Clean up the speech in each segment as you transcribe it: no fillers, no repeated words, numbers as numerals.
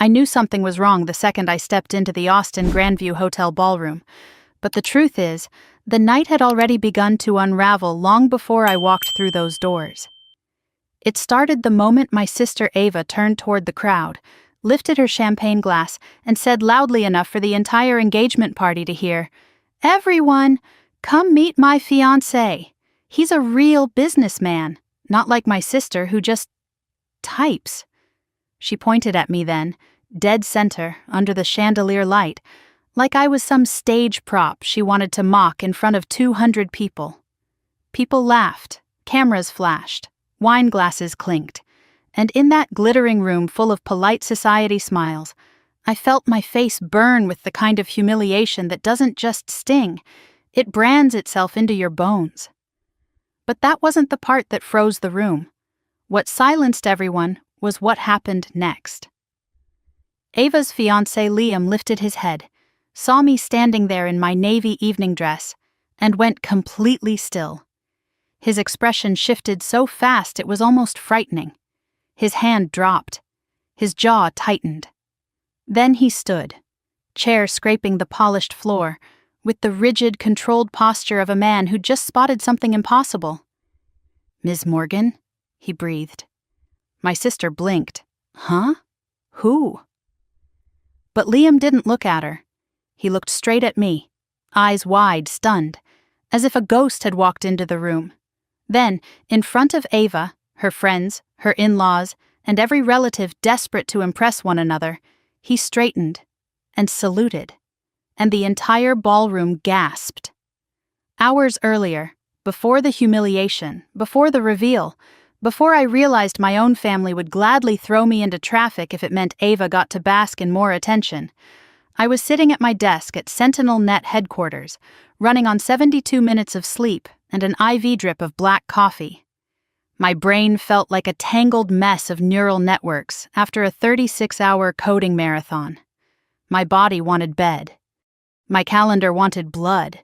I knew something was wrong the second I stepped into the Austin Grandview Hotel ballroom. But the truth is, the night had already begun to unravel long before I walked through those doors. It started the moment my sister Ava turned toward the crowd, lifted her champagne glass, and said loudly enough for the entire engagement party to hear, "Everyone, come meet my fiancé. He's a real businessman, not like my sister who just types." She pointed at me then, dead center, under the chandelier light, like I was some stage prop she wanted to mock in front of 200 people. People laughed, cameras flashed, wine glasses clinked, and in that glittering room full of polite society smiles, I felt my face burn with the kind of humiliation that doesn't just sting, it brands itself into your bones. But that wasn't the part that froze the room. What silenced everyone was what happened next. Ava's fiancé Liam lifted his head, saw me standing there in my navy evening dress, and went completely still. His expression shifted so fast it was almost frightening. His hand dropped. His jaw tightened. Then he stood, chair scraping the polished floor, with the rigid, controlled posture of a man who'd just spotted something impossible. "Ms. Morgan?" he breathed. My sister blinked. "Huh? Who?" But Liam didn't look at her. He looked straight at me, eyes wide, stunned, as if a ghost had walked into the room. Then, in front of Ava, her friends, her in-laws, and every relative desperate to impress one another, he straightened and saluted, and the entire ballroom gasped. Hours earlier, before the humiliation, before the reveal, before I realized my own family would gladly throw me into traffic if it meant Ava got to bask in more attention, I was sitting at my desk at Sentinel Net headquarters, running on 72 minutes of sleep and an IV drip of black coffee. My brain felt like a tangled mess of neural networks after a 36-hour coding marathon. My body wanted bed. My calendar wanted blood.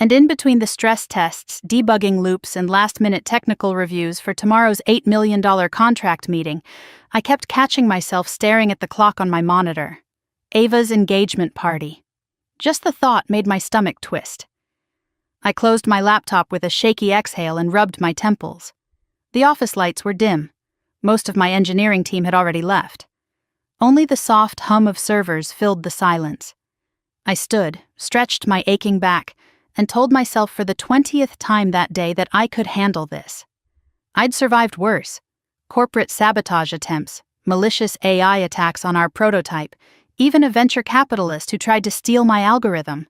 And in between the stress tests, debugging loops, and last-minute technical reviews for tomorrow's $8 million contract meeting, I kept catching myself staring at the clock on my monitor. Ava's engagement party. Just the thought made my stomach twist. I closed my laptop with a shaky exhale and rubbed my temples. The office lights were dim. Most of my engineering team had already left. Only the soft hum of servers filled the silence. I stood, stretched my aching back, and told myself for the 20th time that day that I could handle this. I'd survived worse. Corporate sabotage attempts, malicious AI attacks on our prototype, even a venture capitalist who tried to steal my algorithm.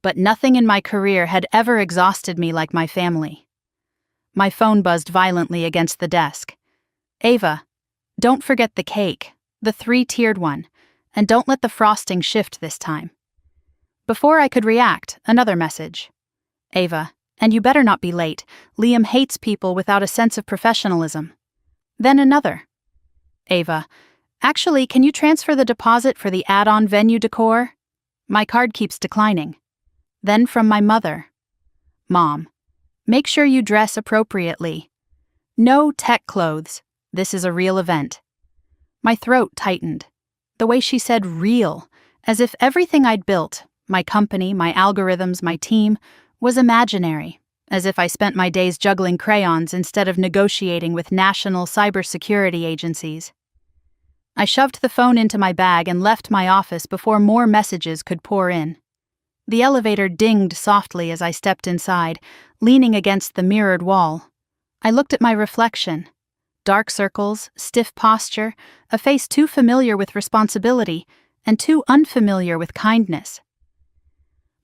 But nothing in my career had ever exhausted me like my family. My phone buzzed violently against the desk. "Ava, don't forget the cake, the 3-tiered one, and don't let the frosting shift this time." Before I could react, another message. "Ava, and you better not be late. Liam hates people without a sense of professionalism." Then another. "Ava, actually, can you transfer the deposit for the add-on venue decor? My card keeps declining." Then from my mother. "Mom, make sure you dress appropriately. No tech clothes. This is a real event." My throat tightened. The way she said real, as if everything I'd built, my company, my algorithms, my team, was imaginary, as if I spent my days juggling crayons instead of negotiating with national cybersecurity agencies. I shoved the phone into my bag and left my office before more messages could pour in. The elevator dinged softly as I stepped inside, leaning against the mirrored wall. I looked at my reflection. Dark circles, stiff posture, a face too familiar with responsibility and too unfamiliar with kindness.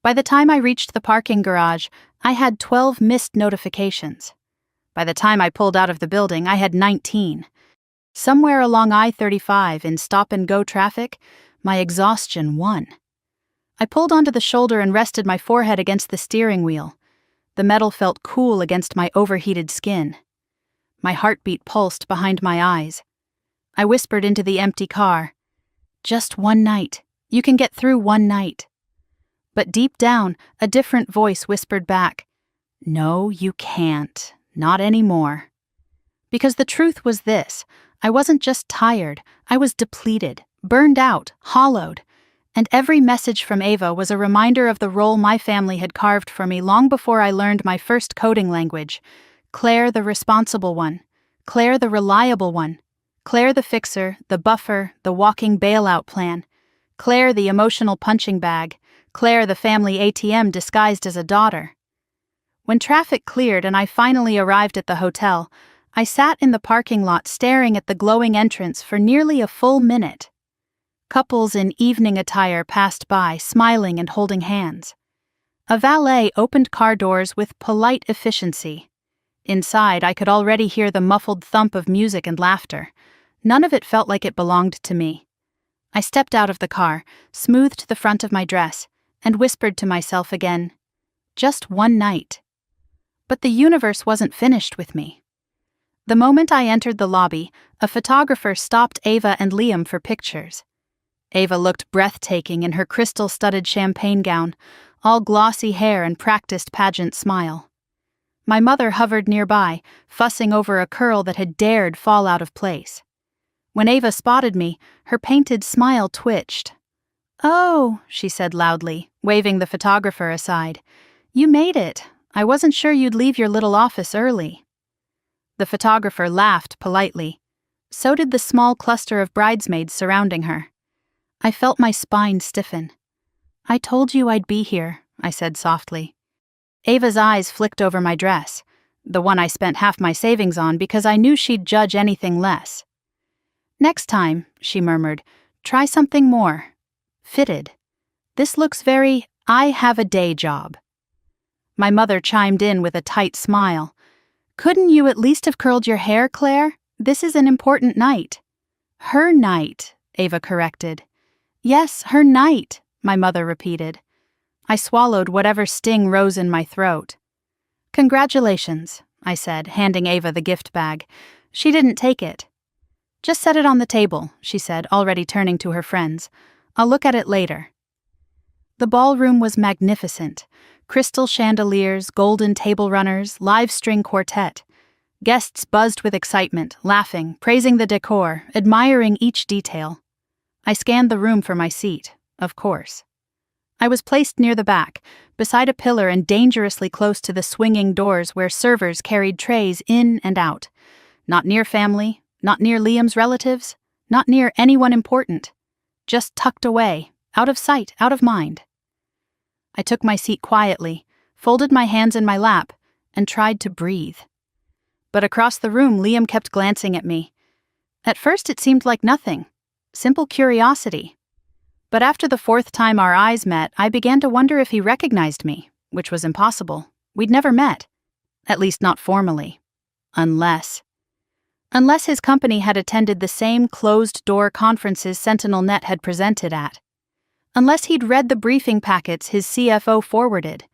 By the time I reached the parking garage, I had 12 missed notifications. By the time I pulled out of the building, I had 19. Somewhere along I-35 in stop-and-go traffic, my exhaustion won. I pulled onto the shoulder and rested my forehead against the steering wheel. The metal felt cool against my overheated skin. My heartbeat pulsed behind my eyes. I whispered into the empty car, "Just one night. You can get through one night." But deep down, a different voice whispered back, "No, you can't. Not anymore." Because the truth was this: I wasn't just tired, I was depleted, burned out, hollowed, and every message from Ava was a reminder of the role my family had carved for me long before I learned my first coding language. Claire the responsible one, Claire the reliable one, Claire the fixer, the buffer, the walking bailout plan, Claire the emotional punching bag, Claire the family ATM disguised as a daughter. When traffic cleared and I finally arrived at the hotel, I sat in the parking lot staring at the glowing entrance for nearly a full minute. Couples in evening attire passed by, smiling and holding hands. A valet opened car doors with polite efficiency. Inside, I could already hear the muffled thump of music and laughter. None of it felt like it belonged to me. I stepped out of the car, smoothed the front of my dress, and whispered to myself again, "Just one night." But the universe wasn't finished with me. The moment I entered the lobby, a photographer stopped Ava and Liam for pictures. Ava looked breathtaking in her crystal-studded champagne gown, all glossy hair and practiced pageant smile. My mother hovered nearby, fussing over a curl that had dared fall out of place. When Ava spotted me, her painted smile twitched. "Oh," she said loudly, waving the photographer aside. "You made it. I wasn't sure you'd leave your little office early." The photographer laughed politely. So did the small cluster of bridesmaids surrounding her. I felt my spine stiffen. "I told you I'd be here," I said softly. Ava's eyes flicked over my dress, the one I spent half my savings on because I knew she'd judge anything less. "Next time," she murmured, "try something more fitted. This looks very, I have a day job." My mother chimed in with a tight smile. "Couldn't you at least have curled your hair, Claire? This is an important night." "Her night," Ava corrected. "Yes, her night," my mother repeated. I swallowed whatever sting rose in my throat. "Congratulations," I said, handing Ava the gift bag. She didn't take it. "Just set it on the table," she said, already turning to her friends. "I'll look at it later." The ballroom was magnificent. Crystal chandeliers, golden table runners, live string quartet. Guests buzzed with excitement, laughing, praising the decor, admiring each detail. I scanned the room for my seat, of course. I was placed near the back, beside a pillar and dangerously close to the swinging doors where servers carried trays in and out. Not near family, not near Liam's relatives, not near anyone important. Just tucked away, out of sight, out of mind. I took my seat quietly, folded my hands in my lap, and tried to breathe. But across the room, Liam kept glancing at me. At first it seemed like nothing. Simple curiosity. But after the fourth time our eyes met, I began to wonder if he recognized me, which was impossible. We'd never met. At least not formally. Unless his company had attended the same closed-door conferences SentinelNet had presented at. Unless he'd read the briefing packets his CFO forwarded.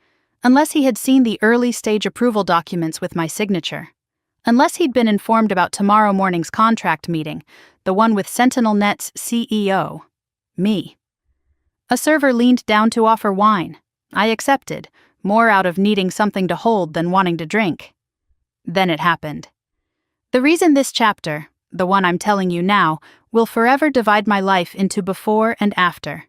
Unless he had seen the early-stage approval documents with my signature. Unless he'd been informed about tomorrow morning's contract meeting, the one with SentinelNet's CEO. Me. A server leaned down to offer wine. I accepted, more out of needing something to hold than wanting to drink. Then it happened. The reason this chapter, the one I'm telling you now, will forever divide my life into before and after.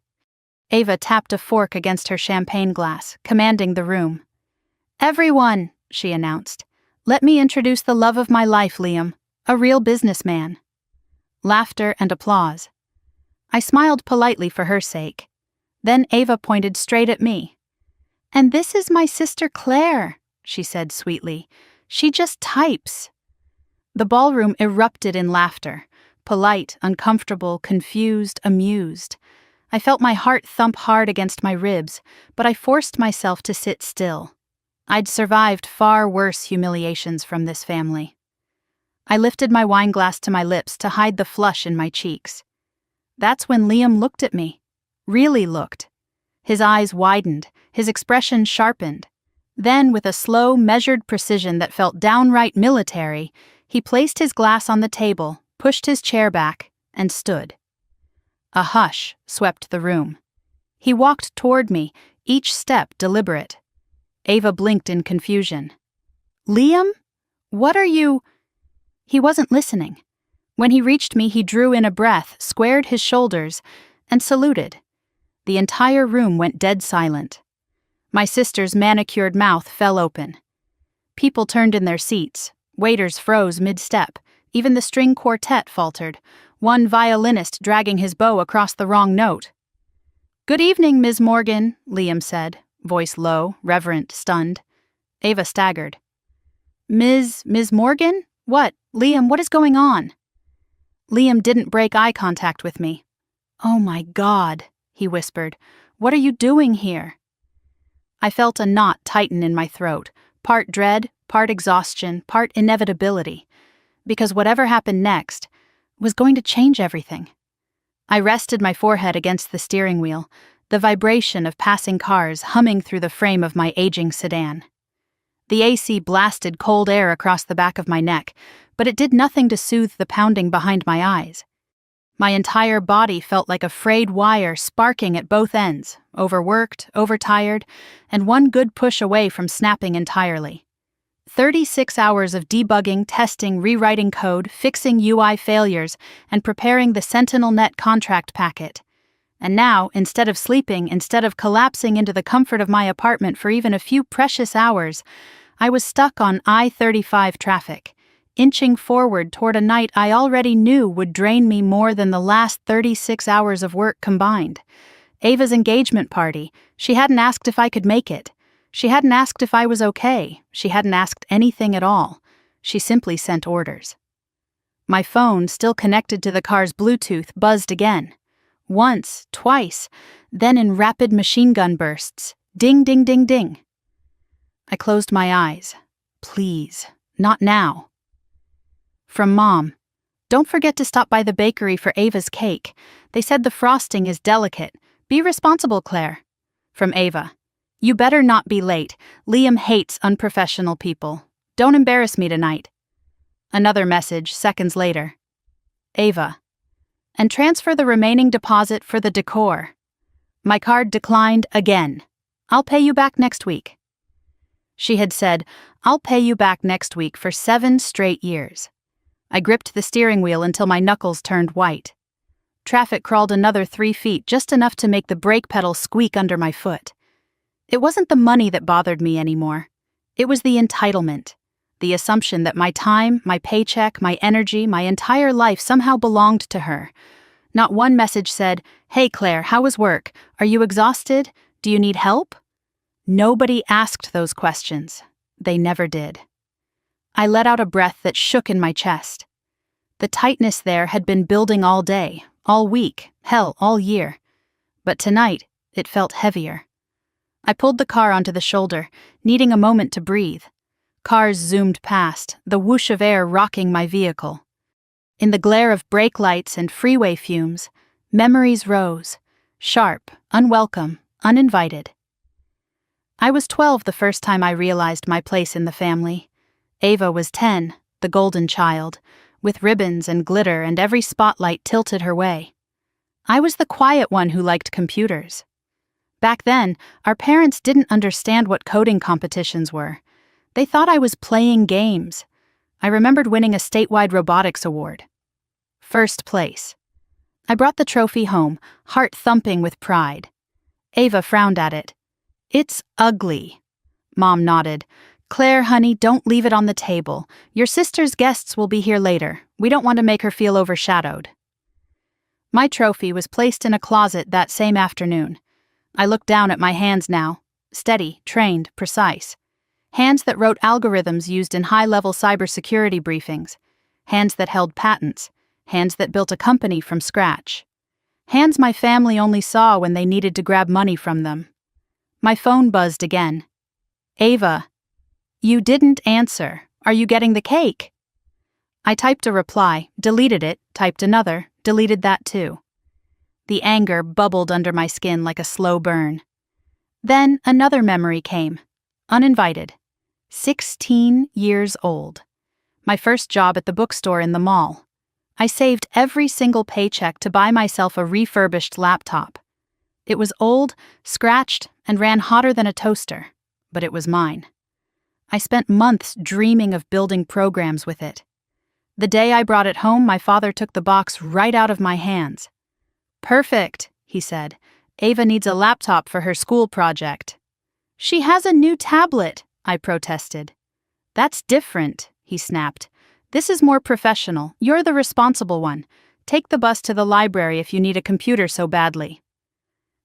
Ava tapped a fork against her champagne glass, commanding the room. "Everyone," she announced. "Let me introduce the love of my life, Liam, a real businessman." Laughter and applause. I smiled politely for her sake. Then Ava pointed straight at me. "And this is my sister Claire," she said sweetly. "She just types." The ballroom erupted in laughter, polite, uncomfortable, confused, amused. I felt my heart thump hard against my ribs, but I forced myself to sit still. I'd survived far worse humiliations from this family. I lifted my wine glass to my lips to hide the flush in my cheeks. That's when Liam looked at me. Really looked. His eyes widened, his expression sharpened. Then, with a slow, measured precision that felt downright military, he placed his glass on the table, pushed his chair back, and stood. A hush swept the room. He walked toward me, each step deliberate. Ava blinked in confusion. "Liam? What are you—" He wasn't listening. When he reached me, he drew in a breath, squared his shoulders, and saluted. The entire room went dead silent. My sister's manicured mouth fell open. People turned in their seats. Waiters froze mid-step. Even the string quartet faltered, one violinist dragging his bow across the wrong note. "Good evening, Ms. Morgan," Liam said, voice low, reverent, stunned. Ava staggered. Ms. Morgan? What? Liam, what is going on?" Liam didn't break eye contact with me. "Oh my God," he whispered. "What are you doing here?" I felt a knot tighten in my throat, part dread, part exhaustion, part inevitability, because whatever happened next was going to change everything. I rested my forehead against the steering wheel, the vibration of passing cars humming through the frame of my aging sedan. The AC blasted cold air across the back of my neck, but it did nothing to soothe the pounding behind my eyes. My entire body felt like a frayed wire sparking at both ends, overworked, overtired, and one good push away from snapping entirely. 36 hours of debugging, testing, rewriting code, fixing UI failures, and preparing the SentinelNet contract packet. And now, instead of sleeping, instead of collapsing into the comfort of my apartment for even a few precious hours, I was stuck on I-35 traffic, inching forward toward a night I already knew would drain me more than the last 36 hours of work combined. Ava's engagement party, she hadn't asked if I could make it. She hadn't asked if I was okay. She hadn't asked anything at all. She simply sent orders. My phone, still connected to the car's Bluetooth, buzzed again. Once, twice, then in rapid machine gun bursts. Ding, ding, ding, ding. I closed my eyes. Please, not now. From Mom. "Don't forget to stop by the bakery for Ava's cake. They said the frosting is delicate. Be responsible, Claire." From Ava. "You better not be late. Liam hates unprofessional people. Don't embarrass me tonight." Another message, seconds later. Ava. "And transfer the remaining deposit for the decor." My card declined again. "I'll pay you back next week." She had said, "I'll pay you back next week" for 7 straight years. I gripped the steering wheel until my knuckles turned white. Traffic crawled another 3 feet, just enough to make the brake pedal squeak under my foot. It wasn't the money that bothered me anymore. It was the entitlement, the assumption that my time, my paycheck, my energy, my entire life somehow belonged to her. Not one message said, "Hey Claire, how was work? Are you exhausted? Do you need help?" Nobody asked those questions. They never did. I let out a breath that shook in my chest. The tightness there had been building all day, all week, hell, all year. But tonight, it felt heavier. I pulled the car onto the shoulder, needing a moment to breathe. Cars zoomed past, the whoosh of air rocking my vehicle. In the glare of brake lights and freeway fumes, memories rose, sharp, unwelcome, uninvited. I was 12 the first time I realized my place in the family. Ava was 10, the golden child, with ribbons and glitter and every spotlight tilted her way. I was the quiet one who liked computers. Back then, our parents didn't understand what coding competitions were. They thought I was playing games. I remembered winning a statewide robotics award. First place. I brought the trophy home, heart thumping with pride. Ava frowned at it. "It's ugly." Mom nodded. "Claire, honey, don't leave it on the table. Your sister's guests will be here later. We don't want to make her feel overshadowed." My trophy was placed in a closet that same afternoon. I looked down at my hands now. Steady, trained, precise. Hands that wrote algorithms used in high-level cybersecurity briefings. Hands that held patents. Hands that built a company from scratch. Hands my family only saw when they needed to grab money from them. My phone buzzed again. "Ava. You didn't answer. Are you getting the cake?" I typed a reply, deleted it, typed another, deleted that too. The anger bubbled under my skin like a slow burn. Then another memory came. Uninvited. 16 years old. My first job at the bookstore in the mall. I saved every single paycheck to buy myself a refurbished laptop. It was old, scratched, and ran hotter than a toaster, but it was mine. I spent months dreaming of building programs with it. The day I brought it home, my father took the box right out of my hands. "Perfect," he said. "Ava needs a laptop for her school project." "She has a new tablet," I protested. "That's different," he snapped. "This is more professional. You're the responsible one. Take the bus to the library if you need a computer so badly."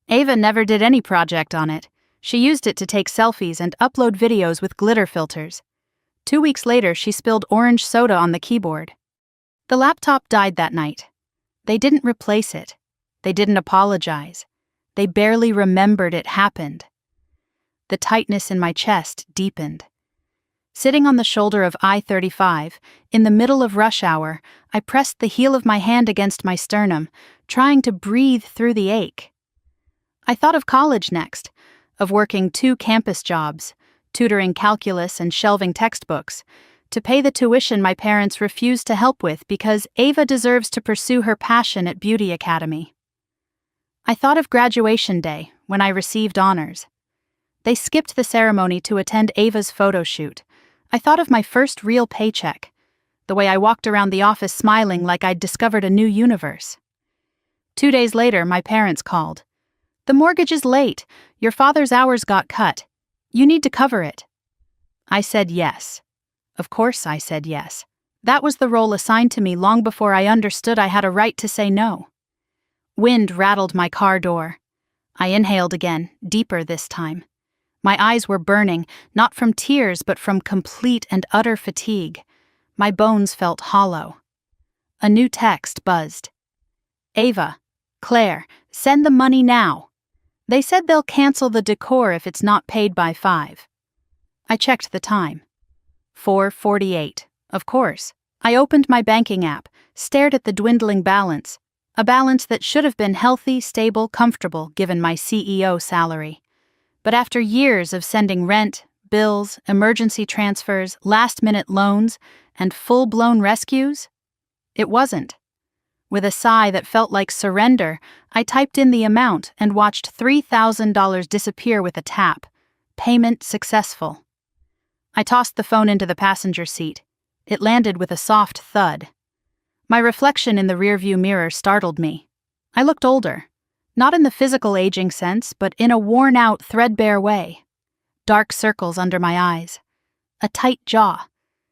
Ava never did any project on it. She used it to take selfies and upload videos with glitter filters. 2 weeks later, she spilled orange soda on the keyboard. The laptop died that night. They didn't replace it. They didn't apologize. They barely remembered it happened. The tightness in my chest deepened. Sitting on the shoulder of I-35, in the middle of rush hour, I pressed the heel of my hand against my sternum, trying to breathe through the ache. I thought of college next, of working 2 campus jobs, tutoring calculus and shelving textbooks, to pay the tuition my parents refused to help with because Ava deserves to pursue her passion at Beauty Academy. I thought of graduation day, when I received honors. They skipped the ceremony to attend Ava's photo shoot. I thought of my first real paycheck, the way I walked around the office smiling like I'd discovered a new universe. 2 days later, my parents called. "The mortgage is late. Your father's hours got cut. You need to cover it." I said yes. Of course I said yes. That was the role assigned to me long before I understood I had a right to say no. Wind rattled my car door. I inhaled again, deeper this time. My eyes were burning, not from tears but from complete and utter fatigue. My bones felt hollow. A new text buzzed. "Ava, Claire, send the money now. They said they'll cancel the decor if it's not paid by 5. I checked the time. 4:48. Of course. I opened my banking app, stared at the dwindling balance, a balance that should have been healthy, stable, comfortable given my CEO salary. But after years of sending rent, bills, emergency transfers, last-minute loans, and full-blown rescues, it wasn't. With a sigh that felt like surrender, I typed in the amount and watched $3,000 disappear with a tap. Payment successful. I tossed the phone into the passenger seat. It landed with a soft thud. My reflection in the rearview mirror startled me. I looked older. Not in the physical aging sense, but in a worn-out, threadbare way. Dark circles under my eyes. A tight jaw.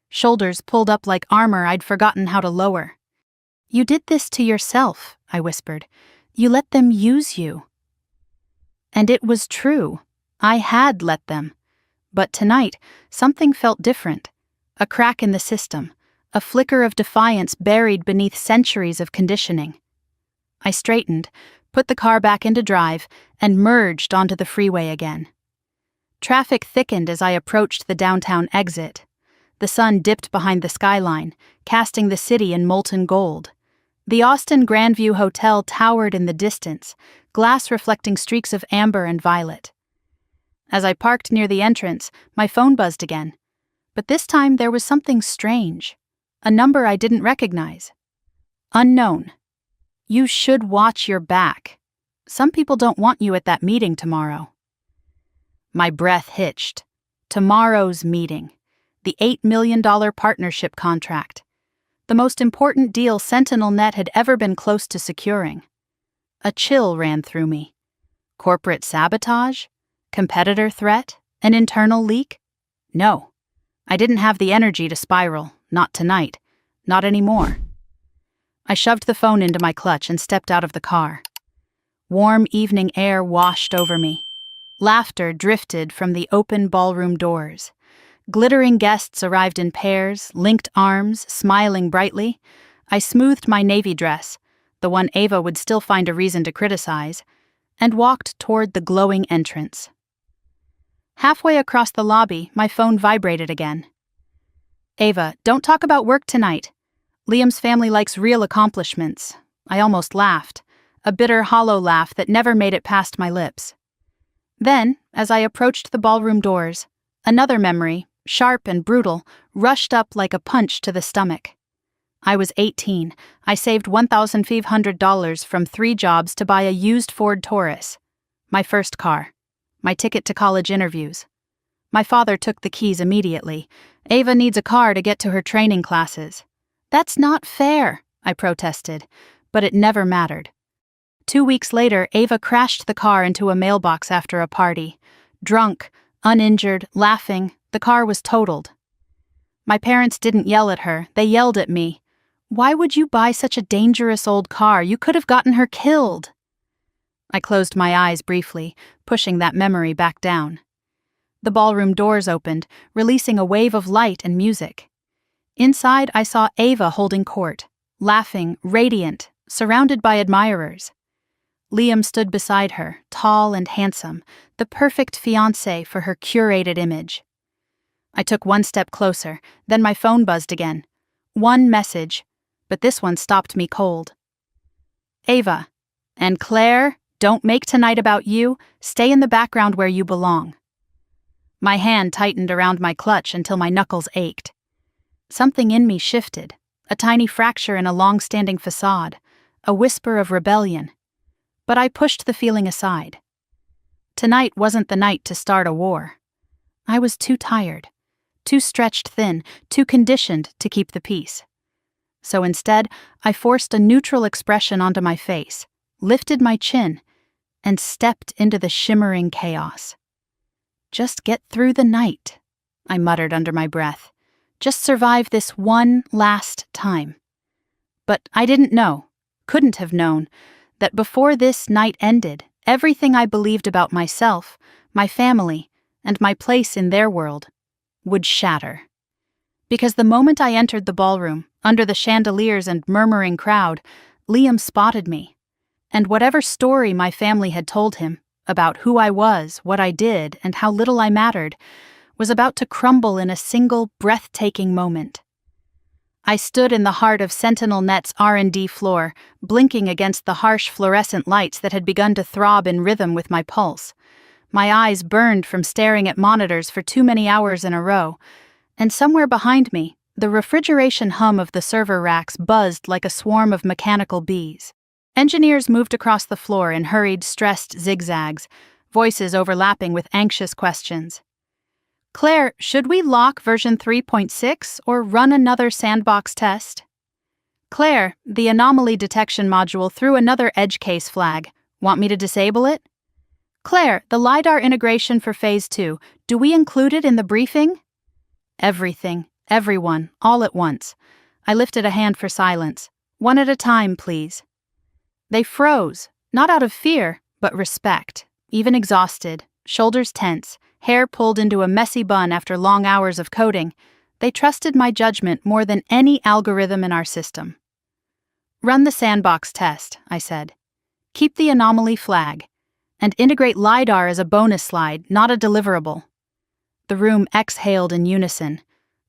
Shoulders pulled up like armor I'd forgotten how to lower. "You did this to yourself," I whispered. "You let them use you." And it was true. I had let them. But tonight, something felt different. A crack in the system. A flicker of defiance buried beneath centuries of conditioning. I straightened, put the car back into drive, and merged onto the freeway again. Traffic thickened as I approached the downtown exit. The sun dipped behind the skyline, casting the city in molten gold. The Austin Grandview Hotel towered in the distance, glass reflecting streaks of amber and violet. As I parked near the entrance, my phone buzzed again. But this time there was something strange. A number I didn't recognize. Unknown. "You should watch your back. Some people don't want you at that meeting tomorrow." My breath hitched. Tomorrow's meeting. The $8 million partnership contract. The most important deal SentinelNet had ever been close to securing. A chill ran through me. Corporate sabotage? Competitor threat? An internal leak? No. I didn't have the energy to spiral. Not tonight. Not anymore. I shoved the phone into my clutch and stepped out of the car. Warm evening air washed over me. Laughter drifted from the open ballroom doors. Glittering guests arrived in pairs, linked arms, smiling brightly. I smoothed my navy dress, the one Ava would still find a reason to criticize, and walked toward the glowing entrance. Halfway across the lobby, my phone vibrated again. "Ava, don't talk about work tonight. Liam's family likes real accomplishments." I almost laughed, a bitter, hollow laugh that never made it past my lips. Then, as I approached the ballroom doors, another memory, sharp and brutal, rushed up like a punch to the stomach. I was 18. I saved $1,500 from 3 jobs to buy a used Ford Taurus. My first car. My ticket to college interviews. My father took the keys immediately. "Ava needs a car to get to her training classes." That's not fair, I protested, but it never mattered. 2 weeks later, Ava crashed the car into a mailbox after a party. Drunk, uninjured, laughing, the car was totaled. My parents didn't yell at her, they yelled at me. Why would you buy such a dangerous old car? You could have gotten her killed. I closed my eyes briefly, pushing that memory back down. The ballroom doors opened, releasing a wave of light and music. Inside, I saw Ava holding court, laughing, radiant, surrounded by admirers. Liam stood beside her, tall and handsome, the perfect fiancé for her curated image. I took one step closer, then my phone buzzed again. One message, but this one stopped me cold. Ava, and Claire, don't make tonight about you, stay in the background where you belong. My hand tightened around my clutch until my knuckles ached. Something in me shifted, a tiny fracture in a long-standing facade, a whisper of rebellion. But I pushed the feeling aside. Tonight wasn't the night to start a war. I was too tired, too stretched thin, too conditioned to keep the peace. So instead, I forced a neutral expression onto my face, lifted my chin, and stepped into the shimmering chaos. Just get through the night, I muttered under my breath. Just survive this one last time. But I didn't know, couldn't have known, that before this night ended, everything I believed about myself, my family, and my place in their world would shatter. Because the moment I entered the ballroom, under the chandeliers and murmuring crowd, Liam spotted me. And whatever story my family had told him, about who I was, what I did, and how little I mattered, was about to crumble in a single, breathtaking moment. I stood in the heart of SentinelNet's R&D floor, blinking against the harsh fluorescent lights that had begun to throb in rhythm with my pulse. My eyes burned from staring at monitors for too many hours in a row, and somewhere behind me, the refrigeration hum of the server racks buzzed like a swarm of mechanical bees. Engineers moved across the floor in hurried, stressed zigzags, voices overlapping with anxious questions. Claire, should we lock version 3.6 or run another sandbox test? Claire, the anomaly detection module threw another edge case flag. Want me to disable it? Claire, the LiDAR integration for Phase 2, do we include it in the briefing? Everything, everyone, all at once. I lifted a hand for silence. One at a time, please. They froze, not out of fear, but respect, even exhausted, shoulders tense, hair pulled into a messy bun after long hours of coding. They trusted my judgment more than any algorithm in our system. Run the sandbox test, I said. Keep the anomaly flag, and integrate LiDAR as a bonus slide, not a deliverable. The room exhaled in unison.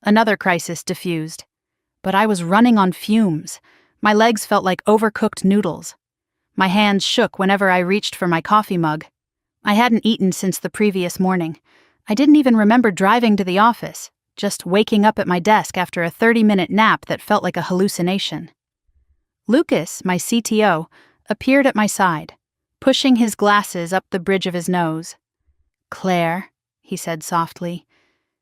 Another crisis diffused. But I was running on fumes. My legs felt like overcooked noodles. My hands shook whenever I reached for my coffee mug. I hadn't eaten since the previous morning. I didn't even remember driving to the office, just waking up at my desk after a 30-minute nap that felt like a hallucination. Lucas, my CTO, appeared at my side, pushing his glasses up the bridge of his nose. Claire, he said softly,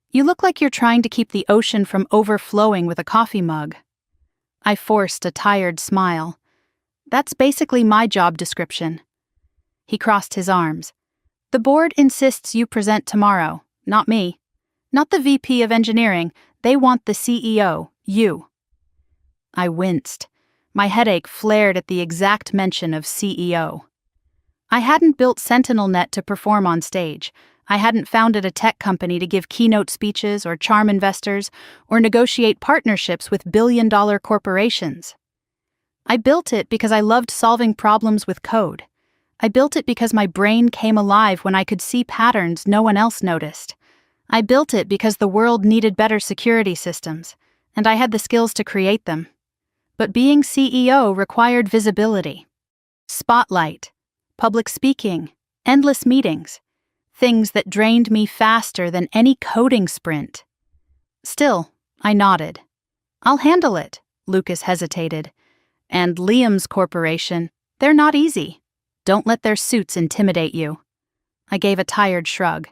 you look like you're trying to keep the ocean from overflowing with a coffee mug. I forced a tired smile. That's basically my job description. He crossed his arms. The board insists you present tomorrow, not me. Not the VP of engineering, they want the CEO, you. I winced. My headache flared at the exact mention of CEO. I hadn't built SentinelNet to perform on stage. I hadn't founded a tech company to give keynote speeches or charm investors or negotiate partnerships with billion-dollar corporations. I built it because I loved solving problems with code. I built it because my brain came alive when I could see patterns no one else noticed. I built it because the world needed better security systems, and I had the skills to create them. But being CEO required visibility. Spotlight, public speaking, endless meetings, things that drained me faster than any coding sprint. Still, I nodded. I'll handle it, Lucas hesitated. And Liam's corporation, they're not easy. Don't let their suits intimidate you. I gave a tired shrug.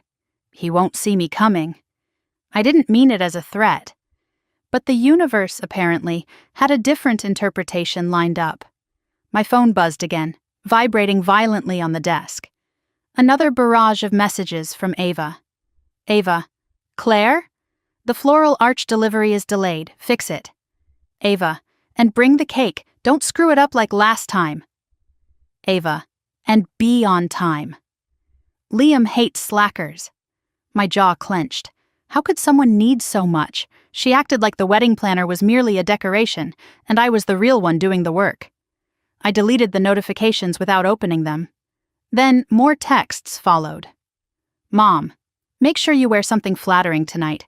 He won't see me coming. I didn't mean it as a threat. But the universe, apparently, had a different interpretation lined up. My phone buzzed again, vibrating violently on the desk. Another barrage of messages from Ava. Ava. Claire? The floral arch delivery is delayed. Fix it. Ava. And bring the cake. Don't screw it up like last time. Ava. And be on time. Liam hates slackers. My jaw clenched. How could someone need so much? She acted like the wedding planner was merely a decoration, and I was the real one doing the work. I deleted the notifications without opening them. Then more texts followed. Mom, make sure you wear something flattering tonight.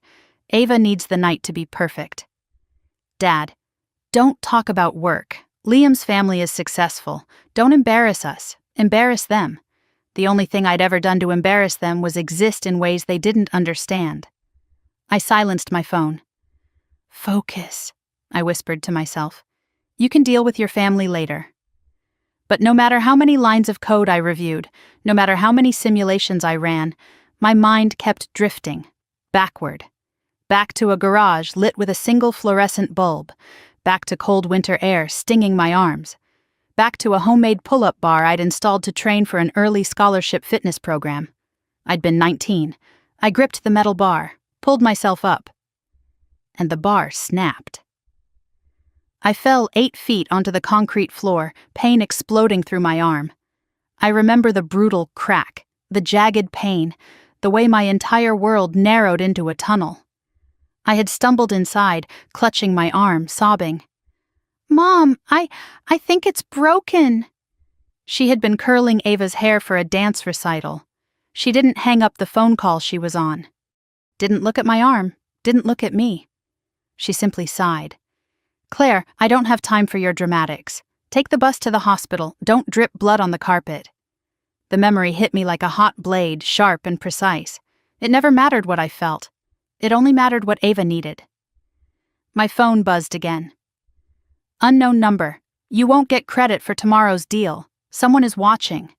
Ava needs the night to be perfect. Dad, don't talk about work. Liam's family is successful. Don't embarrass us. Embarrass them. The only thing I'd ever done to embarrass them was exist in ways they didn't understand. I silenced my phone. Focus, I whispered to myself. You can deal with your family later. But no matter how many lines of code I reviewed, no matter how many simulations I ran, my mind kept drifting, backward. Back to a garage lit with a single fluorescent bulb, back to cold winter air stinging my arms, back to a homemade pull-up bar I'd installed to train for an early scholarship fitness program. I'd been 19. I gripped the metal bar, pulled myself up, and the bar snapped. I fell 8 feet onto the concrete floor, pain exploding through my arm. I remember the brutal crack, the jagged pain, the way my entire world narrowed into a tunnel. I had stumbled inside, clutching my arm, sobbing. Mom, I think it's broken. She had been curling Ava's hair for a dance recital. She didn't hang up the phone call she was on. Didn't look at my arm, didn't look at me. She simply sighed. Claire, I don't have time for your dramatics. Take the bus to the hospital. Don't drip blood on the carpet. The memory hit me like a hot blade, sharp and precise. It never mattered what I felt. It only mattered what Ava needed. My phone buzzed again. Unknown number. You won't get credit for tomorrow's deal. Someone is watching.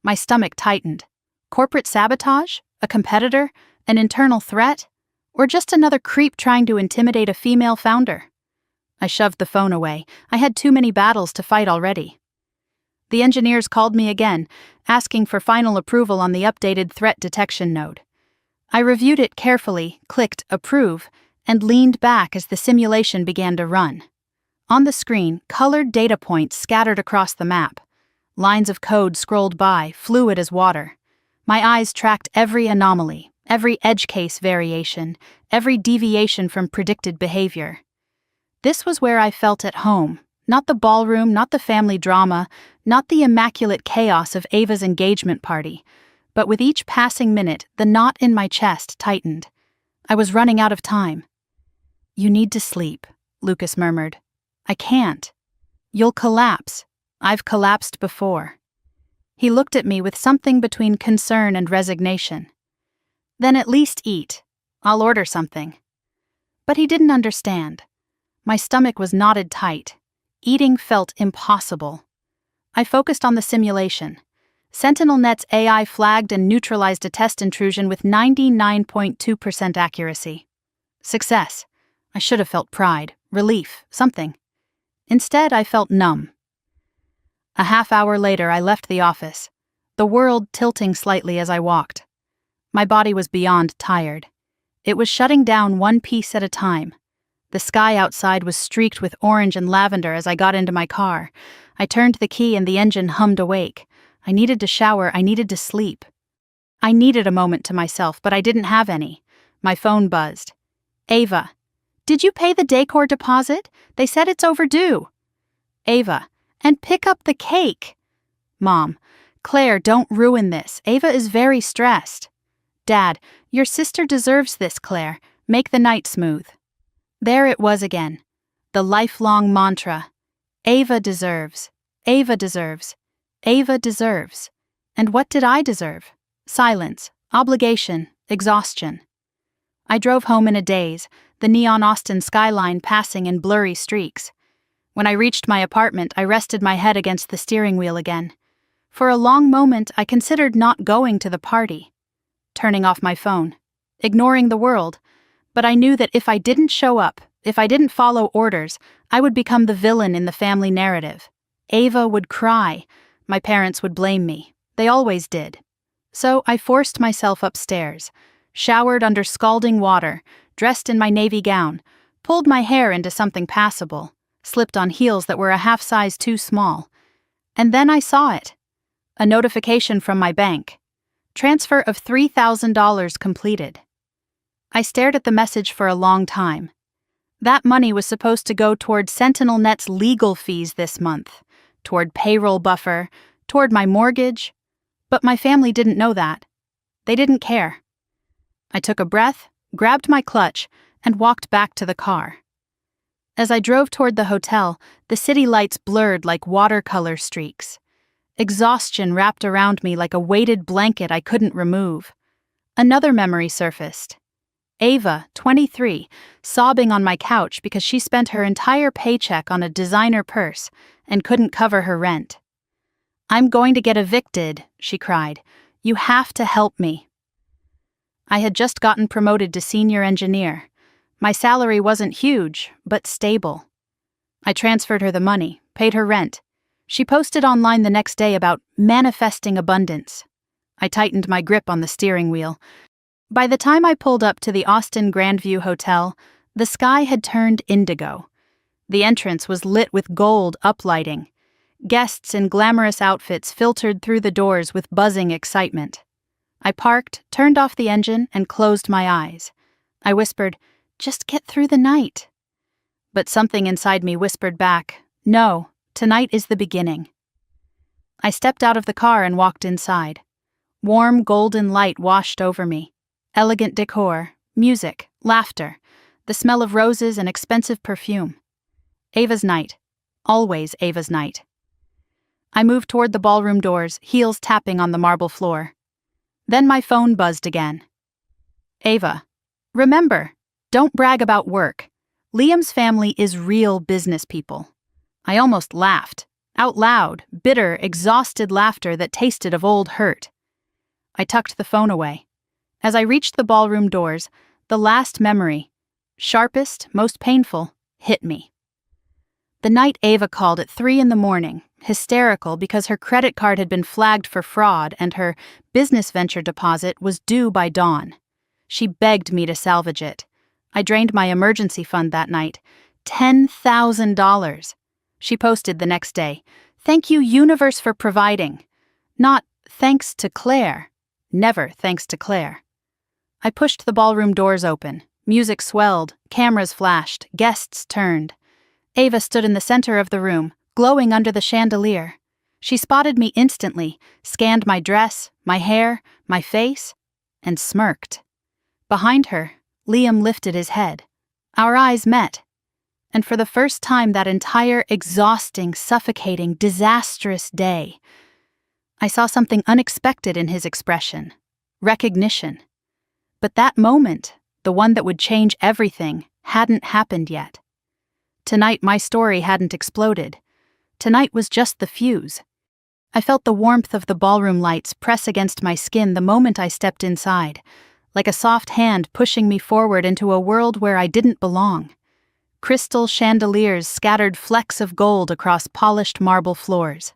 My stomach tightened. Corporate sabotage? A competitor? An internal threat? Or just another creep trying to intimidate a female founder? I shoved the phone away. I had too many battles to fight already. The engineers called me again, asking for final approval on the updated threat detection node. I reviewed it carefully, clicked approve, and leaned back as the simulation began to run. On the screen, colored data points scattered across the map. Lines of code scrolled by, fluid as water. My eyes tracked every anomaly, every edge case variation, every deviation from predicted behavior. This was where I felt at home, not the ballroom, not the family drama, not the immaculate chaos of Ava's engagement party, but with each passing minute, the knot in my chest tightened. I was running out of time. You need to sleep, Lucas murmured. I can't. You'll collapse. I've collapsed before. He looked at me with something between concern and resignation. Then at least eat. I'll order something. But he didn't understand. My stomach was knotted tight. Eating felt impossible. I focused on the simulation. SentinelNet's AI flagged and neutralized a test intrusion with 99.2% accuracy. Success. I should have felt pride, relief, something. Instead, I felt numb. A half-hour later, I left the office, the world tilting slightly as I walked. My body was beyond tired. It was shutting down one piece at a time. The sky outside was streaked with orange and lavender as I got into my car. I turned the key and the engine hummed awake. I needed to shower, I needed to sleep. I needed a moment to myself, but I didn't have any. My phone buzzed. Ava. Did you pay the decor deposit? They said it's overdue. Ava. And pick up the cake. Mom. Claire, don't ruin this. Ava is very stressed. Dad. Your sister deserves this, Claire. Make the night smooth. There it was again. The lifelong mantra. Ava deserves. Ava deserves. Ava deserves. And what did I deserve? Silence, obligation, exhaustion. I drove home in a daze, the neon Austin skyline passing in blurry streaks. When I reached my apartment, I rested my head against the steering wheel again. For a long moment, I considered not going to the party, turning off my phone, ignoring the world, but I knew that if I didn't show up, If I didn't follow orders, I would become the villain in the family narrative. Ava would cry. My parents would blame me. They always did. So I forced myself upstairs, showered under scalding water, dressed in my navy gown, pulled my hair into something passable, slipped on heels that were a half size too small. And then I saw it. A notification from my bank. Transfer of $3,000 completed. I stared at the message for a long time. That money was supposed to go toward SentinelNet's legal fees this month, toward payroll buffer, toward my mortgage. But my family didn't know that. They didn't care. I took a breath, grabbed my clutch, and walked back to the car. As I drove toward the hotel, the city lights blurred like watercolor streaks. Exhaustion wrapped around me like a weighted blanket I couldn't remove. Another memory surfaced. Ava, 23, sobbing on my couch because she spent her entire paycheck on a designer purse and couldn't cover her rent. "I'm going to get evicted," she cried. "You have to help me." I had just gotten promoted to senior engineer. My salary wasn't huge, but stable. I transferred her the money, paid her rent. She posted online the next day about manifesting abundance. I tightened my grip on the steering wheel. By the time I pulled up to the Austin Grandview Hotel, the sky had turned indigo. The entrance was lit with gold uplighting. Guests in glamorous outfits filtered through the doors with buzzing excitement. I parked, turned off the engine, and closed my eyes. I whispered, "Just get through the night." But something inside me whispered back, "No, tonight is the beginning." I stepped out of the car and walked inside. Warm golden light washed over me. Elegant decor, music, laughter, the smell of roses and expensive perfume. Ava's night. Always Ava's night. I moved toward the ballroom doors, heels tapping on the marble floor. Then my phone buzzed again. "Ava, remember, don't brag about work. Liam's family is real business people." I almost laughed, out loud, bitter, exhausted laughter that tasted of old hurt. I tucked the phone away. As I reached the ballroom doors, the last memory, sharpest, most painful, hit me. The night Ava called at 3 a.m, hysterical because her credit card had been flagged for fraud and her business venture deposit was due by dawn. She begged me to salvage it. I drained my emergency fund that night, $10,000. She posted the next day, "Thank you, universe, for providing." Not, "Thanks to Claire." Never thanks to Claire. I pushed the ballroom doors open. Music swelled, cameras flashed, guests turned. Ava stood in the center of the room, glowing under the chandelier. She spotted me instantly, scanned my dress, my hair, my face, and smirked. Behind her, Liam lifted his head. Our eyes met. And for the first time that entire exhausting, suffocating, disastrous day, I saw something unexpected in his expression. Recognition. But that moment, the one that would change everything, hadn't happened yet. Tonight my story hadn't exploded. Tonight was just the fuse. I felt the warmth of the ballroom lights press against my skin the moment I stepped inside, like a soft hand pushing me forward into a world where I didn't belong. Crystal chandeliers scattered flecks of gold across polished marble floors.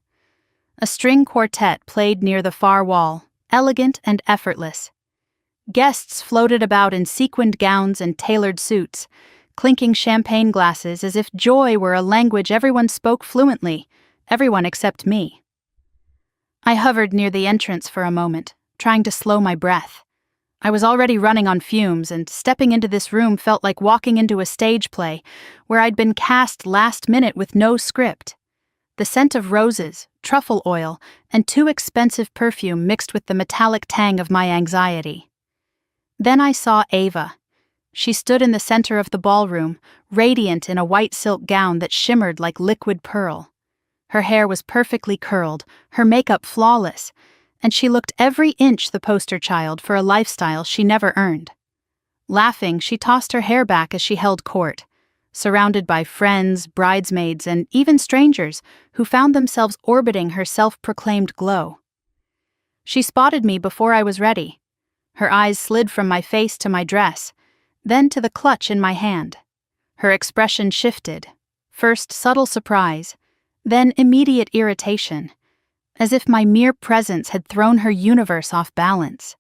A string quartet played near the far wall, elegant and effortless. Guests floated about in sequined gowns and tailored suits, clinking champagne glasses as if joy were a language everyone spoke fluently, everyone except me. I hovered near the entrance for a moment, trying to slow my breath. I was already running on fumes, and stepping into this room felt like walking into a stage play where I'd been cast last minute with no script. The scent of roses, truffle oil, and too expensive perfume mixed with the metallic tang of my anxiety. Then I saw Ava. She stood in the center of the ballroom, radiant in a white silk gown that shimmered like liquid pearl. Her hair was perfectly curled, her makeup flawless, and she looked every inch the poster child for a lifestyle she never earned. Laughing, she tossed her hair back as she held court, surrounded by friends, bridesmaids, and even strangers who found themselves orbiting her self-proclaimed glow. She spotted me before I was ready. Her eyes slid from my face to my dress, then to the clutch in my hand. Her expression shifted, first subtle surprise, then immediate irritation, as if my mere presence had thrown her universe off balance.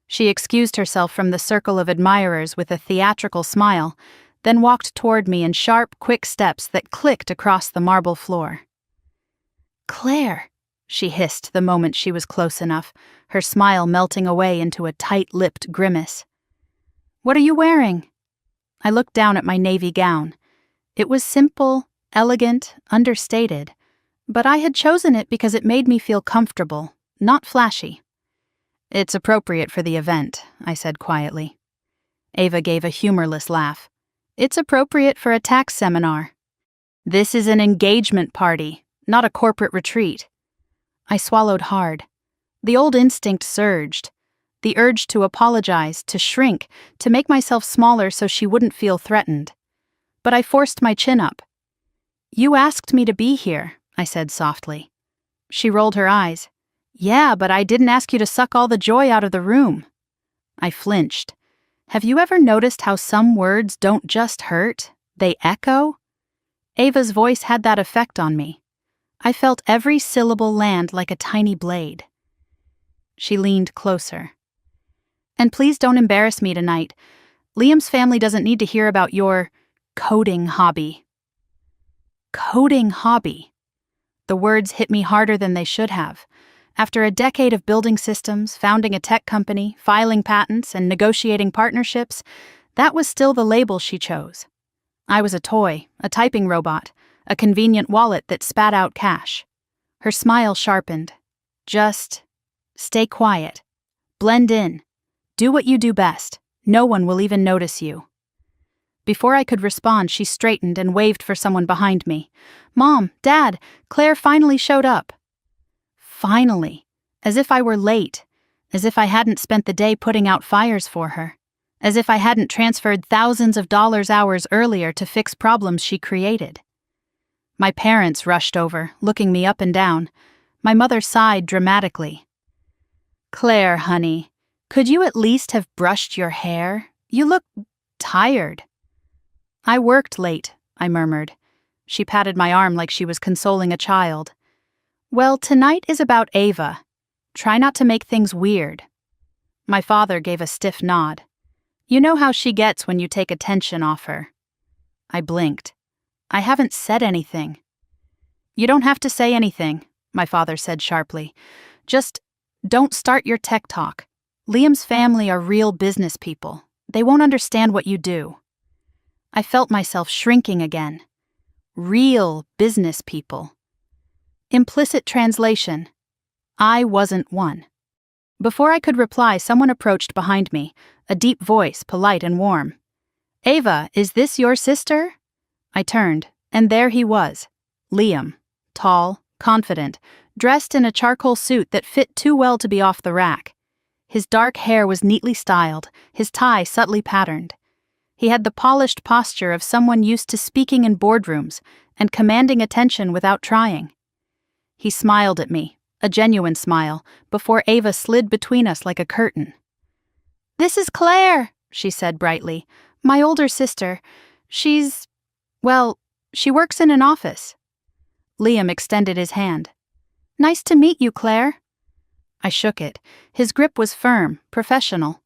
She excused herself from the circle of admirers with a theatrical smile, then walked toward me in sharp, quick steps that clicked across the marble floor. "Claire," she hissed the moment she was close enough, her smile melting away into a tight-lipped grimace. "What are you wearing?" I looked down at my navy gown. It was simple, elegant, understated, but I had chosen it because it made me feel comfortable, not flashy. "It's appropriate for the event," I said quietly. Ava gave a humorless laugh. "It's appropriate for a tax seminar. This is an engagement party, not a corporate retreat." I swallowed hard. The old instinct surged. The urge to apologize, to shrink, to make myself smaller so she wouldn't feel threatened. But I forced my chin up. "You asked me to be here," I said softly. She rolled her eyes. "Yeah, but I didn't ask you to suck all the joy out of the room." I flinched. Have you ever noticed how some words don't just hurt, they echo? Ava's voice had that effect on me. I felt every syllable land like a tiny blade. She leaned closer. "And please don't embarrass me tonight. Liam's family doesn't need to hear about your coding hobby." Coding hobby. The words hit me harder than they should have. After a decade of building systems, founding a tech company, filing patents, and negotiating partnerships, that was still the label she chose. I was a toy, a typing robot, a convenient wallet that spat out cash. Her smile sharpened. "Just stay quiet. Blend in. Do what you do best. No one will even notice you." Before I could respond, she straightened and waved for someone behind me. "Mom, Dad, Claire finally showed up." Finally. As if I were late. As if I hadn't spent the day putting out fires for her. As if I hadn't transferred thousands of dollars hours earlier to fix problems she created. My parents rushed over, looking me up and down. My mother sighed dramatically. "Claire, honey, could you at least have brushed your hair? You look tired." "I worked late," I murmured. She patted my arm like she was consoling a child. "Well, tonight is about Ava. Try not to make things weird." My father gave a stiff nod. "You know how she gets when you take attention off her." I blinked. "I haven't said anything." "You don't have to say anything," my father said sharply. "Just don't start your tech talk. Liam's family are real business people. They won't understand what you do." I felt myself shrinking again. Real business people. Implicit translation. I wasn't one. Before I could reply, someone approached behind me, a deep voice, polite and warm. "Ava, is this your sister?" I turned, and there he was, Liam, tall, confident, dressed in a charcoal suit that fit too well to be off the rack. His dark hair was neatly styled, his tie subtly patterned. He had the polished posture of someone used to speaking in boardrooms and commanding attention without trying. He smiled at me, a genuine smile, before Ava slid between us like a curtain. "This is Claire," she said brightly. "My older sister. She works in an office." Liam extended his hand. "Nice to meet you, Claire." I shook it. His grip was firm, professional.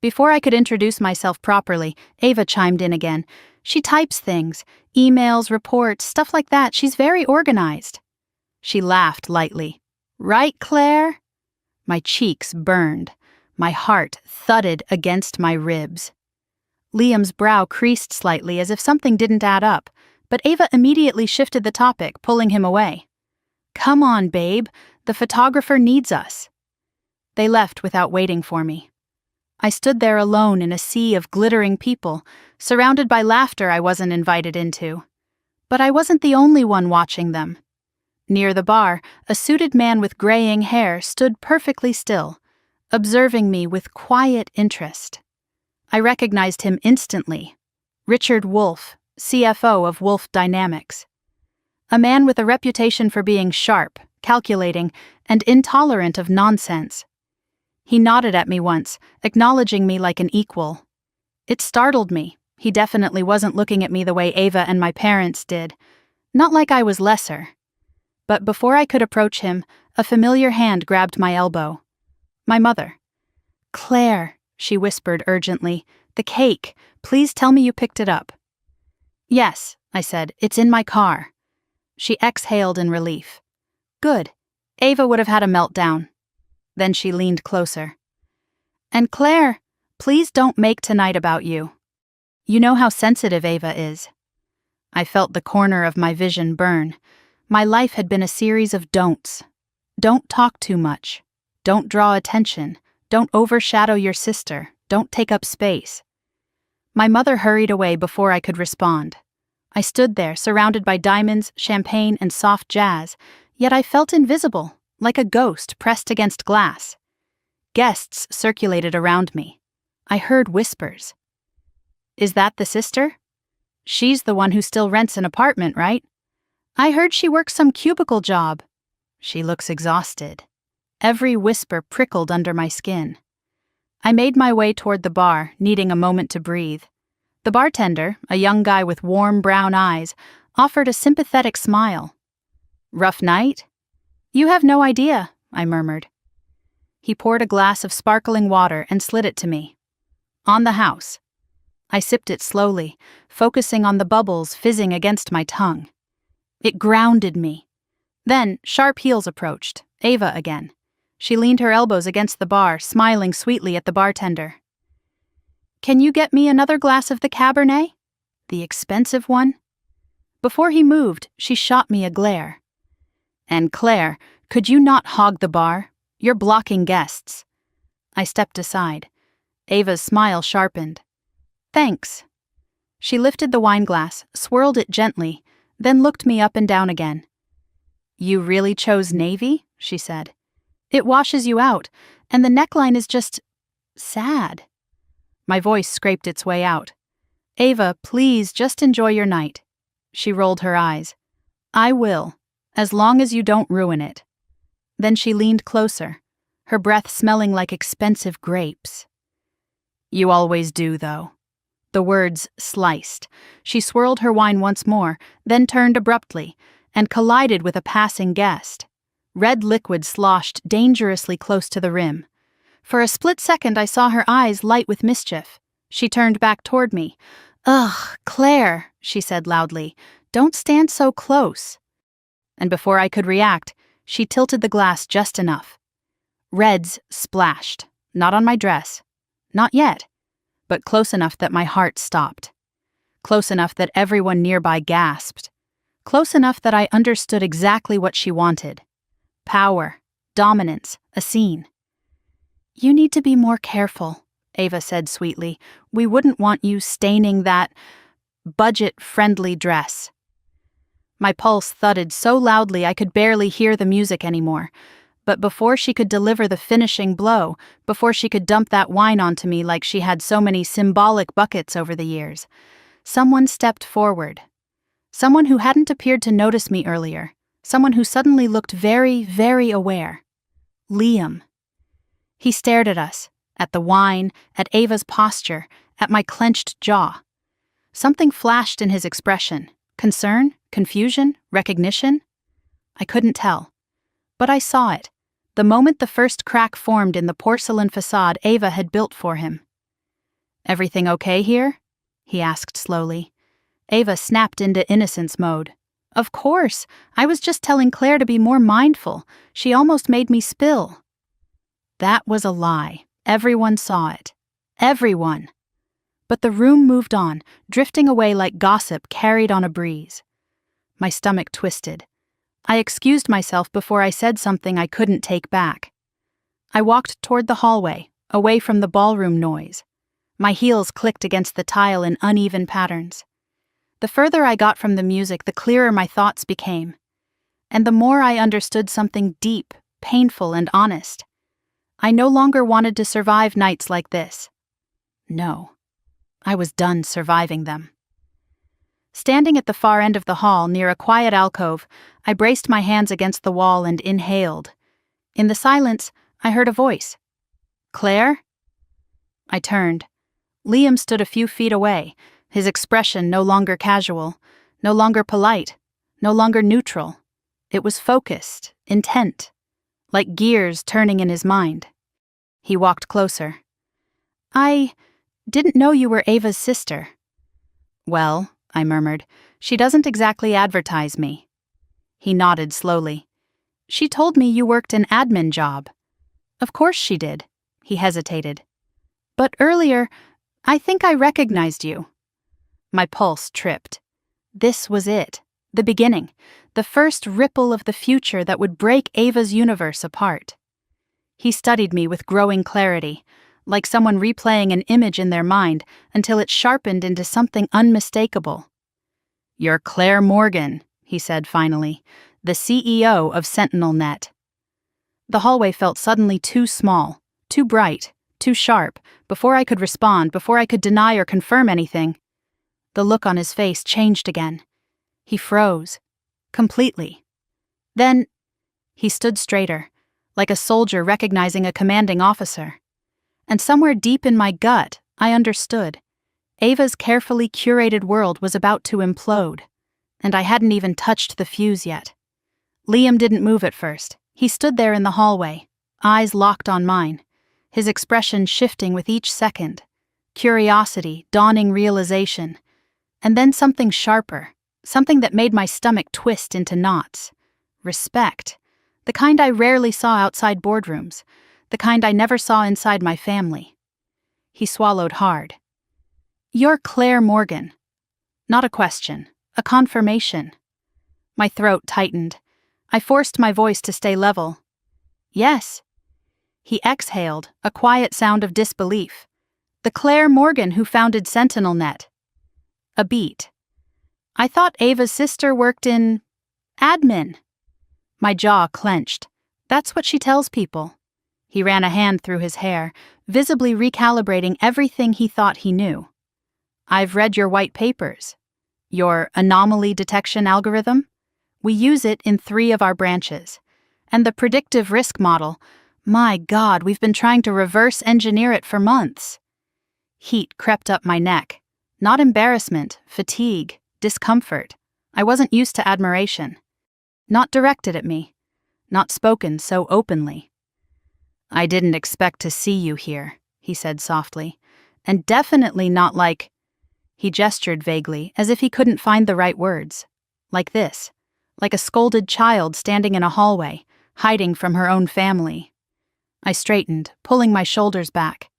Before I could introduce myself properly, Ava chimed in again. "She types things, emails, reports, stuff like that. She's very organized." She laughed lightly. "Right, Claire?" My cheeks burned. My heart thudded against my ribs. Liam's brow creased slightly as if something didn't add up, but Ava immediately shifted the topic, pulling him away. "Come on, babe. The photographer needs us." They left without waiting for me. I stood there alone in a sea of glittering people, surrounded by laughter I wasn't invited into. But I wasn't the only one watching them. Near the bar, a suited man with graying hair stood perfectly still, observing me with quiet interest. I recognized him instantly. Richard Wolff, CFO of Wolff Dynamics. A man with a reputation for being sharp, calculating, and intolerant of nonsense. He nodded at me once, acknowledging me like an equal. It startled me, He definitely wasn't looking at me the way Ava and my parents did. Not like I was lesser. But before I could approach him, a familiar hand grabbed my elbow. My mother. "Claire," she whispered urgently, "the cake. Please tell me you picked it up." "Yes," I said, "it's in my car." She exhaled in relief. "Good. Ava would have had a meltdown." Then she leaned closer. "And Claire, please don't make tonight about you. You know how sensitive Ava is." I felt the corner of my vision burn. My life had been a series of don'ts. Don't talk too much. Don't draw attention. Don't overshadow your sister. Don't take up space. My mother hurried away before I could respond. I stood there, surrounded by diamonds, champagne, and soft jazz, yet I felt invisible, like a ghost pressed against glass. Guests circulated around me. I heard whispers. "Is that the sister? She's the one who still rents an apartment, right? I heard she works some cubicle job. She looks exhausted." Every whisper prickled under my skin. I made my way toward the bar, needing a moment to breathe. The bartender, a young guy with warm brown eyes, offered a sympathetic smile. "Rough night?" "You have no idea," I murmured. He poured a glass of sparkling water and slid it to me. "On the house." I sipped it slowly, focusing on the bubbles fizzing against my tongue. It grounded me. Then Sharp Heels approached, Ava again. She leaned her elbows against the bar, smiling sweetly at the bartender. "Can you get me another glass of the Cabernet? The expensive one?" Before he moved, she shot me a glare. "And Claire, could you not hog the bar? You're blocking guests." I stepped aside. Ava's smile sharpened. "Thanks." She lifted the wineglass, swirled it gently, then looked me up and down again. "You really chose navy?" she said. "It washes you out, and the neckline is just sad." My voice scraped its way out. "Ava, please just enjoy your night." She rolled her eyes. "I will, as long as you don't ruin it." Then she leaned closer, her breath smelling like expensive grapes. "You always do, though." The words sliced. She swirled her wine once more, then turned abruptly, and collided with a passing guest. Red liquid sloshed dangerously close to the rim. For a split second I saw her eyes light with mischief. She turned back toward me. "Ugh, Claire," she said loudly, "don't stand so close." And before I could react, she tilted the glass just enough. Reds splashed, not on my dress, not yet, but close enough that my heart stopped. Close enough that everyone nearby gasped. Close enough that I understood exactly what she wanted. Power, dominance, a scene. "You need to be more careful," Ava said sweetly. "We wouldn't want you staining that budget-friendly dress." My pulse thudded so loudly I could barely hear the music anymore. But before she could deliver the finishing blow, before she could dump that wine onto me like she had so many symbolic buckets over the years, someone stepped forward. Someone who hadn't appeared to notice me earlier. Someone who suddenly looked very, very aware. Liam. He stared at us, at the wine, at Ava's posture, at my clenched jaw. Something flashed in his expression. Concern? Confusion? Recognition? I couldn't tell. But I saw it, the moment the first crack formed in the porcelain facade Ava had built for him. "Everything okay here?" he asked slowly. Ava snapped into innocence mode. "Of course, I was just telling Claire to be more mindful. She almost made me spill." That was a lie. Everyone saw it. Everyone. But the room moved on, drifting away like gossip carried on a breeze. My stomach twisted. I excused myself before I said something I couldn't take back. I walked toward the hallway, away from the ballroom noise. My heels clicked against the tile in uneven patterns. The further I got from the music, the clearer my thoughts became. And the more I understood something deep, painful, and honest. I no longer wanted to survive nights like this. No. I was done surviving them. Standing at the far end of the hall, near a quiet alcove, I braced my hands against the wall and inhaled. In the silence, I heard a voice. "Claire?" I turned. Liam stood a few feet away, his expression no longer casual, no longer polite, no longer neutral. It was focused, intent, like gears turning in his mind. He walked closer. I didn't know you were Ava's sister. Well, I murmured, she doesn't exactly advertise me. He nodded slowly. She told me you worked an admin job. Of course she did. He hesitated. But earlier, I think I recognized you. My pulse tripped. This was it, the beginning, the first ripple of the future that would break Ava's universe apart. He studied me with growing clarity, like someone replaying an image in their mind until it sharpened into something unmistakable. You're Claire Morgan, he said finally, the CEO of SentinelNet. The hallway felt suddenly too small, too bright, too sharp, before I could respond, before I could deny or confirm anything. The look on his face changed again. He froze. Completely. Then, he stood straighter, like a soldier recognizing a commanding officer. And somewhere deep in my gut, I understood. Ava's carefully curated world was about to implode, and I hadn't even touched the fuse yet. Liam didn't move at first. He stood there in the hallway, eyes locked on mine, his expression shifting with each second. Curiosity, dawning realization, and then something sharper, something that made my stomach twist into knots. Respect. The kind I rarely saw outside boardrooms, the kind I never saw inside my family. He swallowed hard. You're Claire Morgan. Not a question, a confirmation. My throat tightened. I forced my voice to stay level. Yes. He exhaled, a quiet sound of disbelief. The Claire Morgan who founded SentinelNet. A beat. I thought Ava's sister worked in admin. My jaw clenched. That's what she tells people. He ran a hand through his hair, visibly recalibrating everything he thought he knew. I've read your white papers. Your anomaly detection algorithm? We use it in 3 of our branches. And the predictive risk model, my God, we've been trying to reverse engineer it for months. Heat crept up my neck. Not embarrassment, fatigue, discomfort. I wasn't used to admiration. Not directed at me. Not spoken so openly. I didn't expect to see you here, he said softly. And definitely not like... He gestured vaguely, as if he couldn't find the right words. Like this. Like a scolded child standing in a hallway, hiding from her own family. I straightened, pulling my shoulders back.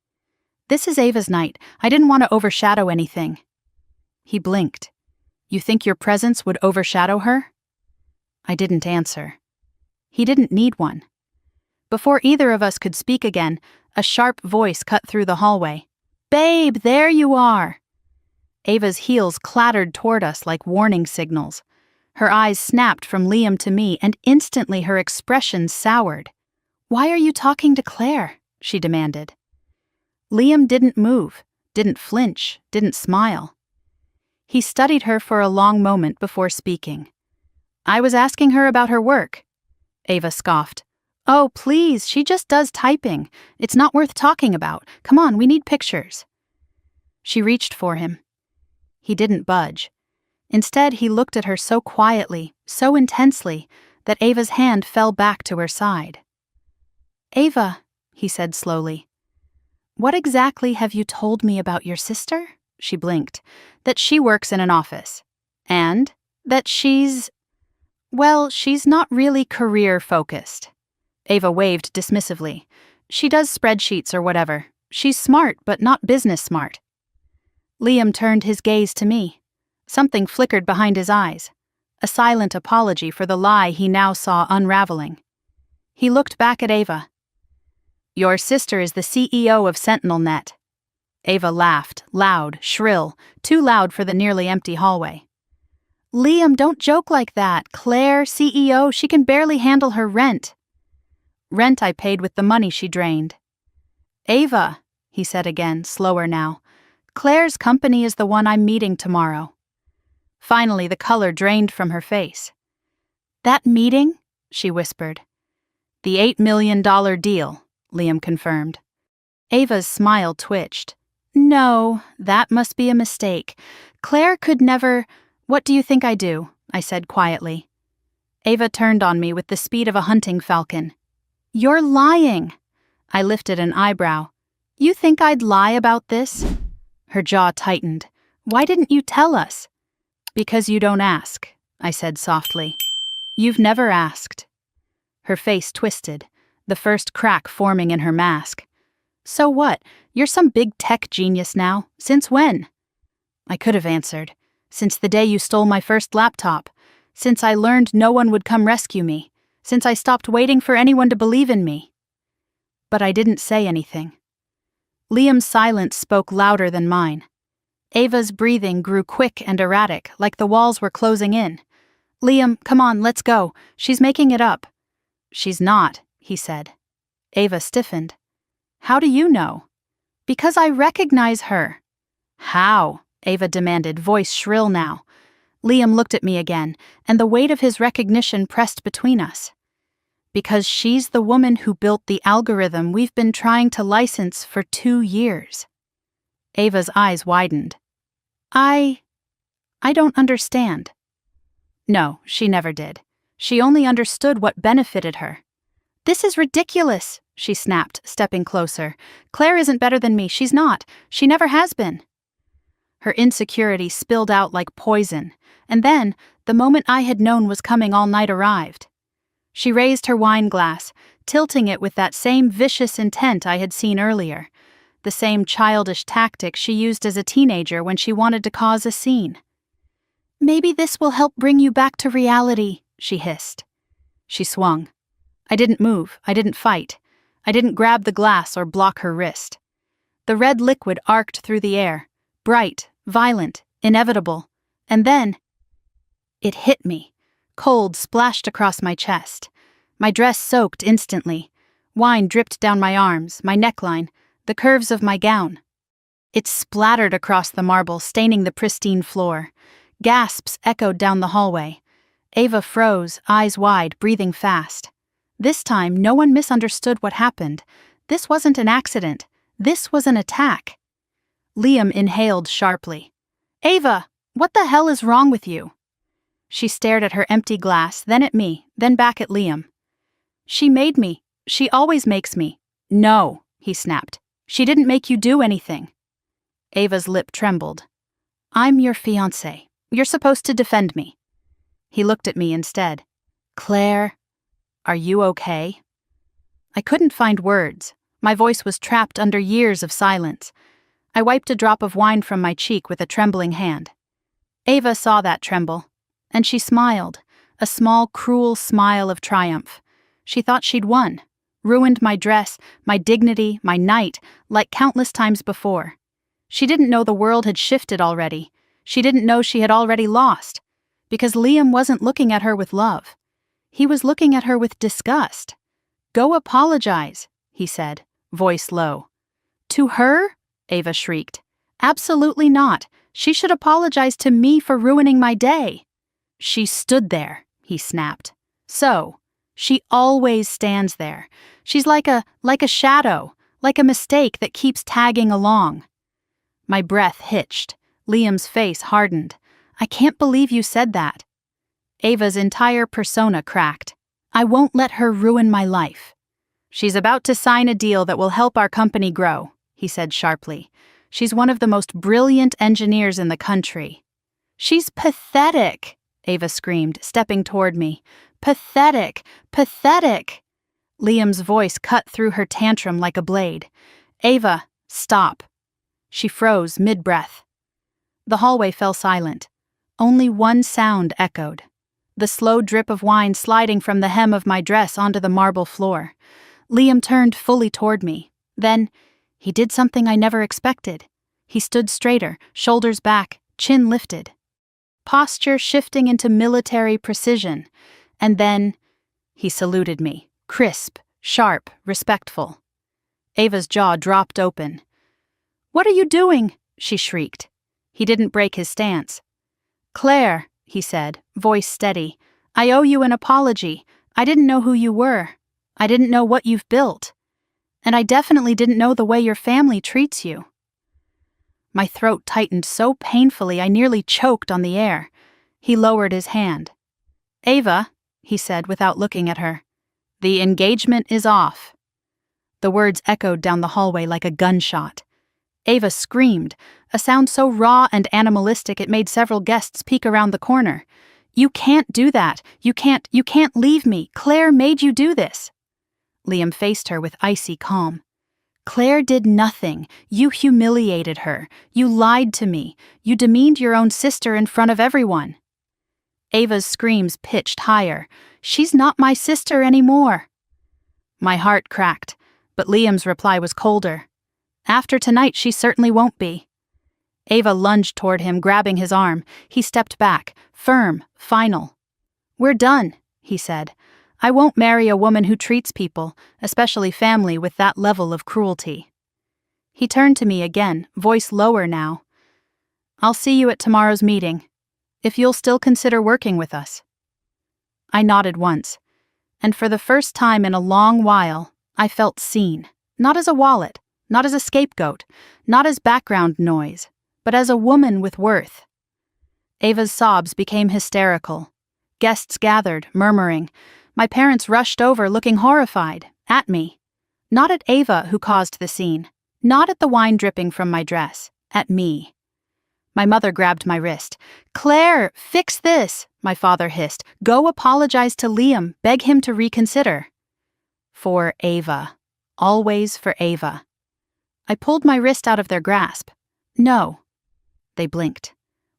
This is Ava's night. I didn't want to overshadow anything. He blinked. You think your presence would overshadow her? I didn't answer. He didn't need one. Before either of us could speak again, a sharp voice cut through the hallway. Babe, there you are! Ava's heels clattered toward us like warning signals. Her eyes snapped from Liam to me, and instantly her expression soured. Why are you talking to Claire? She demanded. Liam didn't move, didn't flinch, didn't smile. He studied her for a long moment before speaking. I was asking her about her work. Ava scoffed. Oh, please, she just does typing. It's not worth talking about. Come on, we need pictures. She reached for him. He didn't budge. Instead, he looked at her so quietly, so intensely, that Ava's hand fell back to her side. Ava, he said slowly, what exactly have you told me about your sister? She blinked. That she works in an office. And that she's... Well, she's not really career-focused. Ava waved dismissively. She does spreadsheets or whatever. She's smart, but not business smart. Liam turned his gaze to me. Something flickered behind his eyes. A silent apology for the lie he now saw unraveling. He looked back at Ava. Your sister is the CEO of SentinelNet. Ava laughed, loud, shrill, too loud for the nearly empty hallway. Liam, don't joke like that. Claire, CEO, she can barely handle her rent. Rent I paid with the money she drained. Ava, he said again, slower now. Claire's company is the one I'm meeting tomorrow. Finally, the color drained from her face. That meeting? She whispered. The $8 million deal, Liam confirmed. Ava's smile twitched. No, that must be a mistake. Claire could never— What do you think I do? I said quietly. Ava turned on me with the speed of a hunting falcon. You're lying. I lifted an eyebrow. You think I'd lie about this? Her jaw tightened. Why didn't you tell us? Because you don't ask, I said softly. You've never asked. Her face twisted, the first crack forming in her mask. So what? You're some big tech genius now. Since when? I could have answered. Since the day you stole my first laptop. Since I learned no one would come rescue me. Since I stopped waiting for anyone to believe in me. But I didn't say anything. Liam's silence spoke louder than mine. Ava's breathing grew quick and erratic, like the walls were closing in. Liam, come on, let's go. She's making it up. She's not, he said. Ava stiffened. How do you know? Because I recognize her. How? Ava demanded, voice shrill now. Liam looked at me again, and the weight of his recognition pressed between us. Because she's the woman who built the algorithm we've been trying to license for 2 years. Ava's eyes widened. I don't understand. No, she never did. She only understood what benefited her. This is ridiculous, she snapped, stepping closer. Claire isn't better than me, she's not. She never has been. Her insecurity spilled out like poison, and then, the moment I had known was coming all night arrived. She raised her wine glass, tilting it with that same vicious intent I had seen earlier, the same childish tactic she used as a teenager when she wanted to cause a scene. Maybe this will help bring you back to reality, she hissed. She swung. I didn't move, I didn't fight. I didn't grab the glass or block her wrist. The red liquid arced through the air, bright, violent, inevitable, and then it hit me. Cold splashed across my chest. My dress soaked instantly. Wine dripped down my arms, my neckline, the curves of my gown. It splattered across the marble, staining the pristine floor. Gasps echoed down the hallway. Ava froze, eyes wide, breathing fast. This time, no one misunderstood what happened. This wasn't an accident. This was an attack. Liam inhaled sharply. Ava, what the hell is wrong with you? She stared at her empty glass, then at me, then back at Liam. She made me. She always makes me. No, he snapped. She didn't make you do anything. Ava's lip trembled. I'm your fiancé. You're supposed to defend me. He looked at me instead. Claire, are you okay? I couldn't find words. My voice was trapped under years of silence. I wiped a drop of wine from my cheek with a trembling hand. Ava saw that tremble, and she smiled, a small, cruel smile of triumph. She thought she'd won, ruined my dress, my dignity, my night, like countless times before. She didn't know the world had shifted already. She didn't know she had already lost, because Liam wasn't looking at her with love. He was looking at her with disgust. Go apologize, he said, voice low. To her? Ava shrieked. Absolutely not. She should apologize to me for ruining my day. She stood there, he snapped. So, she always stands there. She's like a shadow, like a mistake that keeps tagging along. My breath hitched. Liam's face hardened. I can't believe you said that. Ava's entire persona cracked. I won't let her ruin my life. She's about to sign a deal that will help our company grow, he said sharply. She's one of the most brilliant engineers in the country. She's pathetic, Ava screamed, stepping toward me. Pathetic, pathetic. Liam's voice cut through her tantrum like a blade. Ava, stop. She froze mid-breath. The hallway fell silent. Only one sound echoed. The slow drip of wine sliding from the hem of my dress onto the marble floor. Liam turned fully toward me. Then, he did something I never expected. He stood straighter, shoulders back, chin lifted. Posture shifting into military precision. And then, he saluted me, crisp, sharp, respectful. Ava's jaw dropped open. What are you doing? She shrieked. He didn't break his stance. Claire, he said, voice steady, I owe you an apology. I didn't know who you were. I didn't know what you've built. And I definitely didn't know the way your family treats you. My throat tightened so painfully I nearly choked on the air. He lowered his hand. "Ava," he said without looking at her, "the engagement is off." The words echoed down the hallway like a gunshot. Ava screamed, a sound so raw and animalistic it made several guests peek around the corner. "You can't do that. You can't leave me. Claire made you do this." Liam faced her with icy calm. "Claire did nothing. You humiliated her. You lied to me. You demeaned your own sister in front of everyone." Ava's screams pitched higher. "She's not my sister anymore." My heart cracked, but Liam's reply was colder. "After tonight, she certainly won't be." Ava lunged toward him, grabbing his arm. He stepped back, firm, final. "We're done," he said. "I won't marry a woman who treats people, especially family, with that level of cruelty." He turned to me again, voice lower now. "I'll see you at tomorrow's meeting, if you'll still consider working with us." I nodded once, and for the first time in a long while, I felt seen, not as a wallet, not as a scapegoat, not as background noise, but as a woman with worth. Ava's sobs became hysterical. Guests gathered, murmuring. My parents rushed over, looking horrified, at me. Not at Ava, who caused the scene. Not at the wine dripping from my dress. At me. My mother grabbed my wrist. "Claire, fix this," my father hissed. "Go apologize to Liam. Beg him to reconsider." For Ava. Always for Ava. I pulled my wrist out of their grasp. "No." They blinked.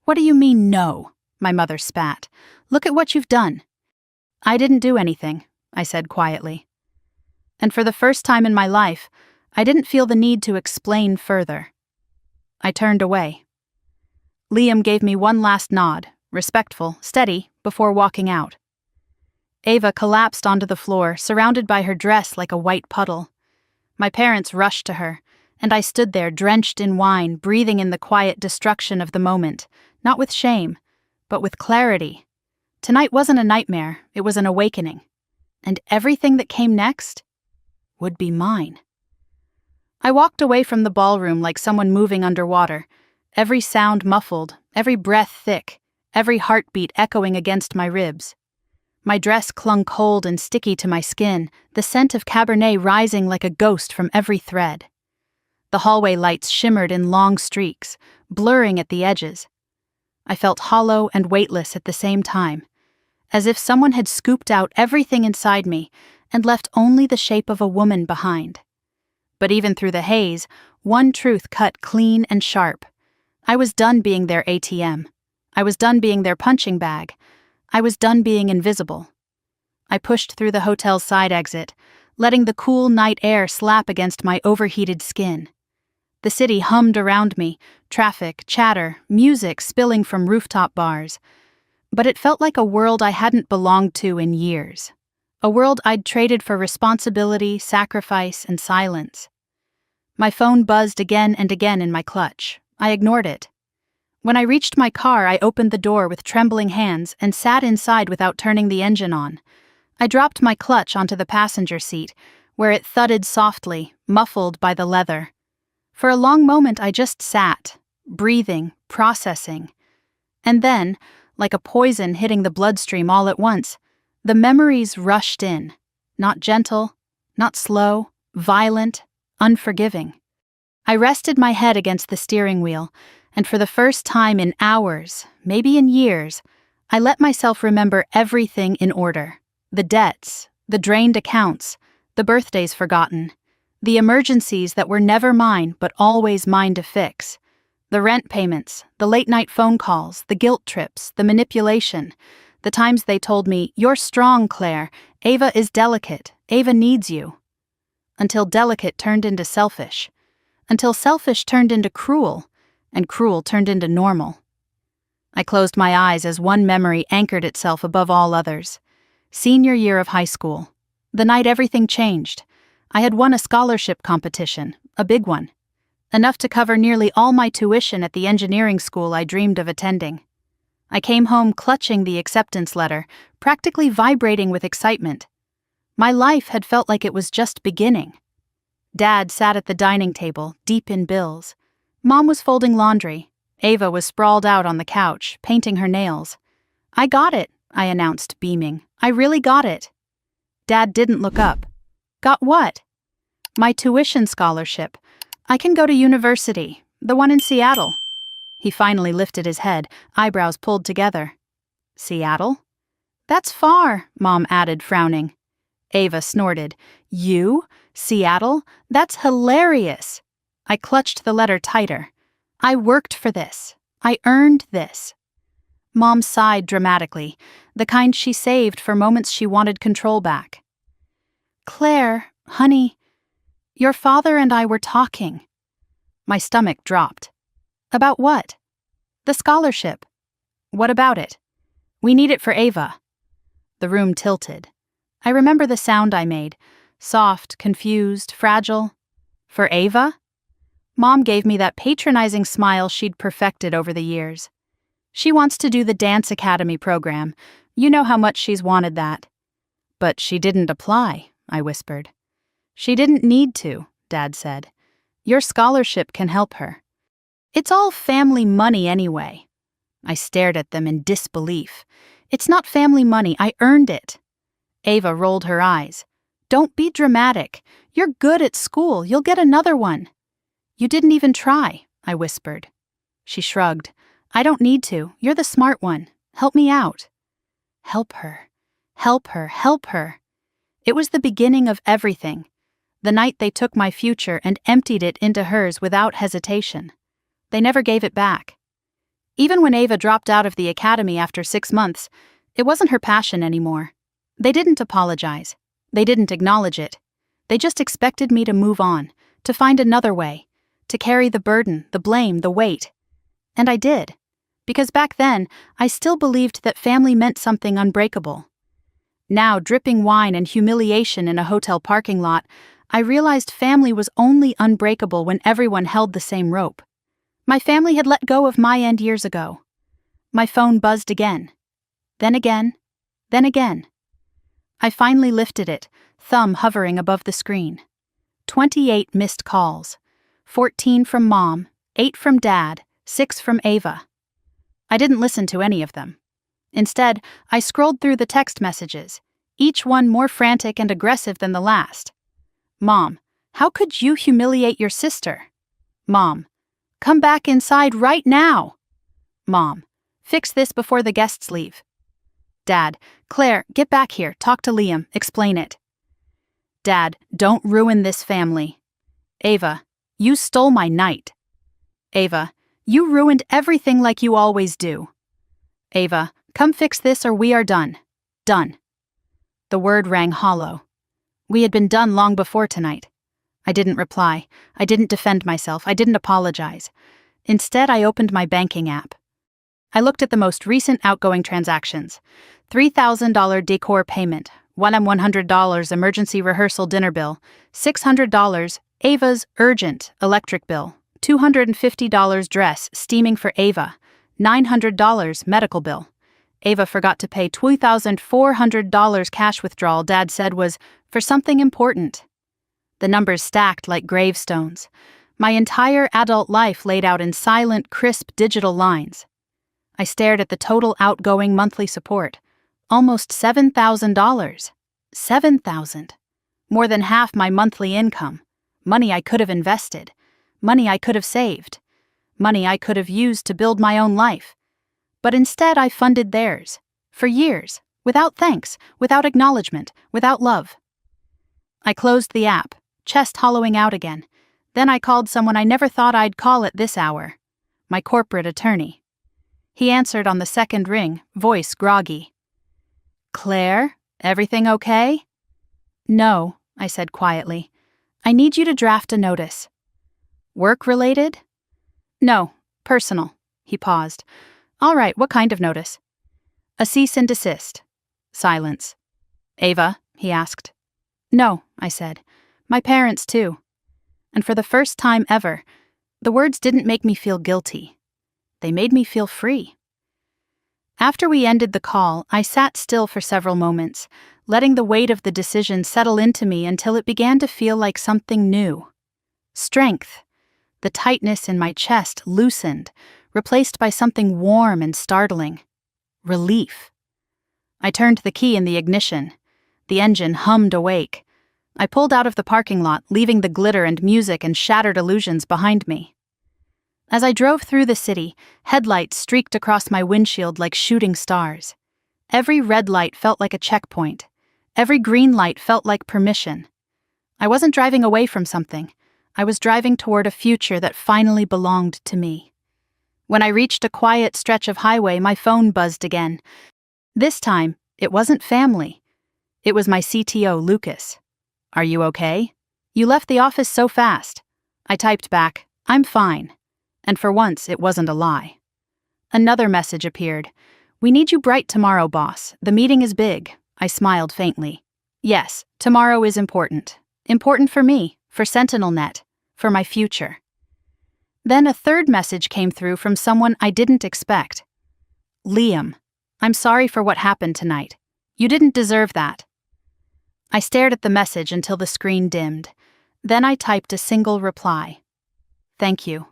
"What do you mean, no?" My mother spat. "Look at what you've done." "I didn't do anything," I said quietly. And for the first time in my life, I didn't feel the need to explain further. I turned away. Liam gave me one last nod, respectful, steady, before walking out. Ava collapsed onto the floor, surrounded by her dress like a white puddle. My parents rushed to her, and I stood there drenched in wine, breathing in the quiet destruction of the moment, not with shame, but with clarity. Tonight wasn't a nightmare, it was an awakening. And everything that came next would be mine. I walked away from the ballroom like someone moving underwater, every sound muffled, every breath thick, every heartbeat echoing against my ribs. My dress clung cold and sticky to my skin, the scent of Cabernet rising like a ghost from every thread. The hallway lights shimmered in long streaks, blurring at the edges. I felt hollow and weightless at the same time, as if someone had scooped out everything inside me and left only the shape of a woman behind. But even through the haze, one truth cut clean and sharp. I was done being their ATM. I was done being their punching bag. I was done being invisible. I pushed through the hotel's side exit, letting the cool night air slap against my overheated skin. The city hummed around me, traffic, chatter, music spilling from rooftop bars. But it felt like a world I hadn't belonged to in years. A world I'd traded for responsibility, sacrifice, and silence. My phone buzzed again and again in my clutch. I ignored it. When I reached my car, I opened the door with trembling hands and sat inside without turning the engine on. I dropped my clutch onto the passenger seat, where it thudded softly, muffled by the leather. For a long moment I just sat, breathing, processing. And then, like a poison hitting the bloodstream all at once, the memories rushed in. Not gentle, not slow, violent, unforgiving. I rested my head against the steering wheel, and for the first time in hours, maybe in years, I let myself remember everything in order. The debts, the drained accounts, the birthdays forgotten, the emergencies that were never mine but always mine to fix, the rent payments, the late-night phone calls, the guilt trips, the manipulation, the times they told me, "You're strong, Claire. Ava is delicate. Ava needs you." Until delicate turned into selfish. Until selfish turned into cruel, and cruel turned into normal. I closed my eyes as one memory anchored itself above all others. Senior year of high school. The night everything changed. I had won a scholarship competition, a big one. Enough to cover nearly all my tuition at the engineering school I dreamed of attending. I came home clutching the acceptance letter, practically vibrating with excitement. My life had felt like it was just beginning. Dad sat at the dining table, deep in bills. Mom was folding laundry. Ava was sprawled out on the couch, painting her nails. "I got it," I announced, beaming. "I really got it." Dad didn't look up. "Got what?" "My tuition scholarship. I can go to university, the one in Seattle." He finally lifted his head, eyebrows pulled together. "Seattle?" "That's far," Mom added, frowning. Ava snorted. "You? Seattle? That's hilarious." I clutched the letter tighter. "I worked for this. I earned this." Mom sighed dramatically, the kind she saved for moments she wanted control back. "Claire, honey, your father and I were talking." My stomach dropped. "About what?" "The scholarship." "What about it?" "We need it for Ava." The room tilted. I remember the sound I made. Soft, confused, fragile. "For Ava?" Mom gave me that patronizing smile she'd perfected over the years. "She wants to do the dance academy program. You know how much she's wanted that." "But she didn't apply," I whispered. "She didn't need to," Dad said. "Your scholarship can help her." "It's all family money anyway." I stared at them in disbelief. "It's not family money. I earned it." Ava rolled her eyes. "Don't be dramatic. You're good at school. You'll get another one." "You didn't even try," I whispered. She shrugged. "I don't need to. You're the smart one. Help me out." Help her. Help her. Help her. It was the beginning of everything. The night they took my future and emptied it into hers without hesitation. They never gave it back. Even when Ava dropped out of the academy after 6 months, it wasn't her passion anymore. They didn't apologize. They didn't acknowledge it. They just expected me to move on, to find another way, to carry the burden, the blame, the weight. And I did. Because back then, I still believed that family meant something unbreakable. Now, dripping wine and humiliation in a hotel parking lot, I realized family was only unbreakable when everyone held the same rope. My family had let go of my end years ago. My phone buzzed again. Then again. Then again. I finally lifted it, thumb hovering above the screen. 28 missed calls. 14 from Mom, 8 from Dad, 6 from Ava. I didn't listen to any of them. Instead, I scrolled through the text messages, each one more frantic and aggressive than the last. "Mom, how could you humiliate your sister?" "Mom, come back inside right now." "Mom, fix this before the guests leave." "Dad, Claire, get back here, talk to Liam, explain it." "Dad, don't ruin this family." "Ava, you stole my night." "Ava, you ruined everything like you always do." "Ava, come fix this or we are done. Done." The word rang hollow. We had been done long before tonight. I didn't reply. I didn't defend myself. I didn't apologize. Instead, I opened my banking app. I looked at the most recent outgoing transactions. $3,000 decor payment, $100 emergency rehearsal dinner bill, $600 Ava's urgent electric bill, $250 dress steaming for Ava, $900 medical bill. Ava forgot to pay $2,400 cash withdrawal Dad said was for something important. The numbers stacked like gravestones. My entire adult life laid out in silent, crisp digital lines. I stared at the total outgoing monthly support. Almost $7,000. $7,000. More than half my monthly income. Money I could have invested. Money I could have saved. Money I could have used to build my own life. But instead I funded theirs. For years. Without thanks. Without acknowledgement. Without love. I closed the app, chest hollowing out again. Then I called someone I never thought I'd call at this hour. My corporate attorney. He answered on the second ring, voice groggy. "Claire, everything okay?" "No," I said quietly. "I need you to draft a notice." "Work-related?" "No, personal." He paused. "All right, what kind of notice?" "A cease and desist." Silence. "Ava?" he asked. "No," I said. "My parents, too." And for the first time ever, the words didn't make me feel guilty. They made me feel free. After we ended the call, I sat still for several moments, letting the weight of the decision settle into me until it began to feel like something new. Strength. The The tightness in my chest loosened, replaced by something warm and startling. Relief. I turned the key in the ignition. The engine hummed awake. I pulled out of the parking lot, leaving the glitter and music and shattered illusions behind me. As I drove through the city, headlights streaked across my windshield like shooting stars. Every red light felt like a checkpoint. Every green light felt like permission. I wasn't driving away from something. I was driving toward a future that finally belonged to me. When I reached a quiet stretch of highway, my phone buzzed again. This time, it wasn't family. It was my CTO, Lucas. "Are you okay? You left the office so fast." I typed back, "I'm fine." And for once, it wasn't a lie. Another message appeared. "We need you bright tomorrow, boss. The meeting is big." I smiled faintly. Yes, tomorrow is important. Important for me, for SentinelNet, for my future. Then a third message came through from someone I didn't expect. "Liam, I'm sorry for what happened tonight. You didn't deserve that." I stared at the message until the screen dimmed. Then I typed a single reply. "Thank you."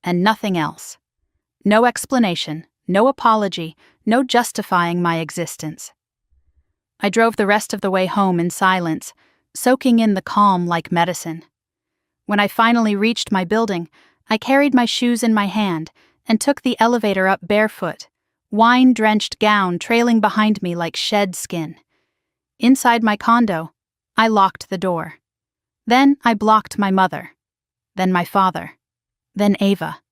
And nothing else. No explanation, no apology, no justifying my existence. I drove the rest of the way home in silence, soaking in the calm like medicine. When I finally reached my building, I carried my shoes in my hand and took the elevator up barefoot, wine-drenched gown trailing behind me like shed skin. Inside my condo, I locked the door. Then I blocked my mother. Then my father. Then Ava.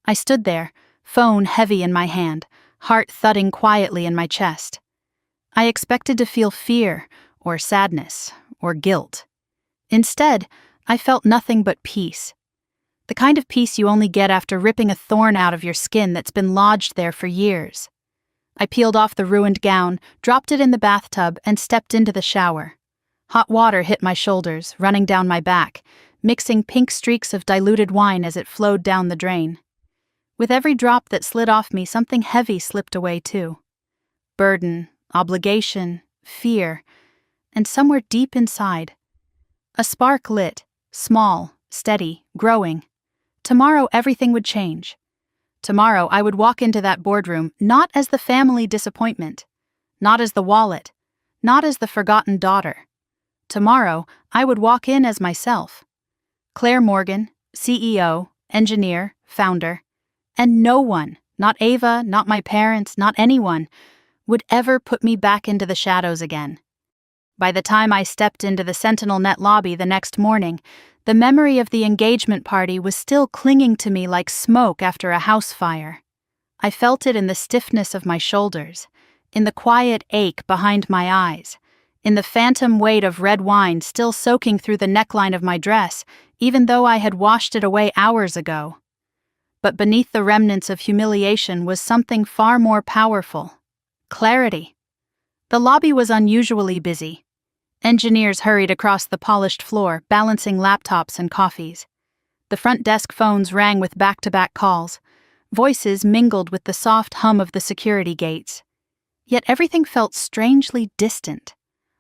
I stood there, phone heavy in my hand, heart thudding quietly in my chest. I expected to feel fear, or sadness, or guilt. Instead, I felt nothing but peace. The kind of peace you only get after ripping a thorn out of your skin that's been lodged there for years. I peeled off the ruined gown, dropped it in the bathtub, and stepped into the shower. Hot water hit my shoulders, running down my back, mixing pink streaks of diluted wine as it flowed down the drain. With every drop that slid off me, something heavy slipped away too. Burden, obligation, fear, and somewhere deep inside, a spark lit, small, steady, growing. Tomorrow everything would change. Tomorrow I would walk into that boardroom not as the family disappointment, not as the wallet, not as the forgotten daughter. Tomorrow I would walk in as myself. Claire Morgan, CEO, engineer, founder, and no one, not Ava, not my parents, not anyone, would ever put me back into the shadows again. By the time I stepped into the SentinelNet lobby the next morning, the memory of the engagement party was still clinging to me like smoke after a house fire. I felt it in the stiffness of my shoulders, in the quiet ache behind my eyes, in the phantom weight of red wine still soaking through the neckline of my dress, even though I had washed it away hours ago. But beneath the remnants of humiliation was something far more powerful: clarity. The lobby was unusually busy. Engineers hurried across the polished floor, balancing laptops and coffees. The front desk phones rang with back-to-back calls. Voices mingled with the soft hum of the security gates. Yet everything felt strangely distant,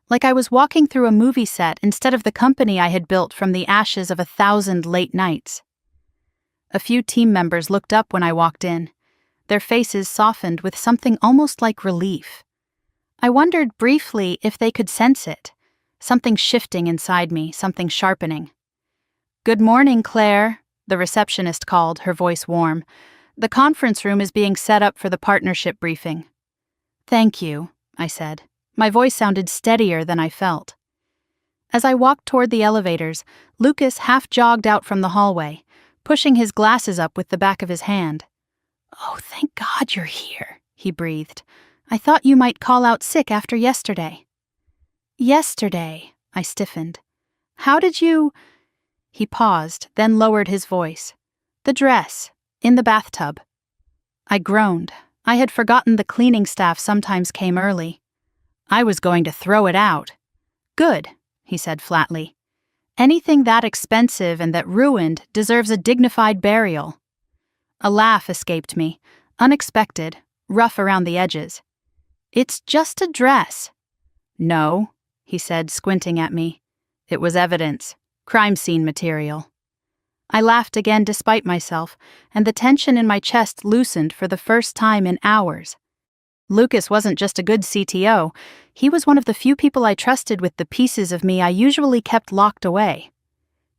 like I was walking through a movie set instead of the company I had built from the ashes of 1,000 late nights. A few team members looked up when I walked in. Their faces softened with something almost like relief. I wondered briefly if they could sense it. Something shifting inside me, something sharpening. "Good morning, Claire," the receptionist called, her voice warm. "The conference room is being set up for the partnership briefing." "Thank you," I said. My voice sounded steadier than I felt. As I walked toward the elevators, Lucas half jogged out from the hallway, pushing his glasses up with the back of his hand. "Oh, thank God you're here," he breathed. "I thought you might call out sick after yesterday." "Yesterday," I stiffened. "How did you—" He paused, then lowered his voice. "The dress, in the bathtub." I groaned. I had forgotten the cleaning staff sometimes came early. I was going to throw it out. "Good," he said flatly. "Anything that expensive and that ruined deserves a dignified burial." A laugh escaped me, unexpected, rough around the edges. "It's just a dress." "No," he said, squinting at me. "It was evidence, crime scene material." I laughed again despite myself, and the tension in my chest loosened for the first time in hours. Lucas wasn't just a good CTO, he was one of the few people I trusted with the pieces of me I usually kept locked away.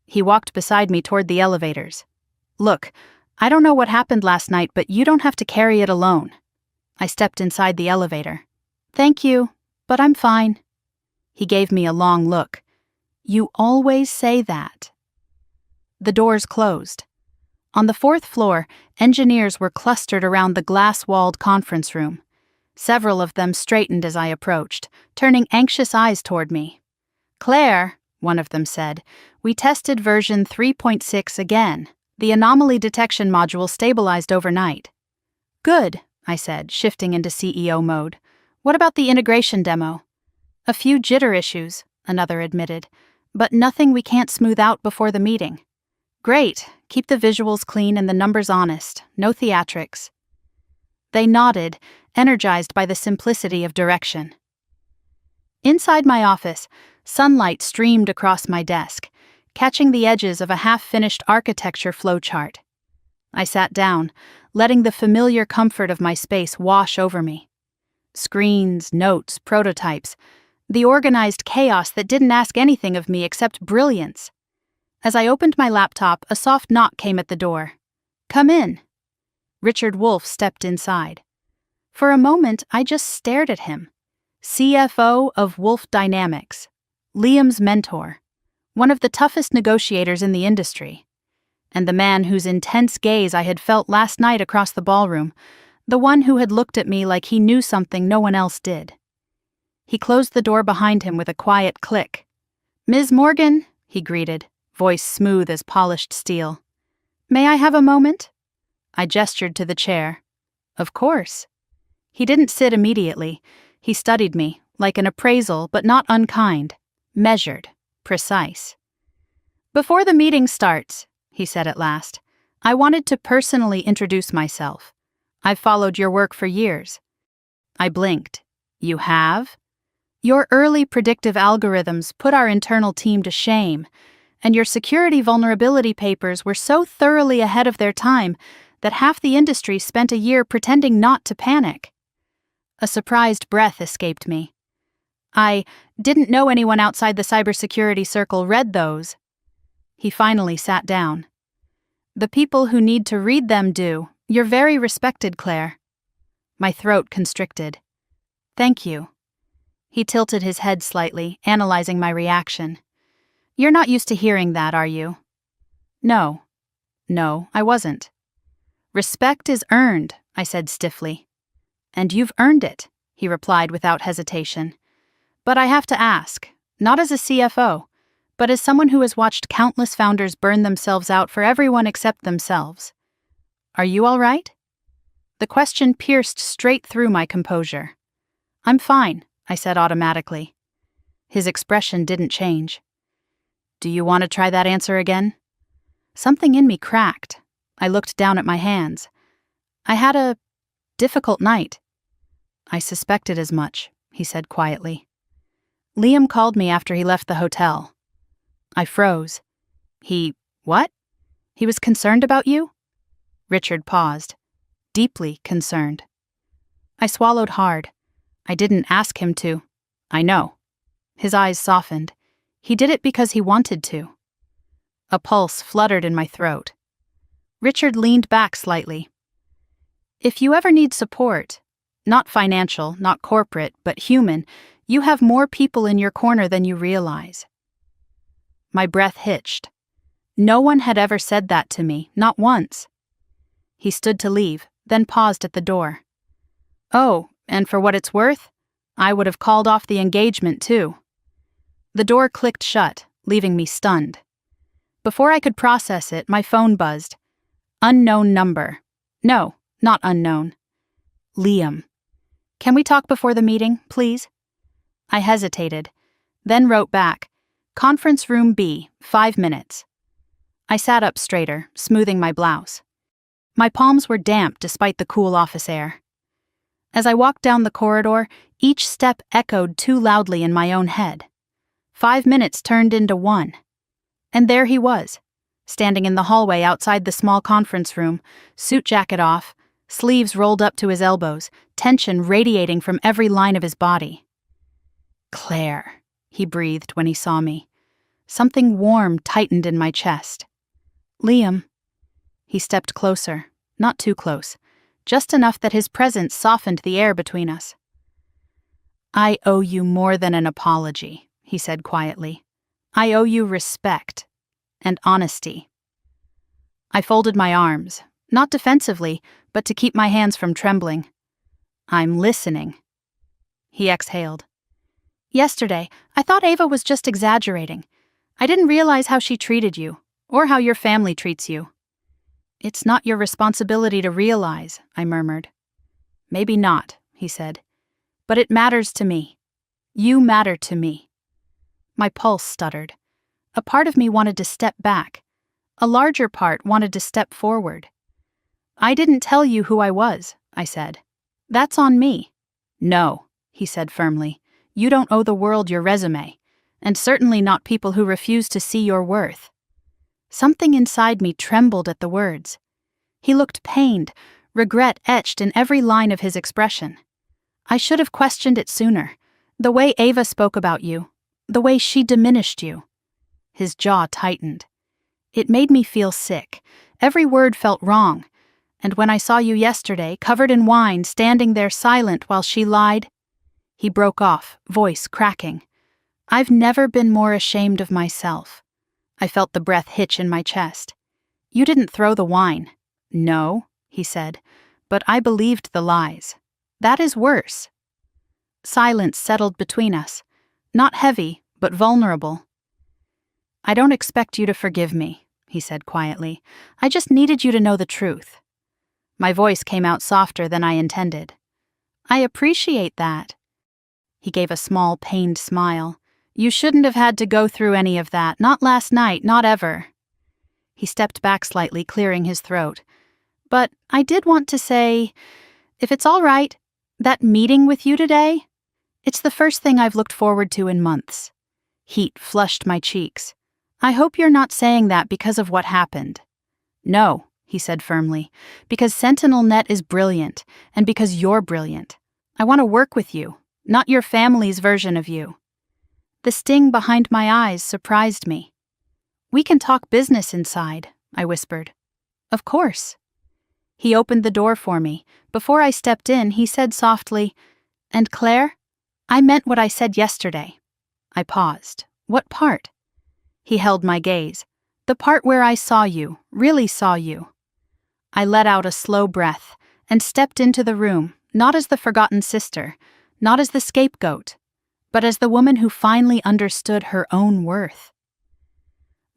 He walked beside me toward the elevators. "Look, I don't know what happened last night, but you don't have to carry it alone." I stepped inside the elevator. "Thank you, but I'm fine." He gave me a long look. "You always say that." The doors closed. On the 4th floor, engineers were clustered around the glass-walled conference room. Several of them straightened as I approached, turning anxious eyes toward me. "Claire," one of them said, "we tested version 3.6 again. The anomaly detection module stabilized overnight." "Good," I said, shifting into CEO mode. "What about the integration demo?" "A few jitter issues," another admitted, "but nothing we can't smooth out before the meeting." "Great. Keep the visuals clean and the numbers honest. No theatrics." They nodded, energized by the simplicity of direction. Inside my office, sunlight streamed across my desk, catching the edges of a half-finished architecture flowchart. I sat down, letting the familiar comfort of my space wash over me. Screens, notes, prototypes, the organized chaos that didn't ask anything of me except brilliance. As I opened my laptop, a soft knock came at the door. "Come in." Richard Wolff stepped inside. For a moment, I just stared at him. CFO of Wolff Dynamics, Liam's mentor, one of the toughest negotiators in the industry, and the man whose intense gaze I had felt last night across the ballroom, the one who had looked at me like he knew something no one else did. He closed the door behind him with a quiet click. "Ms. Morgan," he greeted, voice smooth as polished steel. "May I have a moment?" I gestured to the chair. "Of course." He didn't sit immediately. He studied me, like an appraisal, but not unkind, measured, precise. "Before the meeting starts," he said at last, "I wanted to personally introduce myself. I've followed your work for years." I blinked. "You have?" "Your early predictive algorithms put our internal team to shame, and your security vulnerability papers were so thoroughly ahead of their time that half the industry spent a year pretending not to panic." A surprised breath escaped me. "I didn't know anyone outside the cybersecurity circle read those." He finally sat down. "The people who need to read them do. You're very respected, Claire." My throat constricted. "Thank you." He tilted his head slightly, analyzing my reaction. "You're not used to hearing that, are you?" No, I wasn't. "Respect is earned," I said stiffly. "And you've earned it," he replied without hesitation. "But I have to ask, not as a CFO, but as someone who has watched countless founders burn themselves out for everyone except themselves. Are you all right?" The question pierced straight through my composure. "I'm fine," I said automatically. His expression didn't change. "Do you want to try that answer again?" Something in me cracked. I looked down at my hands. "I had a difficult night." "I suspected as much," he said quietly. "Liam called me after he left the hotel." I froze. What? He was concerned about you?" Richard paused. "Deeply concerned." I swallowed hard. I didn't ask him to. "I know." His eyes softened. "He did it because he wanted to." A pulse fluttered in my throat. Richard leaned back slightly. "If you ever need support, not financial, not corporate, but human, you have more people in your corner than you realize." My breath hitched. No one had ever said that to me, not once. He stood to leave, then paused at the door. "Oh, and for what it's worth, I would have called off the engagement too." The door clicked shut, leaving me stunned. Before I could process it, my phone buzzed. Unknown number. No, not unknown. Liam. "Can we talk before the meeting, please?" I hesitated, then wrote back, "Conference room B, 5 minutes." I sat up straighter, smoothing my blouse. My palms were damp despite the cool office air. As I walked down the corridor, each step echoed too loudly in my own head. 5 minutes turned into 1. And there he was, standing in the hallway outside the small conference room, suit jacket off, sleeves rolled up to his elbows, tension radiating from every line of his body. "Claire," he breathed when he saw me. Something warm tightened in my chest. "Liam." He stepped closer, not too close, just enough that his presence softened the air between us. "I owe you more than an apology," he said quietly. "I owe you respect and honesty." I folded my arms, not defensively, but to keep my hands from trembling. "I'm listening." He exhaled. "Yesterday, I thought Ava was just exaggerating. I didn't realize how she treated you, or how your family treats you." "It's not your responsibility to realize," I murmured. "Maybe not," he said. "But it matters to me. You matter to me." My pulse stuttered. A part of me wanted to step back. A larger part wanted to step forward. "I didn't tell you who I was," I said. "That's on me." "No," he said firmly. "You don't owe the world your resume, and certainly not people who refuse to see your worth." Something inside me trembled at the words. He looked pained, regret etched in every line of his expression. I should have questioned it sooner. The way Ava spoke about you, the way she diminished you. His jaw tightened. It made me feel sick. Every word felt wrong. And when I saw you yesterday, covered in wine, standing there silent while she lied... He broke off, voice cracking. "I've never been more ashamed of myself." I felt the breath hitch in my chest. "You didn't throw the wine." "No," he said, "but I believed the lies. That is worse." Silence settled between us, not heavy, but vulnerable. "I don't expect you to forgive me," he said quietly. "I just needed you to know the truth." My voice came out softer than I intended. "I appreciate that." He gave a small, pained smile. "You shouldn't have had to go through any of that, not last night, not ever." He stepped back slightly, clearing his throat. "But I did want to say, if it's all right, that meeting with you today, it's the first thing I've looked forward to in months." Heat flushed my cheeks. "I hope you're not saying that because of what happened." "No," he said firmly, "because SentinelNet is brilliant, and because you're brilliant. I want to work with you, not your family's version of you." The sting behind my eyes surprised me. "We can talk business inside," I whispered. "Of course." He opened the door for me. Before I stepped in, he said softly, "And Claire, I meant what I said yesterday." I paused. "What part?" He held my gaze. "The part where I saw you, really saw you." I let out a slow breath and stepped into the room, not as the forgotten sister, not as the scapegoat, but as the woman who finally understood her own worth.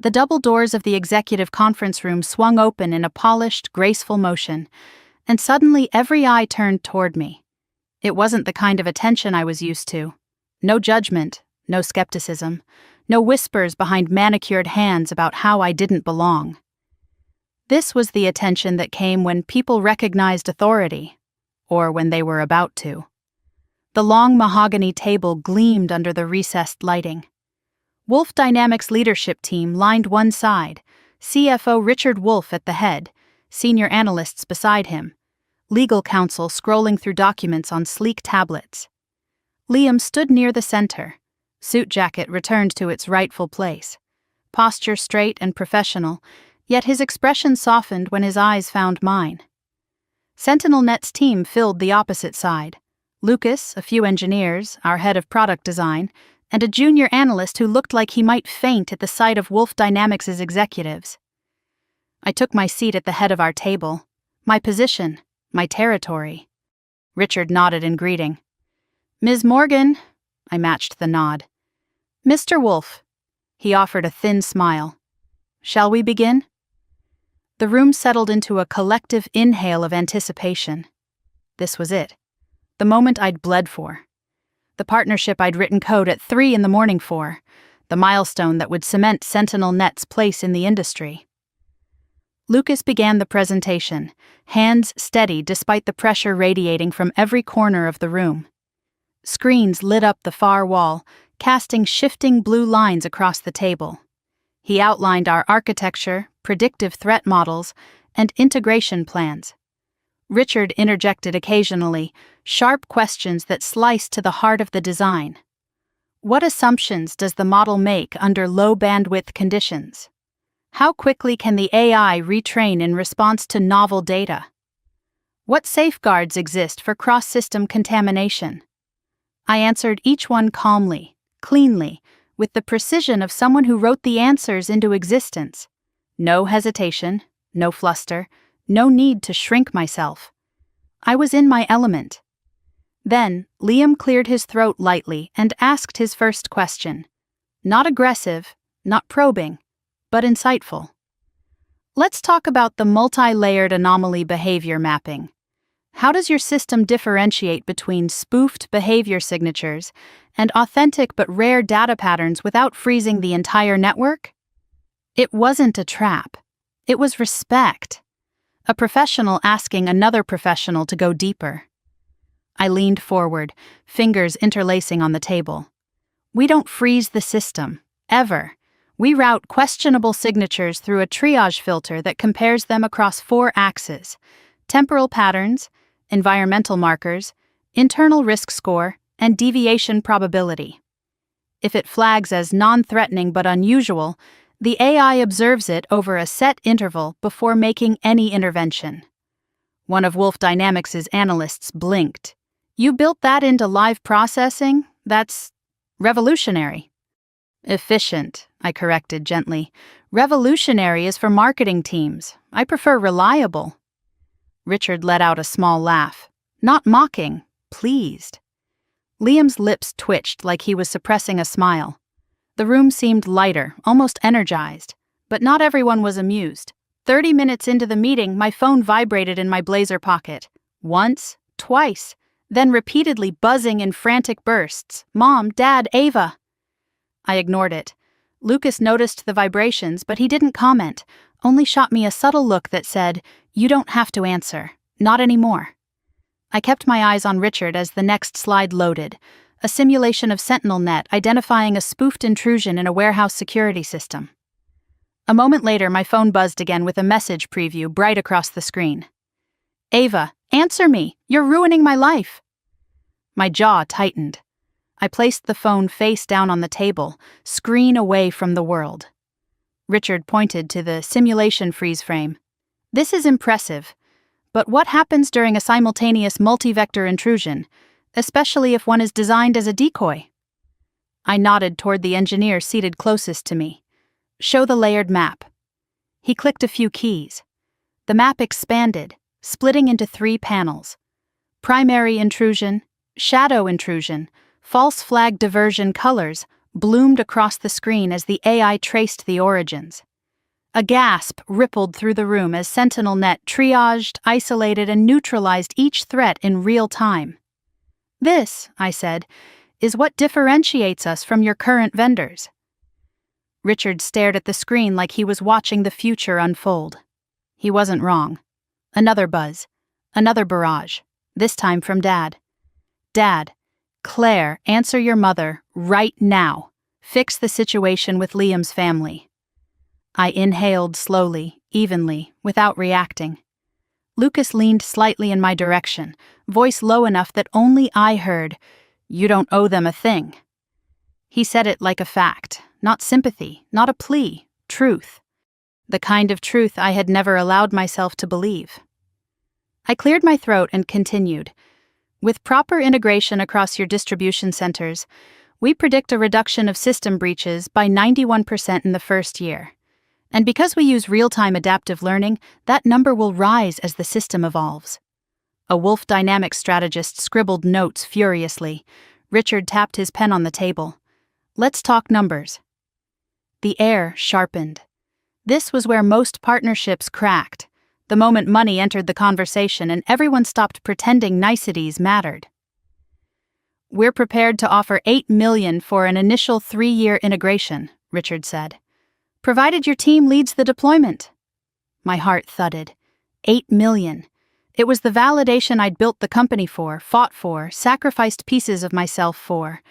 The double doors of the executive conference room swung open in a polished, graceful motion, and suddenly every eye turned toward me. It wasn't the kind of attention I was used to. No judgment, no skepticism, no whispers behind manicured hands about how I didn't belong. This was the attention that came when people recognized authority, or when they were about to. The long mahogany table gleamed under the recessed lighting. Wolf Dynamics leadership team lined one side, CFO Richard Wolf at the head, senior analysts beside him, legal counsel scrolling through documents on sleek tablets. Liam stood near the center, suit jacket returned to its rightful place, posture straight and professional, yet his expression softened when his eyes found mine. SentinelNet's team filled the opposite side. Lucas, a few engineers, our head of product design, and a junior analyst who looked like he might faint at the sight of Wolf Dynamics' executives. I took my seat at the head of our table, my position, my territory. Richard nodded in greeting. "Ms. Morgan," I matched the nod. "Mr. Wolf," he offered a thin smile. "Shall we begin?" The room settled into a collective inhale of anticipation. This was it. The moment I'd bled for. The partnership I'd written code at 3 a.m. for. The milestone that would cement SentinelNet's place in the industry. Lucas began the presentation, hands steady despite the pressure radiating from every corner of the room. Screens lit up the far wall, casting shifting blue lines across the table. He outlined our architecture, predictive threat models, and integration plans. Richard interjected occasionally, sharp questions that sliced to the heart of the design. What assumptions does the model make under low bandwidth conditions? How quickly can the AI retrain in response to novel data? What safeguards exist for cross-system contamination? I answered each one calmly, cleanly, with the precision of someone who wrote the answers into existence. No hesitation, no fluster, no need to shrink myself. I was in my element. Then, Liam cleared his throat lightly and asked his first question. Not aggressive, not probing, but insightful. Let's talk about the multi-layered anomaly behavior mapping. How does your system differentiate between spoofed behavior signatures and authentic but rare data patterns without freezing the entire network? It wasn't a trap. It was respect. A professional asking another professional to go deeper. I leaned forward, fingers interlacing on the table. We don't freeze the system, ever. We route questionable signatures through a triage filter that compares them across 4 axes: temporal patterns, environmental markers, internal risk score, and deviation probability. If it flags as non-threatening but unusual, the AI observes it over a set interval before making any intervention. One of Wolf Dynamics' analysts blinked. You built that into live processing? That's revolutionary. Efficient, I corrected gently. Revolutionary is for marketing teams. I prefer reliable. Richard let out a small laugh. Not mocking, pleased. Liam's lips twitched like he was suppressing a smile. The room seemed lighter, almost energized. But not everyone was amused. 30 minutes into the meeting, my phone vibrated in my blazer pocket. Once, twice, then repeatedly buzzing in frantic bursts. Mom, Dad, Ava. I ignored it. Lucas noticed the vibrations, but he didn't comment, only shot me a subtle look that said, "You don't have to answer. Not anymore." I kept my eyes on Richard as the next slide loaded, a simulation of SentinelNet identifying a spoofed intrusion in a warehouse security system. A moment later, my phone buzzed again with a message preview bright across the screen. "Ava, answer me! You're ruining my life!" My jaw tightened. I placed the phone face down on the table, screen away from the world. Richard pointed to the simulation freeze frame. "This is impressive, but what happens during a simultaneous multi-vector intrusion, especially if one is designed as a decoy?" I nodded toward the engineer seated closest to me. "Show the layered map." He clicked a few keys. The map expanded, splitting into 3 panels. Primary intrusion, shadow intrusion, false flag diversion colors bloomed across the screen as the AI traced the origins. A gasp rippled through the room as SentinelNet triaged, isolated, and neutralized each threat in real time. "This," I said, "is what differentiates us from your current vendors." Richard stared at the screen like he was watching the future unfold. He wasn't wrong. Another buzz. Another barrage. This time from Dad. "Dad, Claire, answer your mother right now. Fix the situation with Liam's family." I inhaled slowly, evenly, without reacting. Lucas leaned slightly in my direction, voice low enough that only I heard, "You don't owe them a thing." He said it like a fact, not sympathy, not a plea, truth. The kind of truth I had never allowed myself to believe. I cleared my throat and continued. With proper integration across your distribution centers, we predict a reduction of system breaches by 91% in the first year. And because we use real-time adaptive learning, that number will rise as the system evolves. A Wolf Dynamics strategist scribbled notes furiously. Richard tapped his pen on the table. "Let's talk numbers." The air sharpened. This was where most partnerships cracked, the moment money entered the conversation and everyone stopped pretending niceties mattered. "We're prepared to offer $8 million for an initial 3-year integration," Richard said. "Provided your team leads the deployment." My heart thudded. $8 million. It was the validation I'd built the company for, fought for, sacrificed pieces of myself for.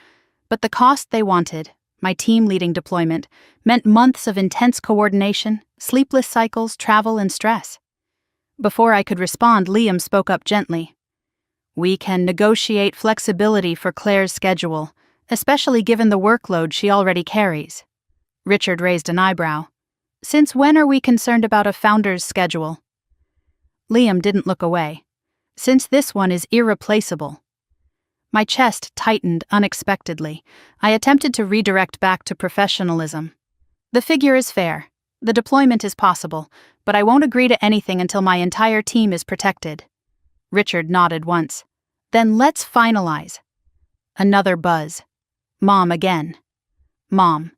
But the cost they wanted, my team-leading deployment, meant months of intense coordination, sleepless cycles, travel, and stress. Before I could respond, Liam spoke up gently. "We can negotiate flexibility for Claire's schedule, especially given the workload she already carries." Richard raised an eyebrow. "Since when are we concerned about a founder's schedule?" Liam didn't look away. "Since this one is irreplaceable." My chest tightened unexpectedly. I attempted to redirect back to professionalism. "The figure is fair. The deployment is possible, but I won't agree to anything until my entire team is protected." Richard nodded once. "Then let's finalize." Another buzz. Mom again. "Mom.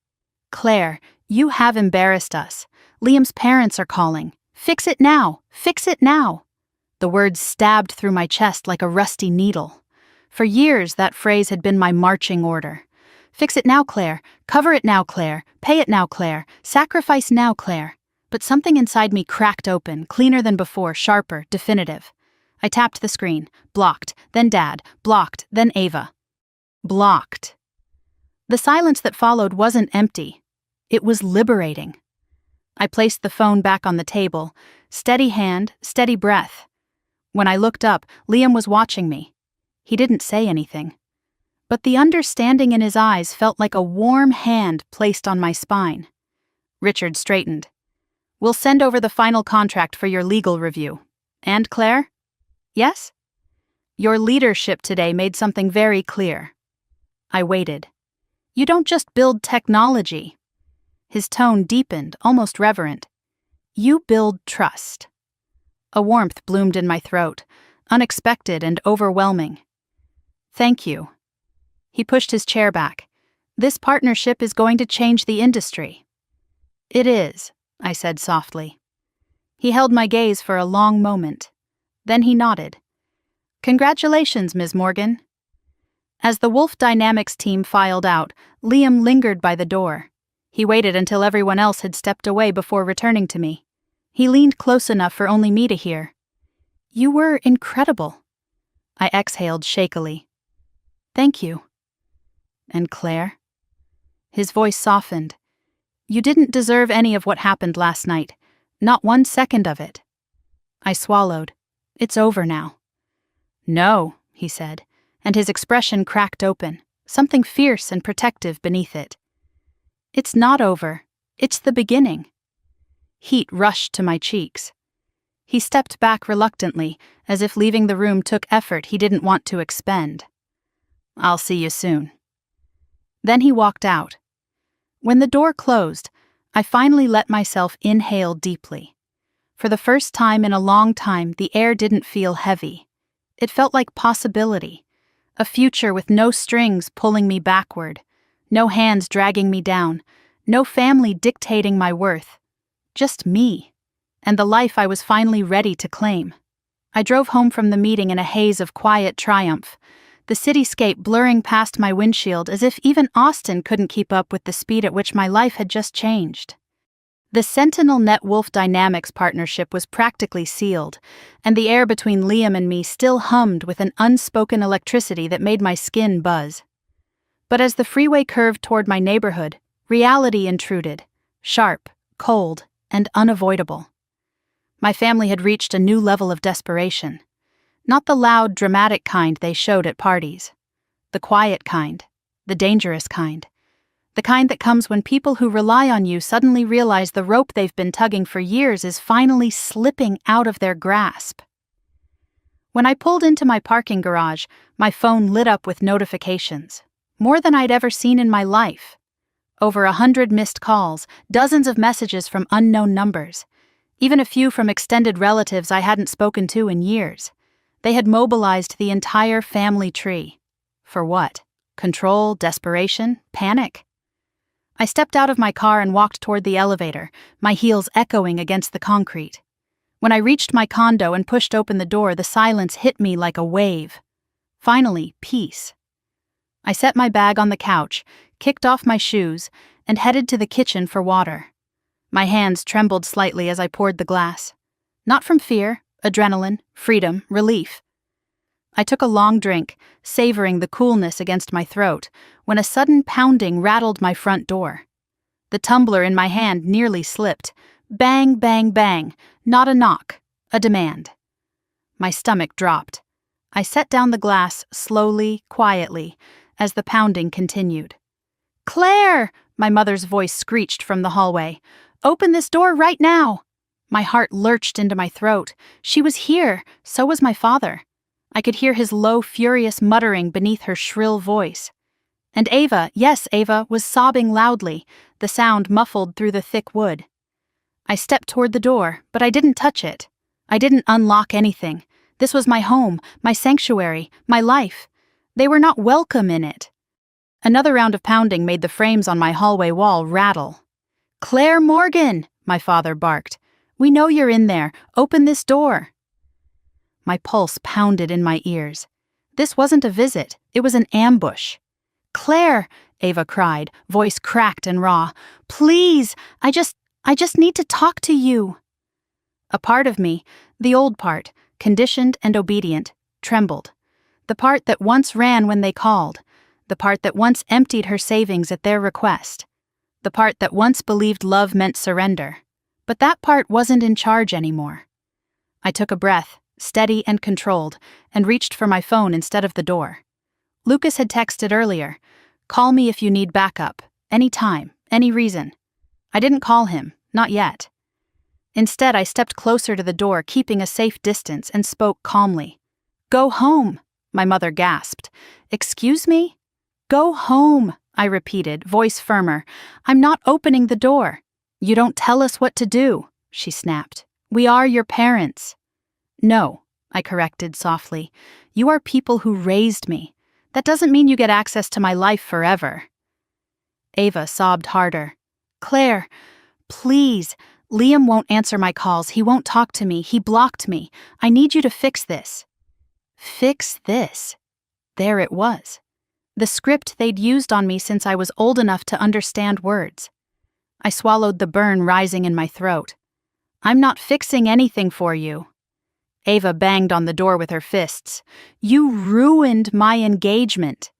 Claire, you have embarrassed us. Liam's parents are calling. Fix it now! Fix it now!" The words stabbed through my chest like a rusty needle. For years, that phrase had been my marching order. "Fix it now, Claire. Cover it now, Claire. Pay it now, Claire. Sacrifice now, Claire." But something inside me cracked open, cleaner than before, sharper, definitive. I tapped the screen. Blocked, then Dad. Blocked, then Ava. Blocked. The silence that followed wasn't empty. It was liberating. I placed the phone back on the table. Steady hand, steady breath. When I looked up, Liam was watching me. He didn't say anything. But the understanding in his eyes felt like a warm hand placed on my spine. Richard straightened. "We'll send over the final contract for your legal review. And Claire?" "Yes?" "Your leadership today made something very clear." I waited. "You don't just build technology." His tone deepened, almost reverent. "You build trust." A warmth bloomed in my throat, unexpected and overwhelming. "Thank you." He pushed his chair back. "This partnership is going to change the industry." "It is," I said softly. He held my gaze for a long moment. Then he nodded. "Congratulations, Ms. Morgan." As the Wolf Dynamics team filed out, Liam lingered by the door. He waited until everyone else had stepped away before returning to me. He leaned close enough for only me to hear. "You were incredible." I exhaled shakily. "Thank you." "And Claire?" His voice softened. "You didn't deserve any of what happened last night. Not 1 second of it." I swallowed. "It's over now." "No," he said, and his expression cracked open, something fierce and protective beneath it. "It's not over. It's the beginning." Heat rushed to my cheeks. He stepped back reluctantly, as if leaving the room took effort he didn't want to expend. "I'll see you soon." Then he walked out. When the door closed, I finally let myself inhale deeply. For the first time in a long time, the air didn't feel heavy. It felt like possibility, a future with no strings pulling me backward, no hands dragging me down, no family dictating my worth. Just me, and the life I was finally ready to claim. I drove home from the meeting in a haze of quiet triumph, the cityscape blurring past my windshield as if even Austin couldn't keep up with the speed at which my life had just changed. The Sentinel-Net-Wolf Dynamics partnership was practically sealed, and the air between Liam and me still hummed with an unspoken electricity that made my skin buzz. But as the freeway curved toward my neighborhood, reality intruded, sharp, cold, and unavoidable. My family had reached a new level of desperation. Not the loud, dramatic kind they showed at parties. The quiet kind, the dangerous kind. The kind that comes when people who rely on you suddenly realize the rope they've been tugging for years is finally slipping out of their grasp. When I pulled into my parking garage, my phone lit up with notifications, more than I'd ever seen in my life. Over 100 missed calls, dozens of messages from unknown numbers, even a few from extended relatives I hadn't spoken to in years. They had mobilized the entire family tree. For what? Control, desperation, panic? I stepped out of my car and walked toward the elevator, my heels echoing against the concrete. When I reached my condo and pushed open the door, the silence hit me like a wave. Finally, peace. I set my bag on the couch, kicked off my shoes, and headed to the kitchen for water. My hands trembled slightly as I poured the glass. Not from fear, adrenaline, freedom, relief. I took a long drink, savoring the coolness against my throat, when a sudden pounding rattled my front door. The tumbler in my hand nearly slipped. Bang, bang, bang. Not a knock, a demand. My stomach dropped. I set down the glass slowly, quietly, as the pounding continued. "Claire!" my mother's voice screeched from the hallway. "Open this door right now!" My heart lurched into my throat. She was here, so was my father. I could hear his low, furious muttering beneath her shrill voice. And Ava, yes, Ava, was sobbing loudly, the sound muffled through the thick wood. I stepped toward the door, but I didn't touch it. I didn't unlock anything. This was my home, my sanctuary, my life. They were not welcome in it. Another round of pounding made the frames on my hallway wall rattle. "Claire Morgan!" my father barked. "We know you're in there. Open this door." My pulse pounded in my ears. This wasn't a visit, it was an ambush. "Claire!" Ava cried, voice cracked and raw. "Please, I just need to talk to you." A part of me, the old part, conditioned and obedient, trembled. The part that once ran when they called. The part that once emptied her savings at their request. The part that once believed love meant surrender. But that part wasn't in charge anymore. I took a breath, steady and controlled, and reached for my phone instead of the door. Lucas had texted earlier, "Call me if you need backup, any time, any reason." I didn't call him, not yet. Instead, I stepped closer to the door, keeping a safe distance, and spoke calmly. "Go home," my mother gasped. "Excuse me?" "Go home," I repeated, voice firmer. "I'm not opening the door." "You don't tell us what to do," she snapped. "We are your parents." "No," I corrected softly. "You are people who raised me. That doesn't mean you get access to my life forever." Ava sobbed harder. "Claire, please. Liam won't answer my calls. He won't talk to me. He blocked me. I need you to fix this." Fix this? There it was. The script they'd used on me since I was old enough to understand words. I swallowed the burn rising in my throat. "I'm not fixing anything for you." Ava banged on the door with her fists. "You ruined my engagement."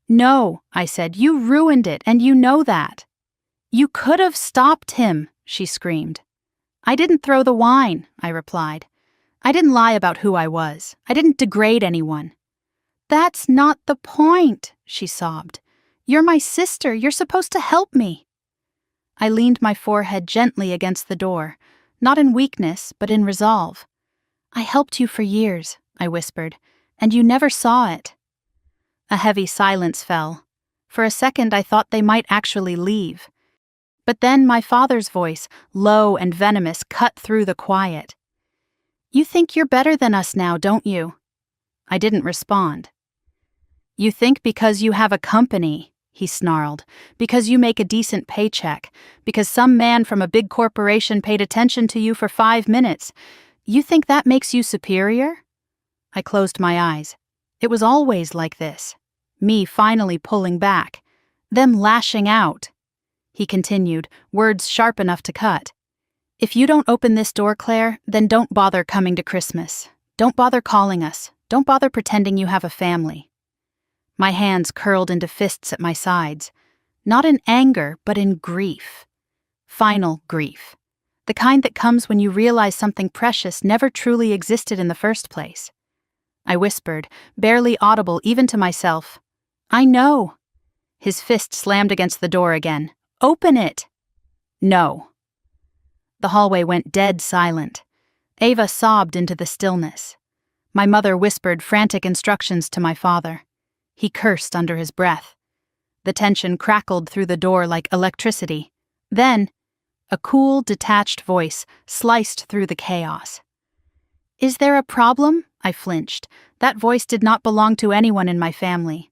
"No," I said, "you ruined it, and you know that." "You could have stopped him," she screamed. "I didn't throw the wine," I replied. "I didn't lie about who I was. I didn't degrade anyone." "That's not the point," she sobbed. "You're my sister. You're supposed to help me." I leaned my forehead gently against the door, not in weakness, but in resolve. "I helped you for years," I whispered, "and you never saw it." A heavy silence fell. For a second I thought they might actually leave. But then my father's voice, low and venomous, cut through the quiet. "You think you're better than us now, don't you?" I didn't respond. "You think because you have a company," he snarled, "because you make a decent paycheck, because some man from a big corporation paid attention to you for 5 minutes, you think that makes you superior?" I closed my eyes. It was always like this. Me finally pulling back. Them lashing out. He continued, words sharp enough to cut. "If you don't open this door, Claire, then don't bother coming to Christmas. Don't bother calling us. Don't bother pretending you have a family." My hands curled into fists at my sides. Not in anger, but in grief. Final grief. The kind that comes when you realize something precious never truly existed in the first place. I whispered, barely audible even to myself, "I know." His fist slammed against the door again. "Open it!" "No." The hallway went dead silent. Ava sobbed into the stillness. My mother whispered frantic instructions to my father. He cursed under his breath. The tension crackled through the door like electricity. Then, a cool, detached voice sliced through the chaos. "Is there a problem?" I flinched. That voice did not belong to anyone in my family.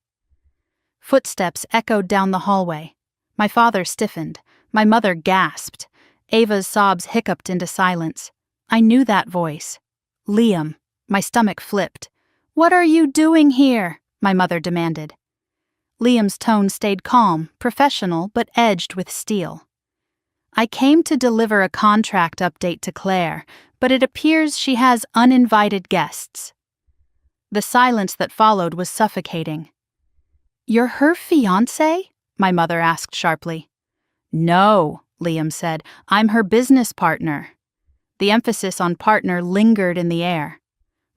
Footsteps echoed down the hallway. My father stiffened. My mother gasped. Ava's sobs hiccuped into silence. I knew that voice. Liam. My stomach flipped. "What are you doing here?" my mother demanded. Liam's tone stayed calm, professional, but edged with steel. "I came to deliver a contract update to Claire, but it appears she has uninvited guests." The silence that followed was suffocating. "You're her fiancé?" my mother asked sharply. "No," Liam said. "I'm her business partner." The emphasis on partner lingered in the air.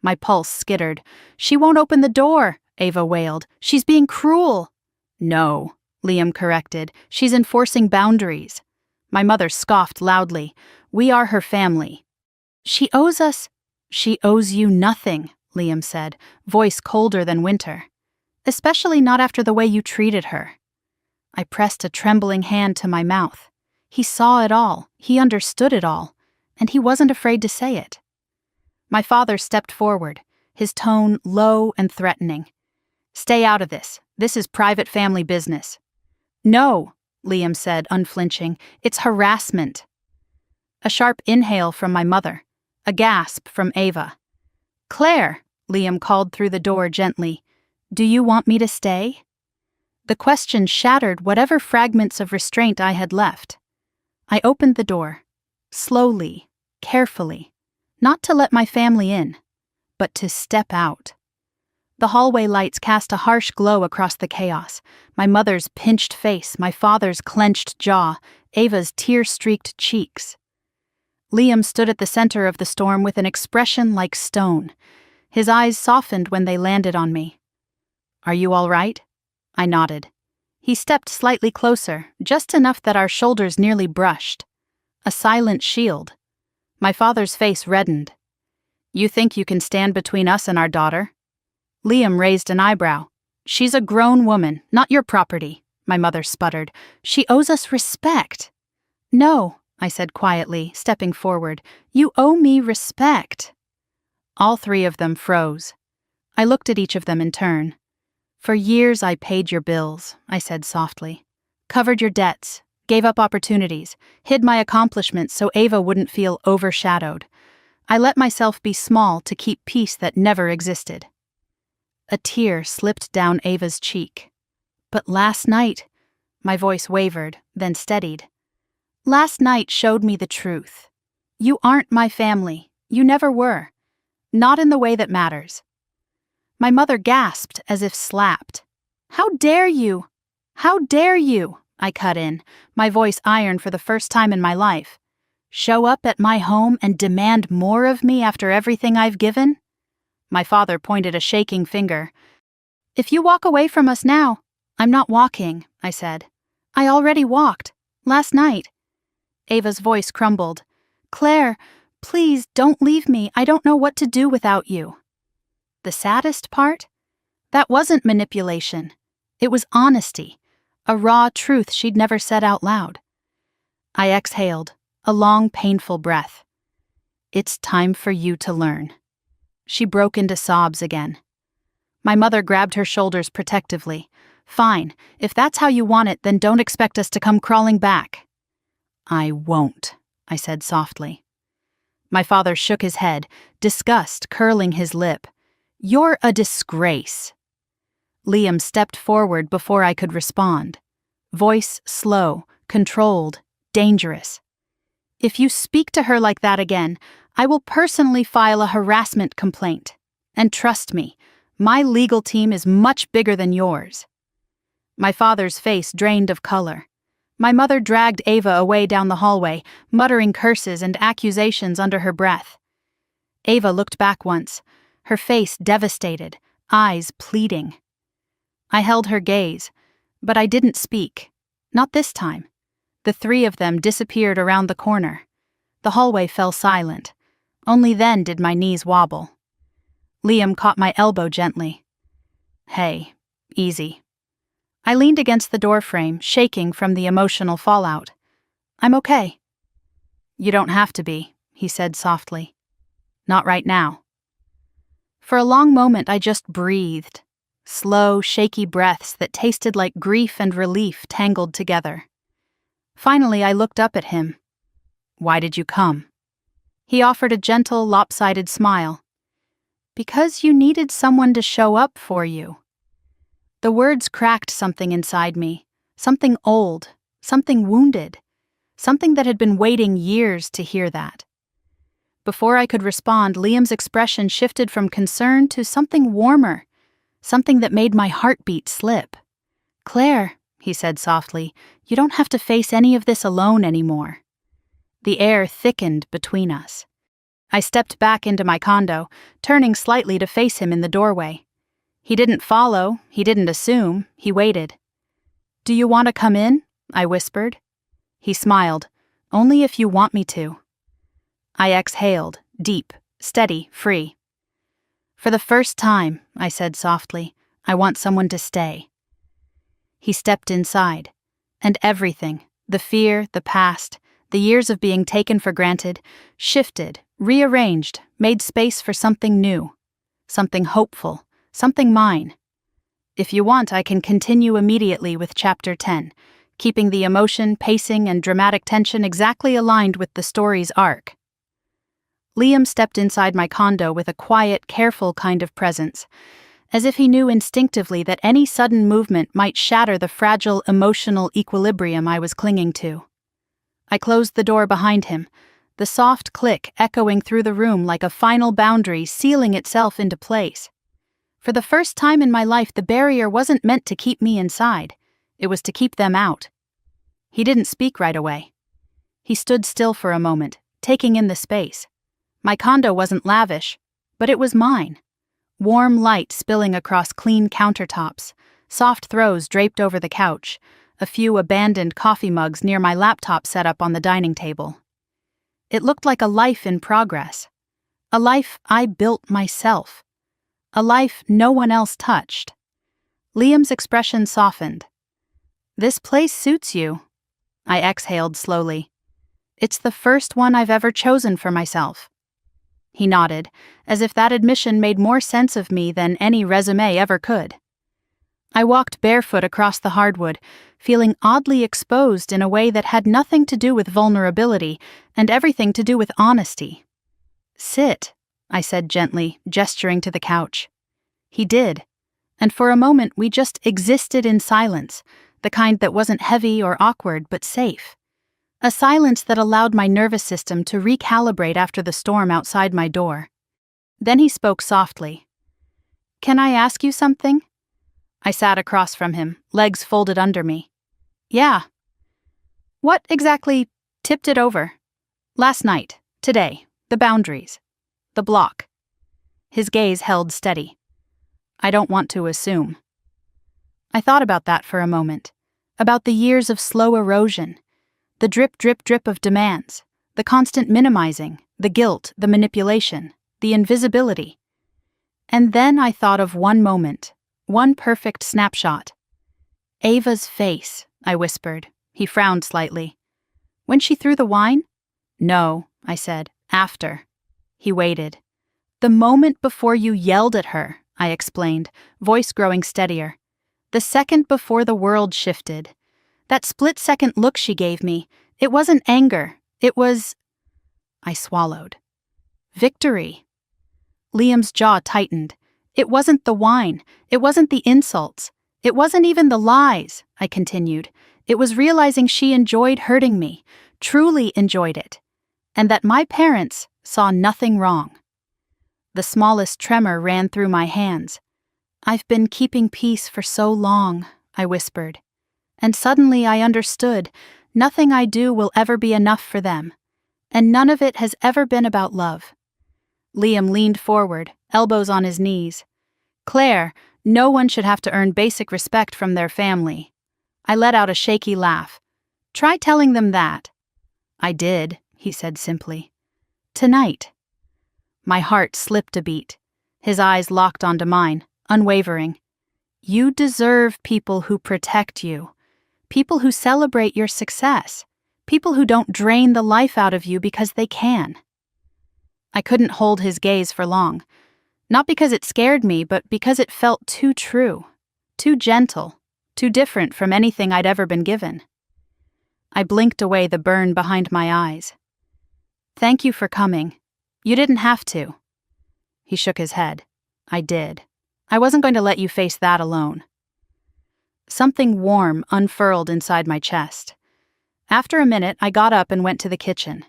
My pulse skittered. "She won't open the door," Ava wailed. "She's being cruel." "No," Liam corrected. "She's enforcing boundaries." My mother scoffed loudly. "We are her family." "She owes us—" "She owes you nothing," Liam said, voice colder than winter. "Especially not after the way you treated her." I pressed a trembling hand to my mouth. He saw it all, he understood it all, and he wasn't afraid to say it. My father stepped forward, his tone low and threatening. "Stay out of this. This is private family business." "No," Liam said, unflinching. "It's harassment." A sharp inhale from my mother, a gasp from Ava. "Claire," Liam called through the door gently, "do you want me to stay?" The question shattered whatever fragments of restraint I had left. I opened the door, slowly, carefully, not to let my family in, but to step out. The hallway lights cast a harsh glow across the chaos. My mother's pinched face, my father's clenched jaw, Ava's tear-streaked cheeks. Liam stood at the center of the storm with an expression like stone. His eyes softened when they landed on me. "Are you all right?" I nodded. He stepped slightly closer, just enough that our shoulders nearly brushed. A silent shield. My father's face reddened. "You think you can stand between us and our daughter?" Liam raised an eyebrow. "She's a grown woman, not your property," my mother sputtered. "She owes us respect." "No," I said quietly, stepping forward. "You owe me respect." All three of them froze. I looked at each of them in turn. "For years I paid your bills," I said softly. "Covered your debts, gave up opportunities, hid my accomplishments so Ava wouldn't feel overshadowed. I let myself be small to keep peace that never existed." A tear slipped down Ava's cheek. "But last night," my voice wavered, then steadied. "Last night showed me the truth. You aren't my family. You never were. Not in the way that matters." My mother gasped as if slapped. "How dare you? How dare you?" I cut in, my voice iron for the first time in my life. "Show up at my home and demand more of me after everything I've given?" My father pointed a shaking finger. "If you walk away from us now—" "I'm not walking," I said. "I already walked. Last night." Ava's voice crumbled. "Claire, please don't leave me. I don't know what to do without you." The saddest part? That wasn't manipulation. It was honesty, a raw truth she'd never said out loud. I exhaled, a long, painful breath. "It's time for you to learn." She broke into sobs again. My mother grabbed her shoulders protectively. "Fine, if that's how you want it, then don't expect us to come crawling back." "I won't," I said softly. My father shook his head, disgust curling his lip. "You're a disgrace." Liam stepped forward before I could respond. Voice slow, controlled, dangerous. "If you speak to her like that again, I will personally file a harassment complaint. And trust me, my legal team is much bigger than yours." My father's face drained of color. My mother dragged Ava away down the hallway, muttering curses and accusations under her breath. Ava looked back once, her face devastated, eyes pleading. I held her gaze, but I didn't speak. Not this time. The three of them disappeared around the corner. The hallway fell silent. Only then did my knees wobble. Liam caught my elbow gently. "Hey, easy." I leaned against the doorframe, shaking from the emotional fallout. "I'm okay." "You don't have to be," he said softly. "Not right now." For a long moment I just breathed. Slow, shaky breaths that tasted like grief and relief tangled together. Finally I looked up at him. "Why did you come?" He offered a gentle, lopsided smile. "Because you needed someone to show up for you." The words cracked something inside me, something old, something wounded, something that had been waiting years to hear that. Before I could respond, Liam's expression shifted from concern to something warmer, something that made my heartbeat slip. "Claire," he said softly, "you don't have to face any of this alone anymore." The air thickened between us. I stepped back into my condo, turning slightly to face him in the doorway. He didn't follow, he didn't assume, he waited. "Do you want to come in?" I whispered. He smiled. "Only if you want me to." I exhaled, deep, steady, free. "For the first time," I said softly, "I want someone to stay." He stepped inside, and everything, the fear, the past, the years of being taken for granted, shifted, rearranged, made space for something new, something hopeful, something mine. If you want, I can continue immediately with Chapter 10, keeping the emotion, pacing, and dramatic tension exactly aligned with the story's arc. Liam stepped inside my condo with a quiet, careful kind of presence, as if he knew instinctively that any sudden movement might shatter the fragile emotional equilibrium I was clinging to. I closed the door behind him, the soft click echoing through the room like a final boundary sealing itself into place. For the first time in my life, the barrier wasn't meant to keep me inside, it was to keep them out. He didn't speak right away. He stood still for a moment, taking in the space. My condo wasn't lavish, but it was mine. Warm light spilling across clean countertops, soft throws draped over the couch, a few abandoned coffee mugs near my laptop set up on the dining table. It looked like a life in progress. A life I built myself. A life no one else touched. Liam's expression softened. "This place suits you." I exhaled slowly. "It's the first one I've ever chosen for myself." He nodded, as if that admission made more sense of me than any resume ever could. I walked barefoot across the hardwood, feeling oddly exposed in a way that had nothing to do with vulnerability and everything to do with honesty. "Sit," I said gently, gesturing to the couch. He did, and for a moment we just existed in silence, the kind that wasn't heavy or awkward but safe. A silence that allowed my nervous system to recalibrate after the storm outside my door. Then he spoke softly. "Can I ask you something?" I sat across from him, legs folded under me. "Yeah." "What exactly tipped it over?" "Last night, today, the boundaries, the block." His gaze held steady. "I don't want to assume." I thought about that for a moment, about the years of slow erosion, the drip, drip, drip of demands, the constant minimizing, the guilt, the manipulation, the invisibility. And then I thought of one moment, one perfect snapshot. "Ava's face," I whispered. He frowned slightly. "When she threw the wine?" "No," I said, "after." He waited. "The moment before you yelled at her," I explained, voice growing steadier. "The second before the world shifted. That split-second look she gave me, it wasn't anger, it was—" I swallowed. "Victory." Liam's jaw tightened. "It wasn't the wine, it wasn't the insults, it wasn't even the lies," I continued. "It was realizing she enjoyed hurting me, truly enjoyed it, and that my parents saw nothing wrong." The smallest tremor ran through my hands. "I've been keeping peace for so long," I whispered. And suddenly I understood, nothing I do will ever be enough for them, and none of it has ever been about love. Liam leaned forward, elbows on his knees. "Claire, no one should have to earn basic respect from their family." I let out a shaky laugh. "Try telling them that." "I did," he said simply. "Tonight." My heart slipped a beat. His eyes locked onto mine, unwavering. "You deserve people who protect you. People who celebrate your success. People who don't drain the life out of you because they can." I couldn't hold his gaze for long. Not because it scared me, but because it felt too true, too gentle, too different from anything I'd ever been given. I blinked away the burn behind my eyes. "Thank you for coming. You didn't have to." He shook his head. "I did. I wasn't going to let you face that alone." Something warm unfurled inside my chest. After a minute, I got up and went to the kitchen.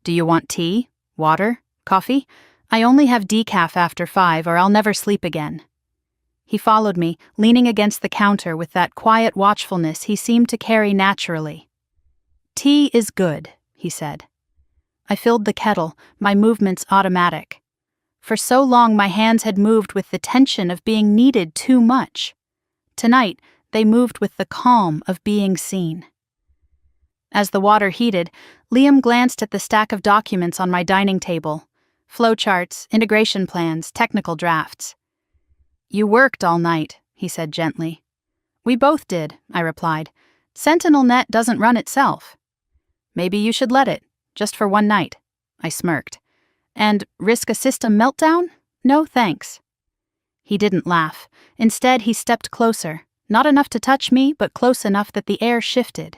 "Do you want tea?" Water? Coffee? I only have decaf after 5 or I'll never sleep again. He followed me, leaning against the counter with that quiet watchfulness he seemed to carry naturally. Tea is good, he said. I filled the kettle, my movements automatic. For so long my hands had moved with the tension of being needed too much. Tonight, they moved with the calm of being seen. As the water heated, Liam glanced at the stack of documents on my dining table. Flowcharts, integration plans, technical drafts. You worked all night, he said gently. We both did, I replied. SentinelNet doesn't run itself. Maybe you should let it, just for one night, I smirked. And risk a system meltdown? No thanks. He didn't laugh. Instead, he stepped closer, not enough to touch me, but close enough that the air shifted.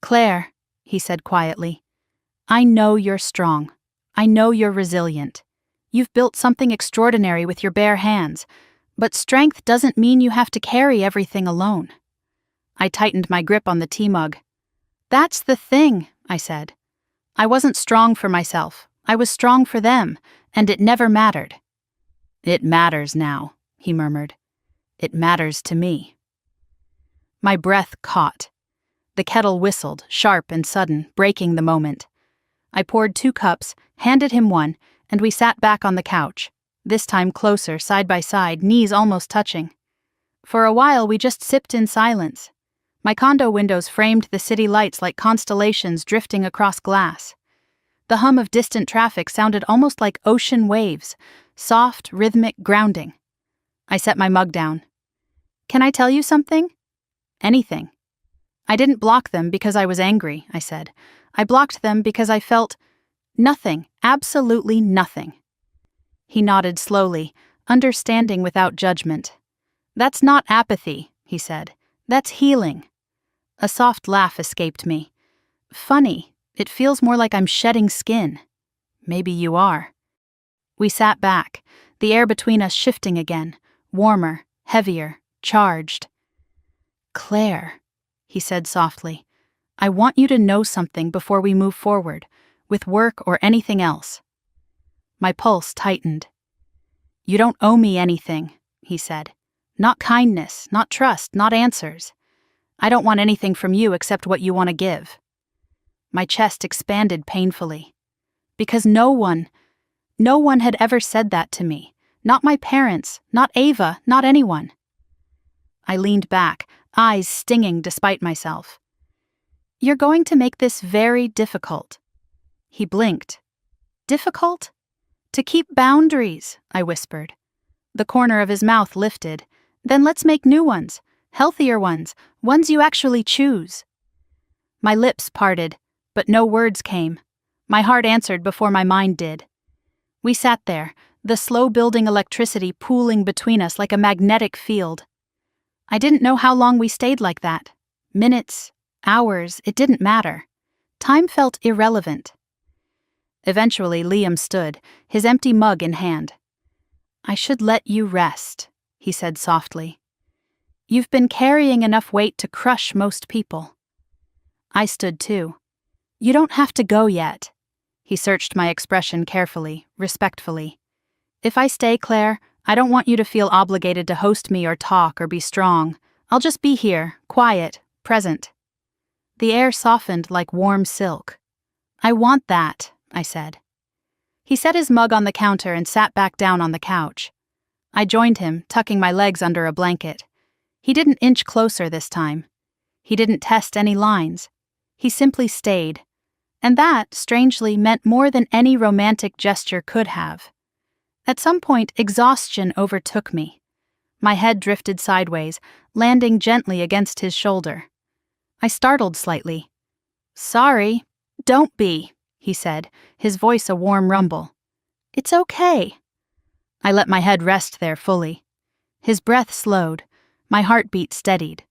Claire, he said quietly, I know you're strong. I know you're resilient. You've built something extraordinary with your bare hands, but strength doesn't mean you have to carry everything alone. I tightened my grip on the tea mug. That's the thing, I said. I wasn't strong for myself. I was strong for them, and it never mattered. It matters now, he murmured. It matters to me. My breath caught. The kettle whistled, sharp and sudden, breaking the moment. I poured 2 cups, handed him one, and we sat back on the couch, this time closer, side by side, knees almost touching. For a while we just sipped in silence. My condo windows framed the city lights like constellations drifting across glass. The hum of distant traffic sounded almost like ocean waves, soft, rhythmic, grounding. I set my mug down. Can I tell you something? Anything. I didn't block them because I was angry, I said. I blocked them because I felt nothing, absolutely nothing. He nodded slowly, understanding without judgment. That's not apathy, he said. That's healing. A soft laugh escaped me. Funny, it feels more like I'm shedding skin. Maybe you are. We sat back, the air between us shifting again, warmer, heavier, charged. Claire, he said softly, I want you to know something before we move forward, with work or anything else. My pulse tightened. You don't owe me anything, he said. Not kindness, not trust, not answers. I don't want anything from you except what you want to give. My chest expanded painfully. Because no one had ever said that to me. Not my parents, not Ava, not anyone. I leaned back, eyes stinging despite myself. You're going to make this very difficult. He blinked. Difficult? To keep boundaries, I whispered. The corner of his mouth lifted. Then let's make new ones, healthier ones you actually choose. My lips parted, but no words came. My heart answered before my mind did. We sat there, the slow-building electricity pooling between us like a magnetic field. I didn't know how long we stayed like that. Minutes, hours, it didn't matter. Time felt irrelevant. Eventually, Liam stood, his empty mug in hand. I should let you rest, he said softly. You've been carrying enough weight to crush most people. I stood too. You don't have to go yet. He searched my expression carefully, respectfully. If I stay, Claire, I don't want you to feel obligated to host me or talk or be strong. I'll just be here, quiet, present. The air softened like warm silk. I want that, I said. He set his mug on the counter and sat back down on the couch. I joined him, tucking my legs under a blanket. He didn't inch closer this time. He didn't test any lines. He simply stayed. And that, strangely, meant more than any romantic gesture could have. At some point, exhaustion overtook me. My head drifted sideways, landing gently against his shoulder. I startled slightly. Sorry. Don't be, he said, his voice a warm rumble. It's okay. I let my head rest there fully. His breath slowed. My heartbeat steadied.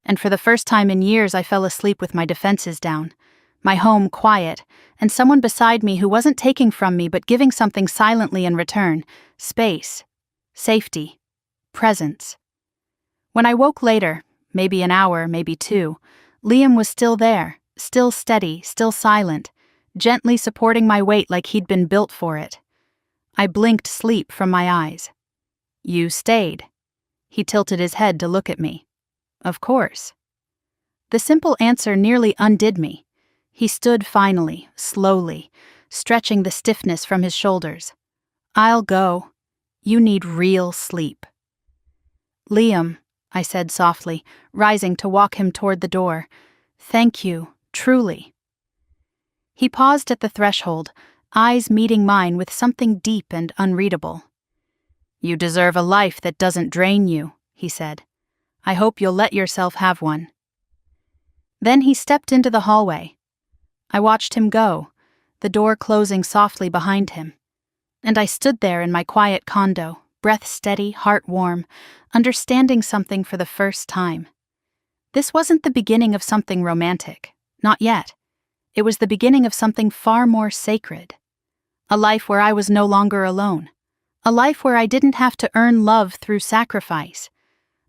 And for the first time in years I fell asleep with my defenses down. My home quiet, and someone beside me who wasn't taking from me but giving something silently in return. Space. Safety. Presence. When I woke later, maybe an hour, maybe 2, Liam was still there, still steady, still silent, gently supporting my weight like he'd been built for it. I blinked sleep from my eyes. "You stayed." He tilted his head to look at me. "Of course." The simple answer nearly undid me. He stood finally, slowly, stretching the stiffness from his shoulders. "I'll go. You need real sleep." "Liam," I said softly, rising to walk him toward the door. "Thank you, truly." He paused at the threshold, eyes meeting mine with something deep and unreadable. "You deserve a life that doesn't drain you," he said. "I hope you'll let yourself have one." Then he stepped into the hallway. I watched him go, the door closing softly behind him. And I stood there in my quiet condo, breath steady, heart warm, understanding something for the first time. This wasn't the beginning of something romantic, not yet. It was the beginning of something far more sacred. A life where I was no longer alone. A life where I didn't have to earn love through sacrifice.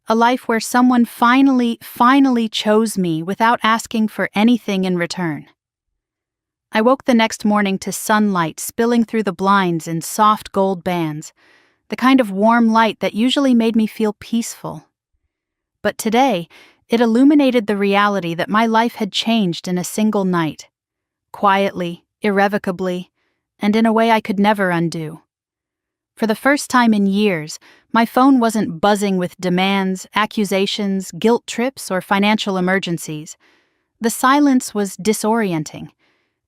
A life where someone finally chose me without asking for anything in return. I woke the next morning to sunlight spilling through the blinds in soft gold bands, the kind of warm light that usually made me feel peaceful. But today, it illuminated the reality that my life had changed in a single night. Quietly, irrevocably, and in a way I could never undo. For the first time in years, my phone wasn't buzzing with demands, accusations, guilt trips, or financial emergencies. The silence was disorienting.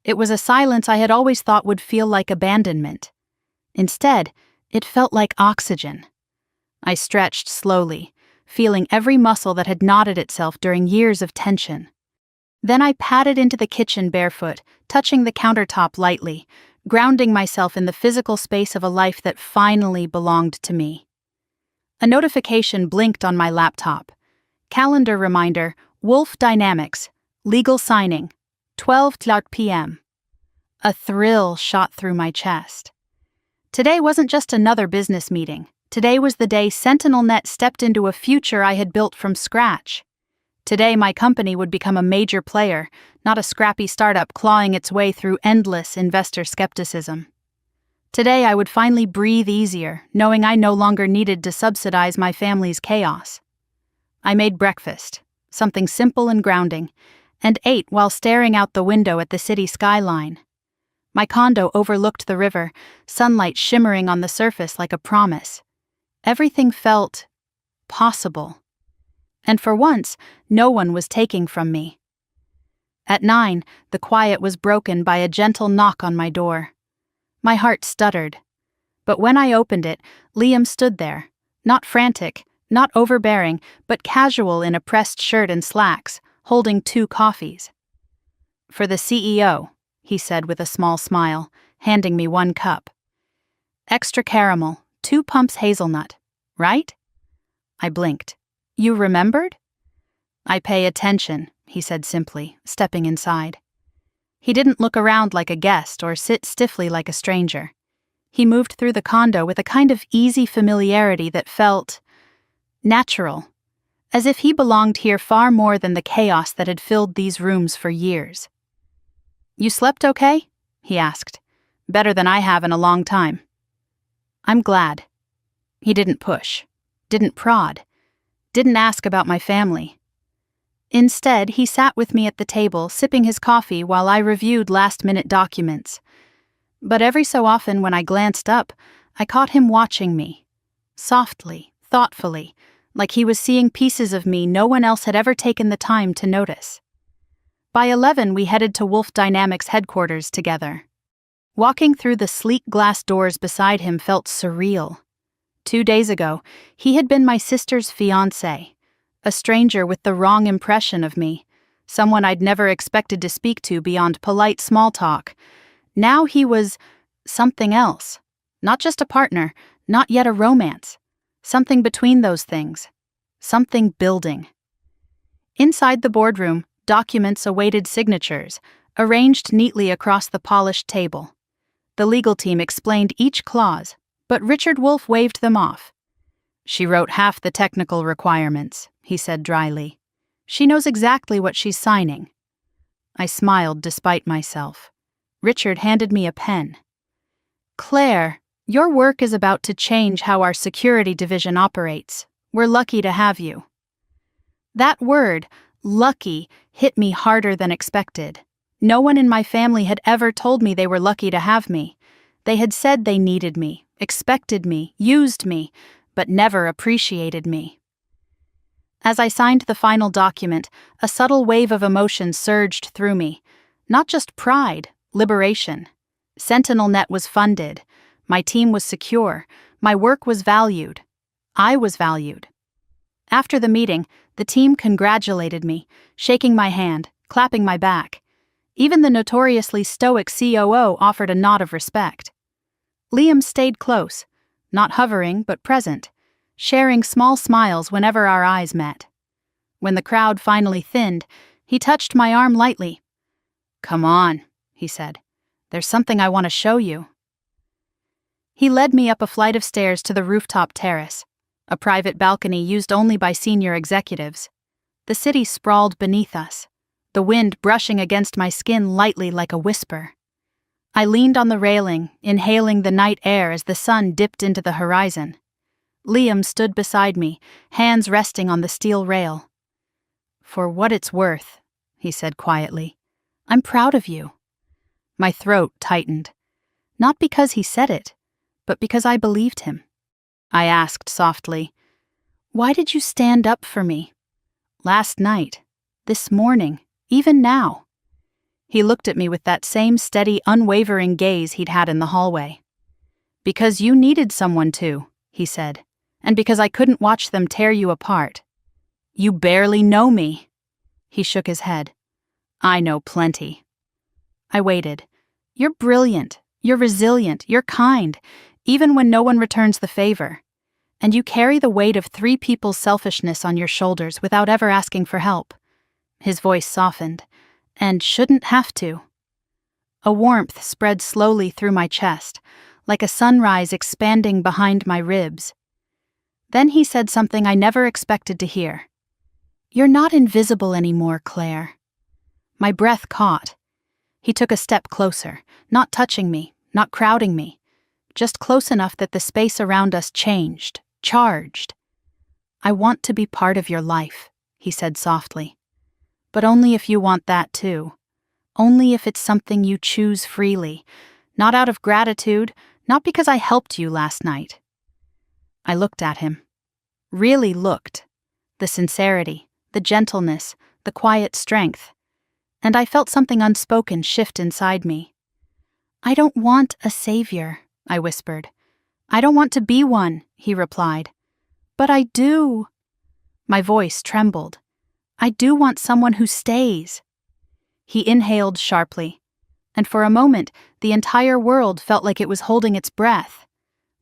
It was a silence I had always thought would feel like abandonment. Instead, it felt like oxygen. I stretched slowly, feeling every muscle that had knotted itself during years of tension. Then I padded into the kitchen barefoot, touching the countertop lightly, grounding myself in the physical space of a life that finally belonged to me. A notification blinked on my laptop. Calendar reminder, Wolf Dynamics, legal signing, 12:00 p.m. A thrill shot through my chest. Today wasn't just another business meeting. Today was the day SentinelNet stepped into a future I had built from scratch. Today my company would become a major player, not a scrappy startup clawing its way through endless investor skepticism. Today I would finally breathe easier, knowing I no longer needed to subsidize my family's chaos. I made breakfast, something simple and grounding, and ate while staring out the window at the city skyline. My condo overlooked the river, sunlight shimmering on the surface like a promise. Everything felt possible. And for once, no one was taking from me. At 9, the quiet was broken by a gentle knock on my door. My heart stuttered. But when I opened it, Liam stood there, not frantic, not overbearing, but casual in a pressed shirt and slacks, holding 2 coffees. "For the CEO," he said with a small smile, handing me 1 cup. "Extra caramel, 2 pumps hazelnut, right?" I blinked. "You remembered?" "I pay attention," he said simply, stepping inside. He didn't look around like a guest or sit stiffly like a stranger. He moved through the condo with a kind of easy familiarity that felt natural, as if he belonged here far more than the chaos that had filled these rooms for years. "You slept okay?" he asked. "Better than I have in a long time." "I'm glad." He didn't push, didn't prod, didn't ask about my family. Instead, he sat with me at the table, sipping his coffee while I reviewed last-minute documents. But every so often when I glanced up, I caught him watching me. Softly, thoughtfully, like he was seeing pieces of me no one else had ever taken the time to notice. By 11, we headed to Wolf Dynamics headquarters together. Walking through the sleek glass doors beside him felt surreal. 2 days ago, he had been my sister's fiancé, a stranger with the wrong impression of me, someone I'd never expected to speak to beyond polite small talk. Now he was something else, not just a partner, not yet a romance, something between those things, something building. Inside the boardroom, documents awaited signatures, arranged neatly across the polished table. The legal team explained each clause, but Richard Wolf waved them off. "She wrote half the technical requirements," he said dryly. "She knows exactly what she's signing." I smiled despite myself. Richard handed me a pen. "Claire, your work is about to change how our security division operates. We're lucky to have you." That word, lucky, hit me harder than expected. No one in my family had ever told me they were lucky to have me. They had said they needed me, expected me, used me, but never appreciated me. As I signed the final document, a subtle wave of emotion surged through me. Not just pride, liberation. SentinelNet was funded. My team was secure. My work was valued. I was valued. After the meeting, the team congratulated me, shaking my hand, clapping my back. Even the notoriously stoic COO offered a nod of respect. Liam stayed close, not hovering but present, sharing small smiles whenever our eyes met. When the crowd finally thinned, he touched my arm lightly. "Come on," he said. "There's something I want to show you." He led me up a flight of stairs to the rooftop terrace, a private balcony used only by senior executives. The city sprawled beneath us, the wind brushing against my skin lightly like a whisper. I leaned on the railing, inhaling the night air as the sun dipped into the horizon. Liam stood beside me, hands resting on the steel rail. "For what it's worth," he said quietly, "I'm proud of you." My throat tightened. Not because he said it, but because I believed him. I asked softly, "Why did you stand up for me? Last night, this morning, even now?" He looked at me with that same steady, unwavering gaze he'd had in the hallway. "Because you needed someone to," he said, "and because I couldn't watch them tear you apart. You barely know me." He shook his head. "I know plenty." I waited. "You're brilliant. You're resilient. You're kind, even when no one returns the favor. And you carry the weight of 3 people's selfishness on your shoulders without ever asking for help." His voice softened. "And shouldn't have to." A warmth spread slowly through my chest, like a sunrise expanding behind my ribs. Then he said something I never expected to hear. "You're not invisible anymore, Claire." My breath caught. He took a step closer, not touching me, not crowding me, just close enough that the space around us changed, charged. "I want to be part of your life," he said softly. "But only if you want that too. Only if it's something you choose freely, not out of gratitude, not because I helped you last night." I looked at him. Really looked. The sincerity, the gentleness, the quiet strength. And I felt something unspoken shift inside me. "I don't want a savior," I whispered. "I don't want to be one," he replied. "But I do." My voice trembled. "I do want someone who stays." He inhaled sharply, and for a moment the entire world felt like it was holding its breath.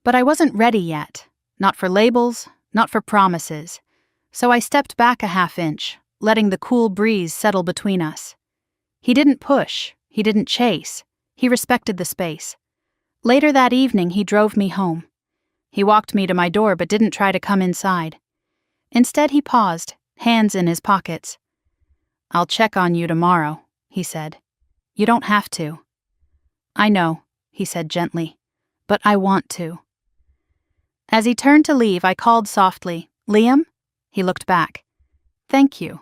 But I wasn't ready yet, not for labels, not for promises. So I stepped back a half-inch, letting the cool breeze settle between us. He didn't push, he didn't chase, he respected the space. Later that evening he drove me home. He walked me to my door but didn't try to come inside. Instead he paused, hands in his pockets. "I'll check on you tomorrow," he said. "You don't have to." "I know," he said gently, "but I want to." As he turned to leave, I called softly, "Liam?" He looked back. "Thank you."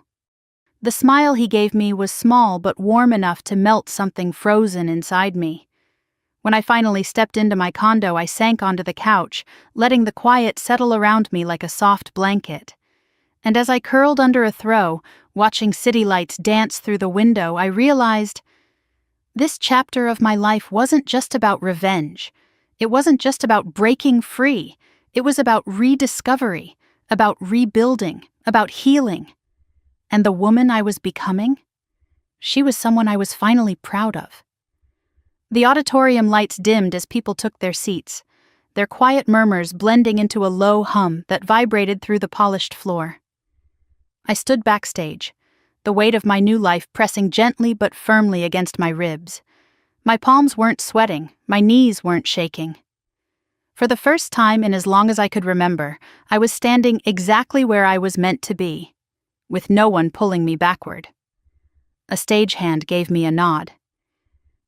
The smile he gave me was small but warm enough to melt something frozen inside me. When I finally stepped into my condo, I sank onto the couch, letting the quiet settle around me like a soft blanket. And as I curled under a throw, watching city lights dance through the window, I realized this chapter of my life wasn't just about revenge. It wasn't just about breaking free. It was about rediscovery, about rebuilding, about healing. And the woman I was becoming? She was someone I was finally proud of. The auditorium lights dimmed as people took their seats, their quiet murmurs blending into a low hum that vibrated through the polished floor. I stood backstage, the weight of my new life pressing gently but firmly against my ribs. My palms weren't sweating, my knees weren't shaking. For the first time in as long as I could remember, I was standing exactly where I was meant to be, with no one pulling me backward. A stagehand gave me a nod.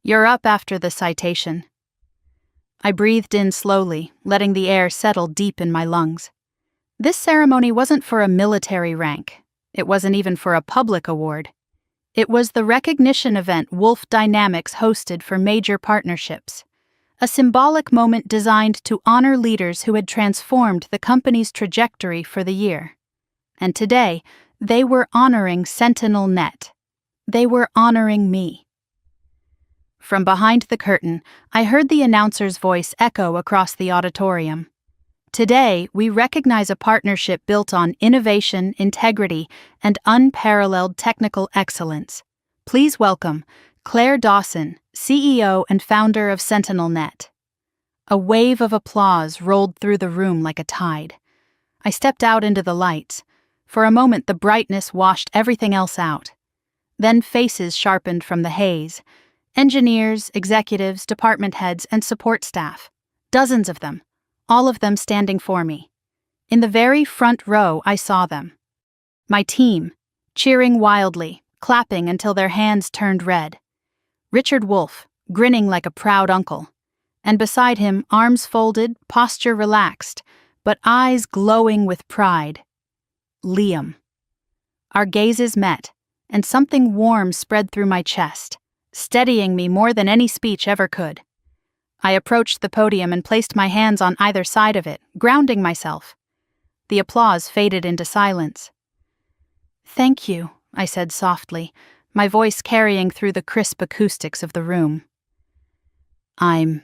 You're up after the citation. I breathed in slowly, letting the air settle deep in my lungs. This ceremony wasn't for a military rank. It wasn't even for a public award. It was the recognition event Wolf Dynamics hosted for major partnerships. A symbolic moment designed to honor leaders who had transformed the company's trajectory for the year. And today, they were honoring SentinelNet. They were honoring me. From behind the curtain, I heard the announcer's voice echo across the auditorium. Today, we recognize a partnership built on innovation, integrity, and unparalleled technical excellence. Please welcome Claire Dawson, CEO and founder of SentinelNet. A wave of applause rolled through the room like a tide. I stepped out into the lights. For a moment, the brightness washed everything else out. Then faces sharpened from the haze. Engineers, executives, department heads, and support staff. Dozens of them, all of them standing for me. In the very front row, I saw them. My team, cheering wildly, clapping until their hands turned red. Richard Wolf, grinning like a proud uncle. And beside him, arms folded, posture relaxed, but eyes glowing with pride. Liam. Our gazes met, and something warm spread through my chest, steadying me more than any speech ever could. I approached the podium and placed my hands on either side of it, grounding myself. The applause faded into silence. "Thank you," I said softly, my voice carrying through the crisp acoustics of the room. "I'm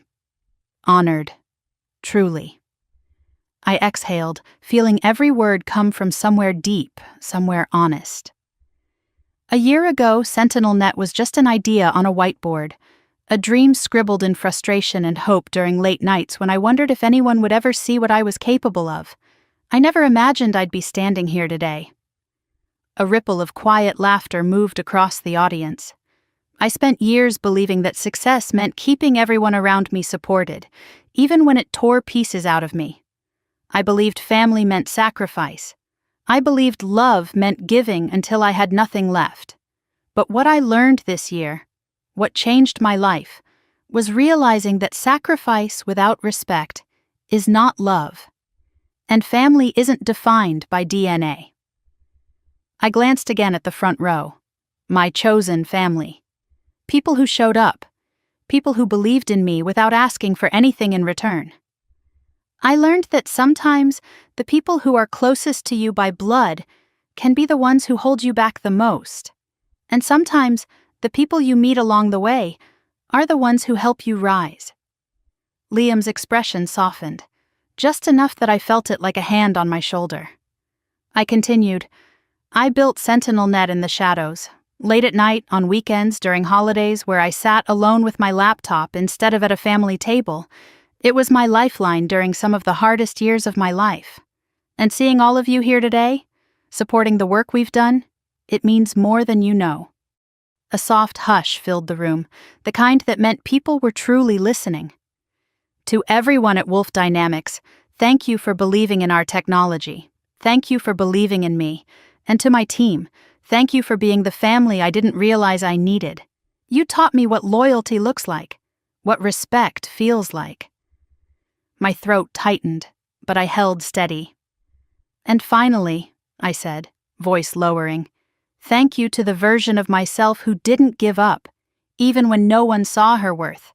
honored, truly." I exhaled, feeling every word come from somewhere deep, somewhere honest. A year ago, SentinelNet was just an idea on a whiteboard, a dream scribbled in frustration and hope during late nights when I wondered if anyone would ever see what I was capable of. I never imagined I'd be standing here today. A ripple of quiet laughter moved across the audience. I spent years believing that success meant keeping everyone around me supported, even when it tore pieces out of me. I believed family meant sacrifice. I believed love meant giving until I had nothing left. But what I learned this year, what changed my life, was realizing that sacrifice without respect is not love. And family isn't defined by DNA. I glanced again at the front row. My chosen family. People who showed up. People who believed in me without asking for anything in return. I learned that sometimes the people who are closest to you by blood can be the ones who hold you back the most. And sometimes the people you meet along the way are the ones who help you rise. Liam's expression softened, just enough that I felt it like a hand on my shoulder. I continued, "I built SentinelNet in the shadows, late at night, on weekends, during holidays where I sat alone with my laptop instead of at a family table. It was my lifeline during some of the hardest years of my life. And seeing all of you here today, supporting the work we've done, it means more than you know." A soft hush filled the room, the kind that meant people were truly listening. To everyone at Wolf Dynamics, thank you for believing in our technology. Thank you for believing in me. And to my team, thank you for being the family I didn't realize I needed. You taught me what loyalty looks like, what respect feels like. My throat tightened, but I held steady. "And finally," I said, voice lowering, "thank you to the version of myself who didn't give up, even when no one saw her worth,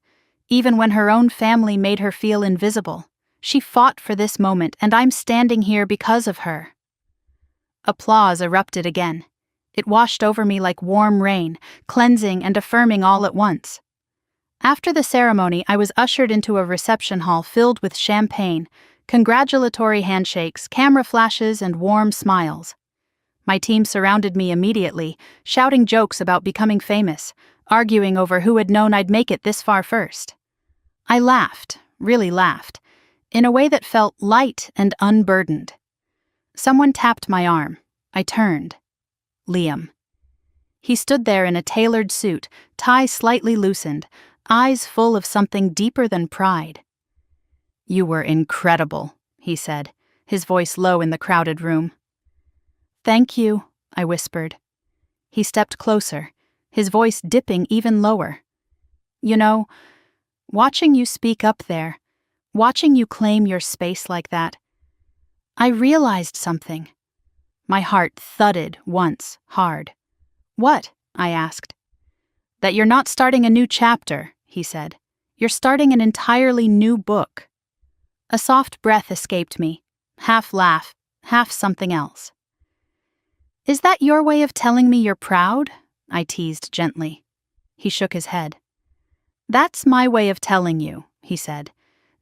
even when her own family made her feel invisible. She fought for this moment, and I'm standing here because of her." Applause erupted again. It washed over me like warm rain, cleansing and affirming all at once. After the ceremony, I was ushered into a reception hall filled with champagne, congratulatory handshakes, camera flashes, and warm smiles. My team surrounded me immediately, shouting jokes about becoming famous, arguing over who had known I'd make it this far first. I laughed, really laughed, in a way that felt light and unburdened. Someone tapped my arm. I turned. Liam. He stood there in a tailored suit, tie slightly loosened, eyes full of something deeper than pride. "You were incredible," he said, his voice low in the crowded room. "Thank you," I whispered. He stepped closer, his voice dipping even lower. You know, watching you speak up there, watching you claim your space like that, I realized something. My heart thudded once, hard. What? I asked. That you're not starting a new chapter, he said. You're starting an entirely new book. A soft breath escaped me, half laugh, half something else. Is that your way of telling me you're proud? I teased gently. He shook his head. That's my way of telling you, he said,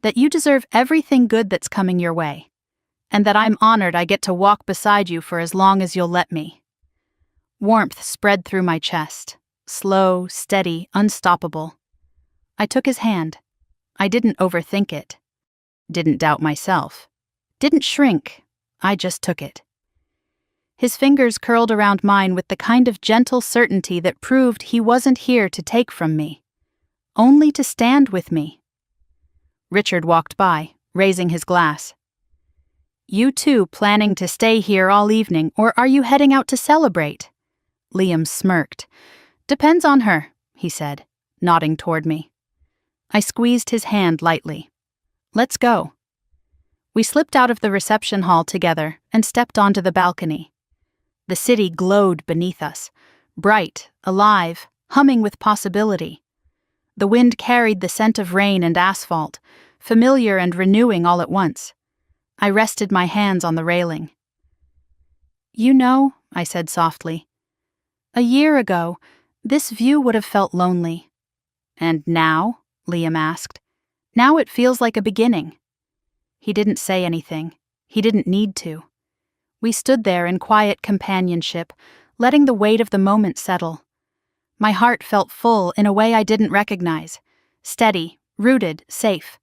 that you deserve everything good that's coming your way, and that I'm honored I get to walk beside you for as long as you'll let me. Warmth spread through my chest, slow, steady, unstoppable. I took his hand. I didn't overthink it. Didn't doubt myself. Didn't shrink. I just took it. His fingers curled around mine with the kind of gentle certainty that proved he wasn't here to take from me, only to stand with me. Richard walked by, raising his glass. You two planning to stay here all evening, or are you heading out to celebrate? Liam smirked. Depends on her, he said, nodding toward me. I squeezed his hand lightly. Let's go. We slipped out of the reception hall together and stepped onto the balcony. The city glowed beneath us, bright, alive, humming with possibility. The wind carried the scent of rain and asphalt, familiar and renewing all at once. I rested my hands on the railing. You know, I said softly, a year ago, this view would have felt lonely. And now? Liam asked. Now it feels like a beginning. He didn't say anything. He didn't need to. We stood there in quiet companionship, letting the weight of the moment settle. My heart felt full in a way I didn't recognize. Steady, rooted, safe.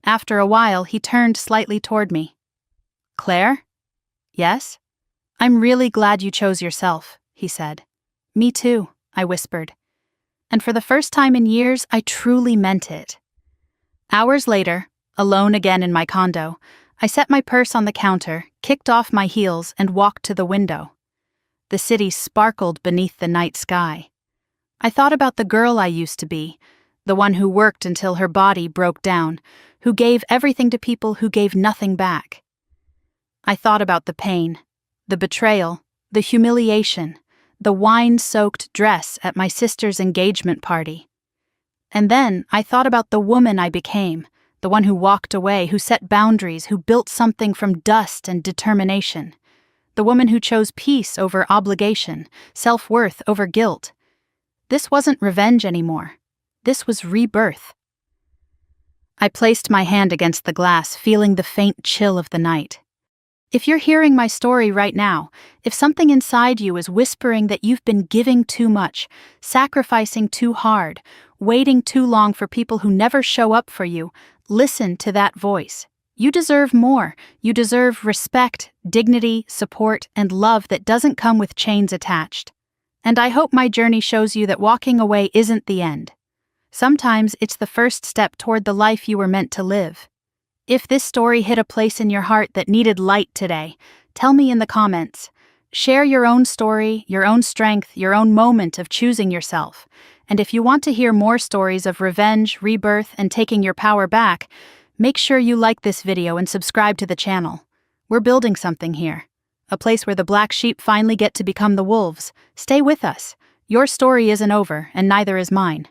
After a while, he turned slightly toward me. Claire? Yes? I'm really glad you chose yourself, he said. Me too, I whispered. And for the first time in years, I truly meant it. Hours later, alone again in my condo, I set my purse on the counter, kicked off my heels, and walked to the window. The city sparkled beneath the night sky. I thought about the girl I used to be, the one who worked until her body broke down, who gave everything to people who gave nothing back. I thought about the pain, the betrayal, the humiliation, the wine-soaked dress at my sister's engagement party. And then I thought about the woman I became, the one who walked away, who set boundaries, who built something from dust and determination. The woman who chose peace over obligation, self-worth over guilt. This wasn't revenge anymore. This was rebirth. I placed my hand against the glass, feeling the faint chill of the night. If you're hearing my story right now, if something inside you is whispering that you've been giving too much, sacrificing too hard, waiting too long for people who never show up for you, listen to that voice. You deserve more. You deserve respect, dignity, support, and love that doesn't come with chains attached. And I hope my journey shows you that walking away isn't the end. Sometimes it's the first step toward the life you were meant to live. If this story hit a place in your heart that needed light today, tell me in the comments. Share your own story, your own strength, your own moment of choosing yourself. And if you want to hear more stories of revenge, rebirth, and taking your power back, make sure you like this video and subscribe to the channel. We're building something here. A place where the black sheep finally get to become the wolves. Stay with us. Your story isn't over, and neither is mine.